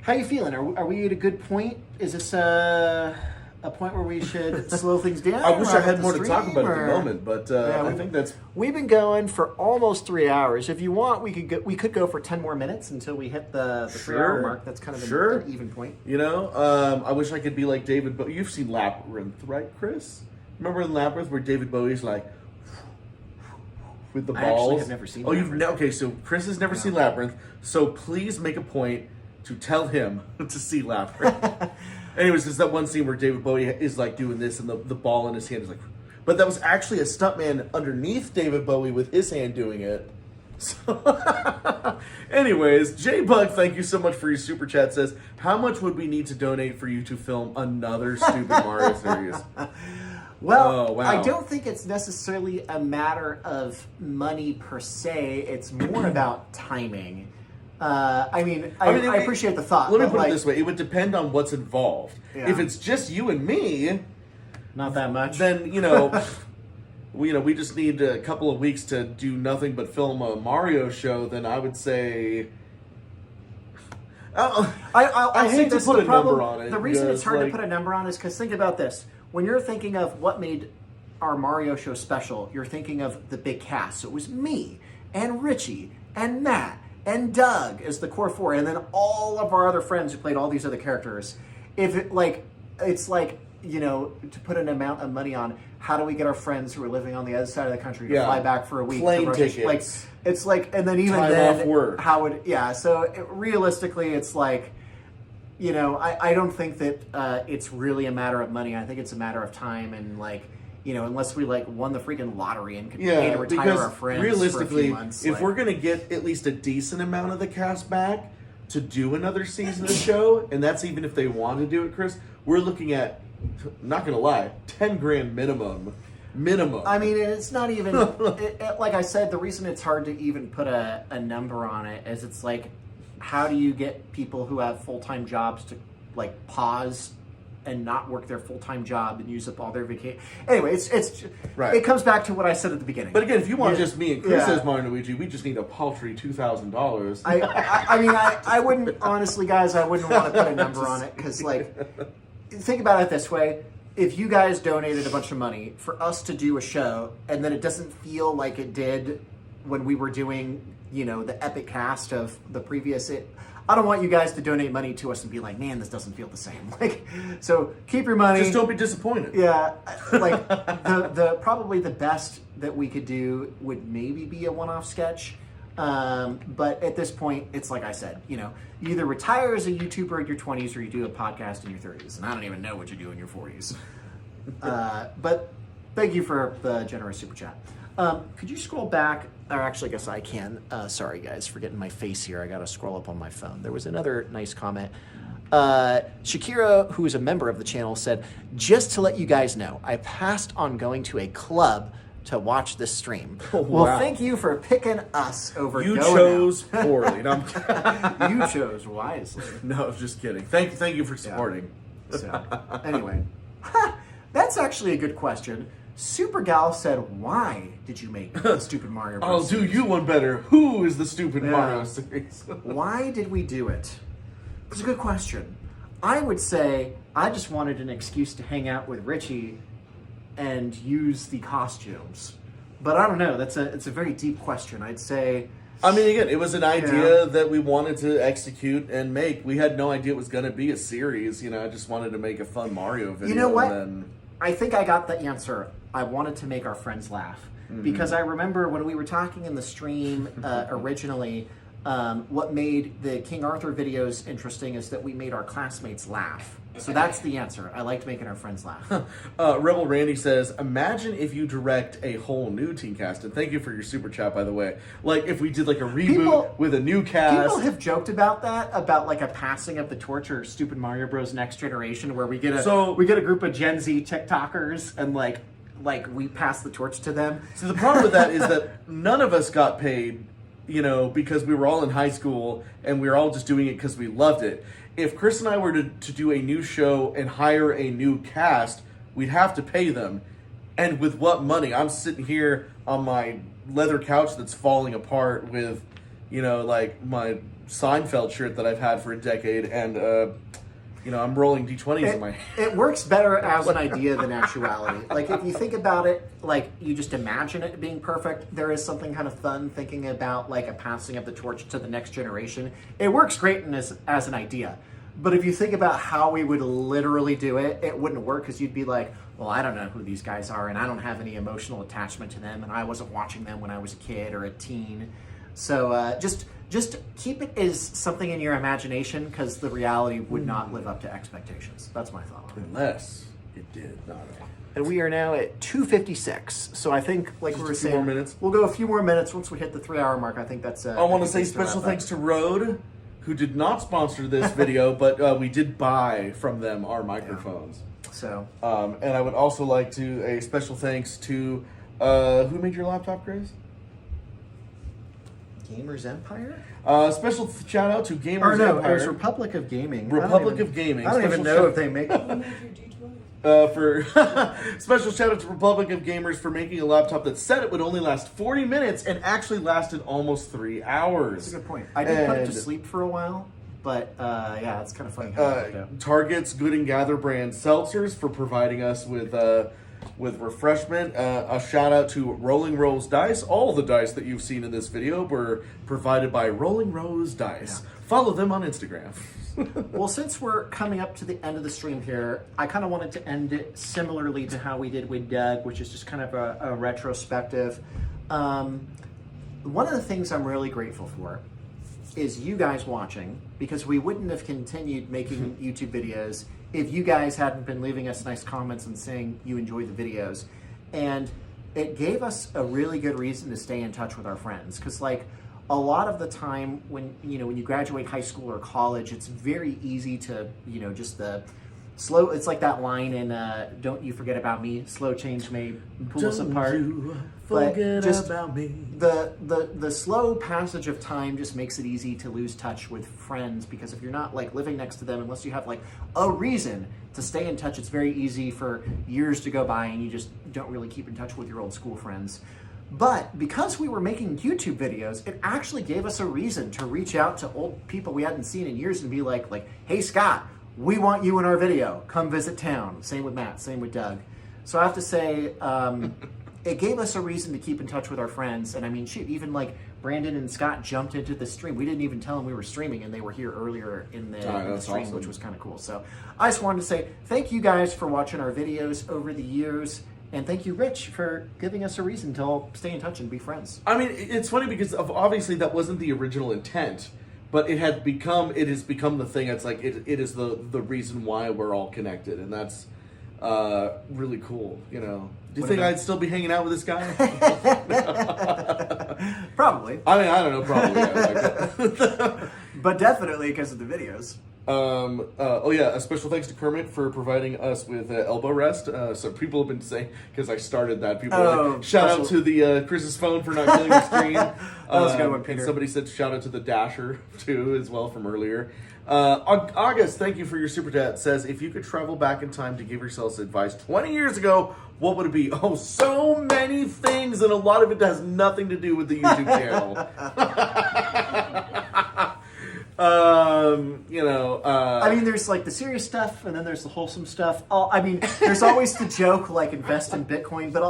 Speaker 2: How you feeling? Are we at a good point? Is this a point where we should slow things down?
Speaker 3: I wish I had more to talk about at the moment, but I think that's...
Speaker 2: We've been going for almost 3 hours. If you want, we could go for 10 more minutes until we hit the 3-hour mark. That's kind of an even point.
Speaker 3: You know, I wish I could be like David Bowie. You've seen Labyrinth, right, Chris? Remember in Labyrinth where David Bowie's like... with the balls?
Speaker 2: I actually have never seen Labyrinth.
Speaker 3: Okay, so Chris has never seen Labyrinth, so please make a point to tell him to see Labyrinth. Anyways, there's that one scene where David Bowie is like doing this and the ball in his hand is like... But that was actually a stuntman underneath David Bowie with his hand doing it. So, anyways, J-Bug, thank you so much for your super chat. Says, how much would we need to donate for you to film another stupid Mario series?
Speaker 2: Well, wow. I don't think it's necessarily a matter of money per se. It's more about timing. I appreciate the thought.
Speaker 3: Let me put it this way. It would depend on what's involved. Yeah. If it's just you and me...
Speaker 2: Not that much.
Speaker 3: Then, you know... we just need a couple of weeks to do nothing but film a Mario show, then I would say.
Speaker 2: I'll
Speaker 3: I
Speaker 2: say
Speaker 3: hate to
Speaker 2: this,
Speaker 3: put
Speaker 2: the
Speaker 3: a
Speaker 2: problem-
Speaker 3: number on it.
Speaker 2: The reason it's
Speaker 3: because,
Speaker 2: hard to
Speaker 3: like,
Speaker 2: put a number on is because think about this. When you're thinking of what made our Mario show special, you're thinking of the big cast. So it was me and Richie and Matt and Doug as the core four, and then all of our other friends who played all these other characters. If it, it's like, to put an amount of money on how do we get our friends who are living on the other side of the country to
Speaker 3: Yeah.
Speaker 2: fly back for a week?
Speaker 3: Plane
Speaker 2: to Russia?
Speaker 3: tickets.
Speaker 2: Like, it's like, and then even
Speaker 3: Time
Speaker 2: then,
Speaker 3: off work.
Speaker 2: how would, yeah. So realistically, it's like, I don't think that it's really a matter of money. I think it's a matter of time and unless we won the freaking lottery and could pay to retire
Speaker 3: because
Speaker 2: our friends
Speaker 3: realistically,
Speaker 2: for a few months.
Speaker 3: if we're gonna get at least a decent amount of the cast back to do another season of the show, and that's even if they want to do it, Chris, we're looking at, not gonna lie, $10,000 minimum.
Speaker 2: I mean, it's not even like I said. The reason it's hard to even put a number on it is it's like, how do you get people who have full-time jobs to pause and not work their full-time job and use up all their vacation? Anyway, it's
Speaker 3: Right.
Speaker 2: It comes back to what I said at the beginning.
Speaker 3: But again, if you want
Speaker 2: Yeah.
Speaker 3: just me and Chris
Speaker 2: Yeah.
Speaker 3: as Mario and Luigi, we just need a paltry $2,000.
Speaker 2: I mean, I wouldn't, honestly, guys, I wouldn't want to put a number on it because, think about it this way. If you guys donated a bunch of money for us to do a show and then it doesn't feel like it did when we were doing, the epic cast of the previous, I don't want you guys to donate money to us and be like, man, this doesn't feel the same. So keep your money.
Speaker 3: Just don't be disappointed.
Speaker 2: Yeah, the probably the best that we could do would maybe be a one-off sketch, but at this point, it's like I said, you either retire as a YouTuber in your 20s or you do a podcast in your 30s, and I don't even know what you do in your 40s. But thank you for the generous super chat. Could you scroll back? Or actually, I guess I can. Sorry, guys, for getting my face here. I got to scroll up on my phone. There was another nice comment. Shakira, who is a member of the channel, said, just to let you guys know, I passed on going to a club to watch this stream.
Speaker 3: Oh,
Speaker 2: well,
Speaker 3: wow.
Speaker 2: thank you for picking us over
Speaker 3: You
Speaker 2: going
Speaker 3: chose poorly. No,
Speaker 2: out. You chose wisely.
Speaker 3: no, just kidding. Thank you for supporting.
Speaker 2: So, anyway. That's actually a good question. Supergal said, why did you make the Stupid Mario Bros.
Speaker 3: I'll do you one better. Who is the stupid
Speaker 2: Yeah.
Speaker 3: Mario series?
Speaker 2: Why did we do it? It's a good question. I would say I just wanted an excuse to hang out with Richie and use the costumes. But I don't know. It's a very deep question. I'd say.
Speaker 3: I mean, again, it was an idea
Speaker 2: Yeah.
Speaker 3: that we wanted to execute and make. We had no idea it was going to be a series. I just wanted to make a fun Mario video.
Speaker 2: You know what?
Speaker 3: And then,
Speaker 2: I think I got the answer. I wanted to make our friends laugh. Because I remember when we were talking in the stream originally, what made the King Arthur videos interesting is that we made our classmates laugh. So that's the answer. I liked making our friends laugh.
Speaker 3: Rebel Randy says, imagine if you direct a whole new team cast. And thank you for your super chat, by the way. If we did a reboot with a new cast.
Speaker 2: People have joked about that, about a passing of the torch or Stupid Mario Bros. Next Generation, where we get a group of Gen Z TikTokers and we pass the torch to them.
Speaker 3: So the problem with that is that none of us got paid, because we were all in high school and we were all just doing it because we loved it. If Chris and I were to do a new show and hire a new cast, we'd have to pay them. And with what money? I'm sitting here on my leather couch that's falling apart with, my Seinfeld shirt that I've had for a decade, and I'm rolling D20s in my hand.
Speaker 2: It works better as an idea than actuality. If you think about it, you just imagine it being perfect, there is something kind of fun thinking about a passing of the torch to the next generation. It works great as an idea. But if you think about how we would literally do it, it wouldn't work because you'd be like, well, I don't know who these guys are and I don't have any emotional attachment to them and I wasn't watching them when I was a kid or a teen. So just keep it as something in your imagination because the reality would not live up to expectations. That's my thought.
Speaker 3: Unless it did not.
Speaker 2: And we are now at 2:56. So I think, we were
Speaker 3: a few
Speaker 2: saying,
Speaker 3: more minutes?
Speaker 2: We'll go a few more minutes once we hit the 3-hour mark. I think that's.
Speaker 3: I want to say special thanks to Rode, who did not sponsor this video, but we did buy from them our microphones.
Speaker 2: Yeah. So.
Speaker 3: And I would also like to a special thanks to who made your laptop, Chris?
Speaker 1: Gamers Empire?
Speaker 3: Special shout out to Gamers
Speaker 1: Or no,
Speaker 3: Empire.
Speaker 1: it was Republic of Gaming.
Speaker 3: Republic of Gaming.
Speaker 1: I don't even
Speaker 3: Special
Speaker 1: know
Speaker 3: shout-
Speaker 1: if they make...
Speaker 3: For special shout out to Republic of Gamers for making a laptop that said it would only last 40 minutes and actually lasted almost 3 hours.
Speaker 1: That's a good point. I did put it to
Speaker 3: And-
Speaker 1: sleep for a while, but yeah, it's kind of funny how that worked out.
Speaker 3: Target's Good and Gather brand seltzers for providing us with refreshment. A shout out to Rolling Rose Dice. All the dice that you've seen in this video were provided by Rolling Rose Dice.
Speaker 1: Yeah.
Speaker 3: Follow them on Instagram.
Speaker 1: Well, since we're coming up to the end of the stream here, I kind of wanted to end it similarly to how we did with Doug, which is just kind of a retrospective. One of the things I'm really grateful for is you guys watching, because we wouldn't have continued making YouTube videos if you guys hadn't been leaving us nice comments and saying you enjoyed the videos. And it gave us a really good reason to stay in touch with our friends, because like a lot of the time when you graduate high school or college, it's very easy to, just the slow, it's like that line in Don't You Forget About Me, slow change may pull us apart.
Speaker 3: You
Speaker 1: But
Speaker 3: forget
Speaker 1: just
Speaker 3: about me.
Speaker 1: The slow passage of time just makes it easy to lose touch with friends, because if you're not like living next to them, unless you have like a reason to stay in touch, it's very easy for years to go by and you just don't really keep in touch with your old school friends. But because we were making YouTube videos, it actually gave us a reason to reach out to old people we hadn't seen in years and be like, hey Scott, we want you in our video. Come visit town. Same with Matt, same with Doug. So I have to say, it gave us a reason to keep in touch with our friends. And I mean, shoot, even like Brandon and Scott jumped into the stream. We didn't even tell them we were streaming, and they were here earlier in the stream,
Speaker 3: awesome.
Speaker 1: which was kind of cool. So I just wanted to say thank you guys for watching our videos over the years. And thank you, Rich, for giving us a reason to all stay in touch and be friends.
Speaker 3: I mean, it's funny because obviously that wasn't the original intent, but it has become the thing. It's like it is the reason why we're all connected, and that's really cool. Do you think I'd still be hanging out with this guy?
Speaker 1: Probably.
Speaker 3: I mean, I don't know. Probably. Yeah,
Speaker 1: But definitely because of the videos.
Speaker 3: oh yeah, a special thanks to Kermit for providing us with elbow rest. So people have been saying, because I started that, people were like, shout out to the Chris's phone for not killing the screen. That
Speaker 1: was a good one, Peter.
Speaker 3: And somebody said shout out to the Dasher too, as well, from earlier. August, thank you for your super chat. Says, if you could travel back in time to give yourselves advice 20 years ago, what would it be? Oh, so many things, and a lot of it has nothing to do with the YouTube channel.
Speaker 1: I mean, there's like the serious stuff, and then there's the wholesome stuff. There's always the joke like invest in Bitcoin, but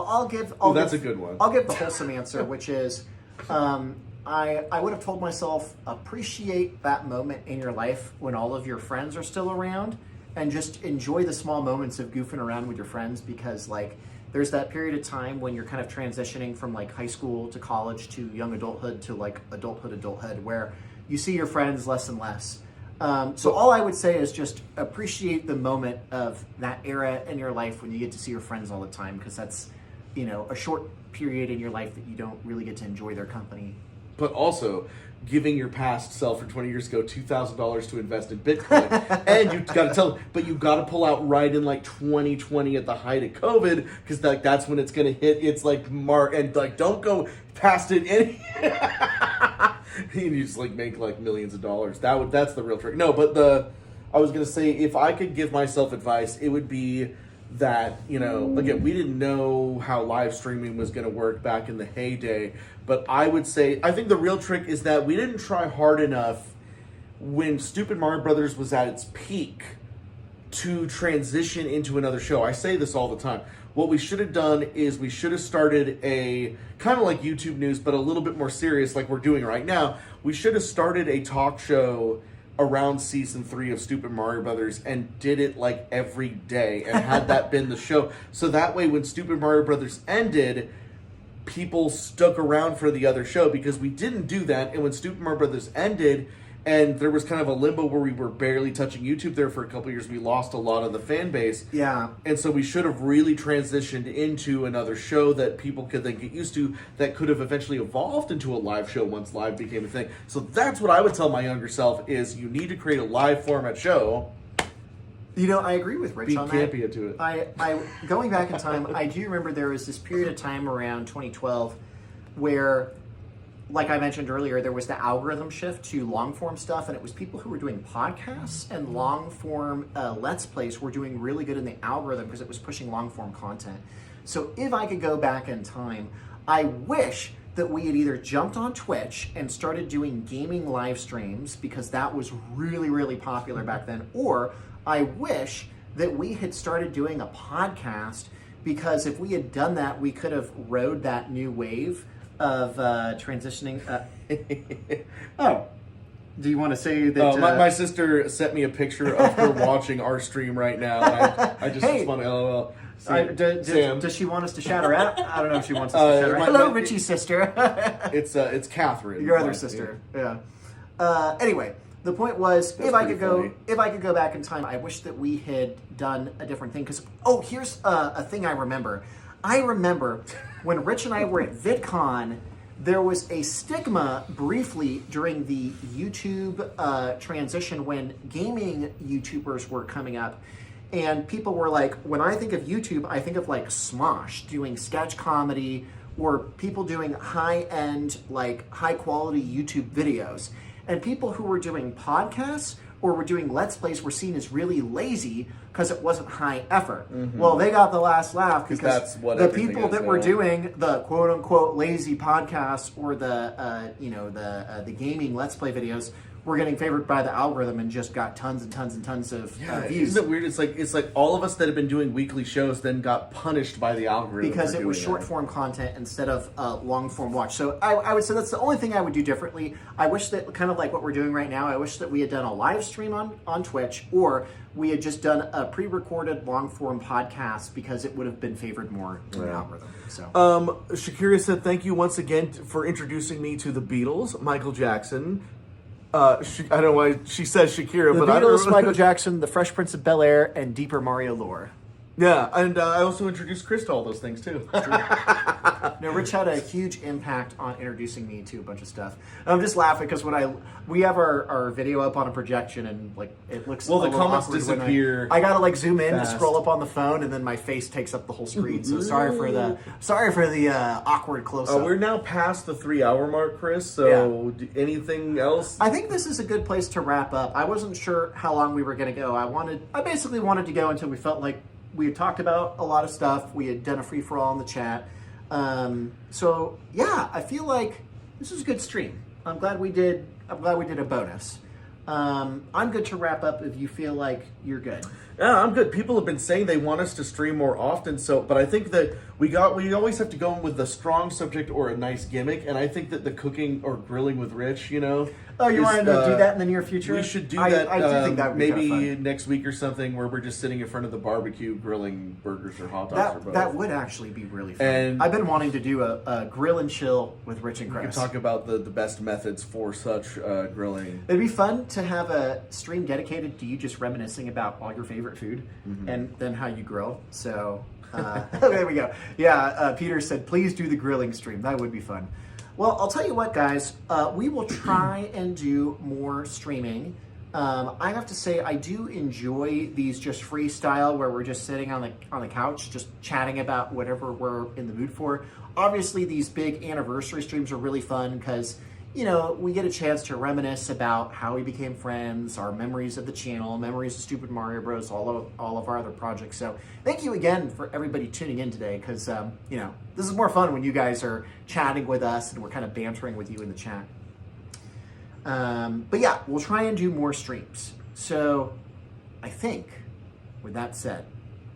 Speaker 3: that's a good one.
Speaker 1: I'll give the wholesome answer, which is, I would have told myself, appreciate that moment in your life when all of your friends are still around, and just enjoy the small moments of goofing around with your friends, because like there's that period of time when you're kind of transitioning from like high school to college to young adulthood to like adulthood, where you see your friends less and less. So all I would say is just appreciate the moment of that era in your life when you get to see your friends all the time, because that's, a short period in your life that you don't really get to enjoy their company.
Speaker 3: But also, giving your past self from 20 years ago $2,000 to invest in Bitcoin, and you got to tell, but you got to pull out right in like 2020 at the height of COVID, because like that's when it's going to hit. It's like and like don't go past it any. You just like make like millions of dollars. That's the real trick. No, but I was gonna say, if I could give myself advice, it would be that, again, we didn't know how live streaming was gonna work back in the heyday, but I would say I think the real trick is that we didn't try hard enough when Stupid Mario Brothers was at its peak to transition into another show. I say this all the time. What we should have done is we should have started a kind of like YouTube news, but a little bit more serious, like we're doing right now. We should have started a talk show around season 3 of Stupid Mario Brothers and did it like every day, and had that been the show. So that way, when Stupid Mario Brothers ended, people stuck around for the other show, because we didn't do that. And when Stupid Mario Brothers ended, and there was kind of a limbo where we were barely touching YouTube there for a couple of years, we lost a lot of the fan base.
Speaker 1: Yeah.
Speaker 3: And so we should have really transitioned into another show that people could then get used to, that could have eventually evolved into a live show once live became a thing. So that's what I would tell my younger self, is you need to create a live format show.
Speaker 1: I agree with Rich on that.
Speaker 3: Be campy to it.
Speaker 1: I going back in time, I do remember there was this period of time around 2012 where
Speaker 2: like I mentioned earlier, there was the algorithm shift to long form stuff, and it was people who were doing podcasts and long form Let's Plays were doing really good in the algorithm because it was pushing long form content. So if I could go back in time, I wish that we had either jumped on Twitch and started doing gaming live streams because that was really, really popular back then, or I wish that we had started doing a podcast, because if we had done that, we could have rode that new wave of transitioning. Oh, do you want to say that?
Speaker 3: My sister sent me a picture of her watching our stream right now. And I just
Speaker 2: Hey.
Speaker 3: want to LOL.
Speaker 2: Sam. Does she want us to shout her out? I don't know if she wants us to shout her out. Hello, Richie's sister.
Speaker 3: It's Catherine.
Speaker 2: Your other sister. Yeah. Anyway, the point was,
Speaker 3: That's
Speaker 2: if I could
Speaker 3: pretty
Speaker 2: go back in time, I wish that we had done a different thing. Because here's a thing I remember. I remember when Rich and I were at VidCon, there was a stigma briefly during the YouTube transition when gaming YouTubers were coming up. And people were like, when I think of YouTube, I think of like Smosh doing sketch comedy, or people doing high-end, like high-quality YouTube videos. And people who were doing podcasts or were doing Let's Plays were seen as really lazy because it wasn't high effort. Mm-hmm. Well, they got the last laugh because
Speaker 3: that's what
Speaker 2: the people
Speaker 3: is
Speaker 2: that
Speaker 3: now.
Speaker 2: were doing the quote-unquote lazy podcasts or the gaming Let's Play videos were getting favored by the algorithm and just got tons and tons and tons of views.
Speaker 3: Isn't it weird? It's like all of us that have been doing weekly shows then got punished by the algorithm
Speaker 2: because
Speaker 3: for
Speaker 2: it was
Speaker 3: doing
Speaker 2: short
Speaker 3: that.
Speaker 2: form content instead of long form watch. So I would say that's the only thing I would do differently. I wish that, kind of like what we're doing right now, I wish that we had done a live stream on Twitch, or we had just done a pre-recorded long form podcast, because it would have been favored more in the algorithm. So
Speaker 3: Shakira said, thank you once again for introducing me to the Beatles, Michael Jackson. I don't know why she says Shakira,
Speaker 2: the
Speaker 3: but I
Speaker 2: Beatles,
Speaker 3: don't
Speaker 2: Michael Jackson, The Fresh Prince of Bel-Air, and Deeper Mario lore.
Speaker 3: Yeah, and I also introduced Chris to all those things too.
Speaker 2: No, Rich had a huge impact on introducing me to a bunch of stuff. And I'm just laughing because we have our video up on a projection, and like it looks
Speaker 3: Well,
Speaker 2: a
Speaker 3: the
Speaker 2: little
Speaker 3: comments
Speaker 2: awkward when
Speaker 3: disappear
Speaker 2: I gotta like zoom in
Speaker 3: fast.
Speaker 2: to scroll up on the phone, and then my face takes up the whole screen. So sorry for the awkward close up.
Speaker 3: We're now past the 3-hour mark, Chris. So anything else?
Speaker 2: I think this is a good place to wrap up. I wasn't sure how long we were going to go. I basically wanted to go until we felt like we had talked about a lot of stuff. We had done a free-for-all in the chat. So yeah, I feel like this is a good stream. I'm glad we did a bonus. I'm good to wrap up if you feel like you're good.
Speaker 3: Yeah, I'm good. People have been saying they want us to stream more often, but I think that we always have to go in with a strong subject or a nice gimmick, and I think that the cooking or grilling with Rich,
Speaker 2: Oh, you want to do that in the near future?
Speaker 3: We should do that.
Speaker 2: I do think that would be
Speaker 3: maybe
Speaker 2: kinda fun.
Speaker 3: next week or something, where we're just sitting in front of the barbecue grilling burgers or hot dogs or both.
Speaker 2: That would actually be really fun.
Speaker 3: And
Speaker 2: I've been wanting to do a grill and chill with Rich and
Speaker 3: we can
Speaker 2: Chris.
Speaker 3: talk about the best methods for such grilling.
Speaker 2: It'd be fun to have a stream dedicated to you just reminiscing about all your favorite food and then how you grill. So there we go. Yeah, Peter said, please do the grilling stream. That would be fun. Well, I'll tell you what, guys. We will try and do more streaming. I have to say, I do enjoy these just freestyle where we're just sitting on the couch, just chatting about whatever we're in the mood for. Obviously, these big anniversary streams are really fun because, we get a chance to reminisce about how we became friends, our memories of the channel, memories of Stupid Mario Bros, all of our other projects. So thank you again for everybody tuning in today, because, this is more fun when you guys are chatting with us and we're kind of bantering with you in the chat. But yeah, we'll try and do more streams. So I think, with that said,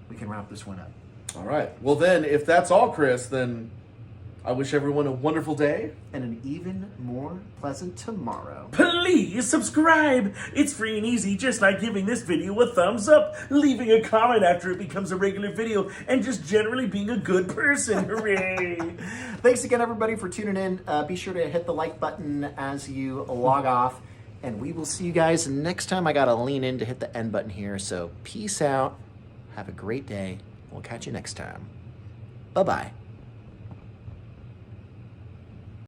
Speaker 2: we can wrap this one up.
Speaker 3: All right. Well, then, if that's all, Chris, then I wish everyone a wonderful day.
Speaker 2: And an even more pleasant tomorrow.
Speaker 4: Please subscribe. It's free and easy, just like giving this video a thumbs up, leaving a comment after it becomes a regular video, and just generally being a good person. Hooray!
Speaker 2: Thanks again, everybody, for tuning in. Be sure to hit the like button as you log off. And we will see you guys next time. I got to lean in to hit the end button here. So peace out. Have a great day. We'll catch you next time. Bye-bye.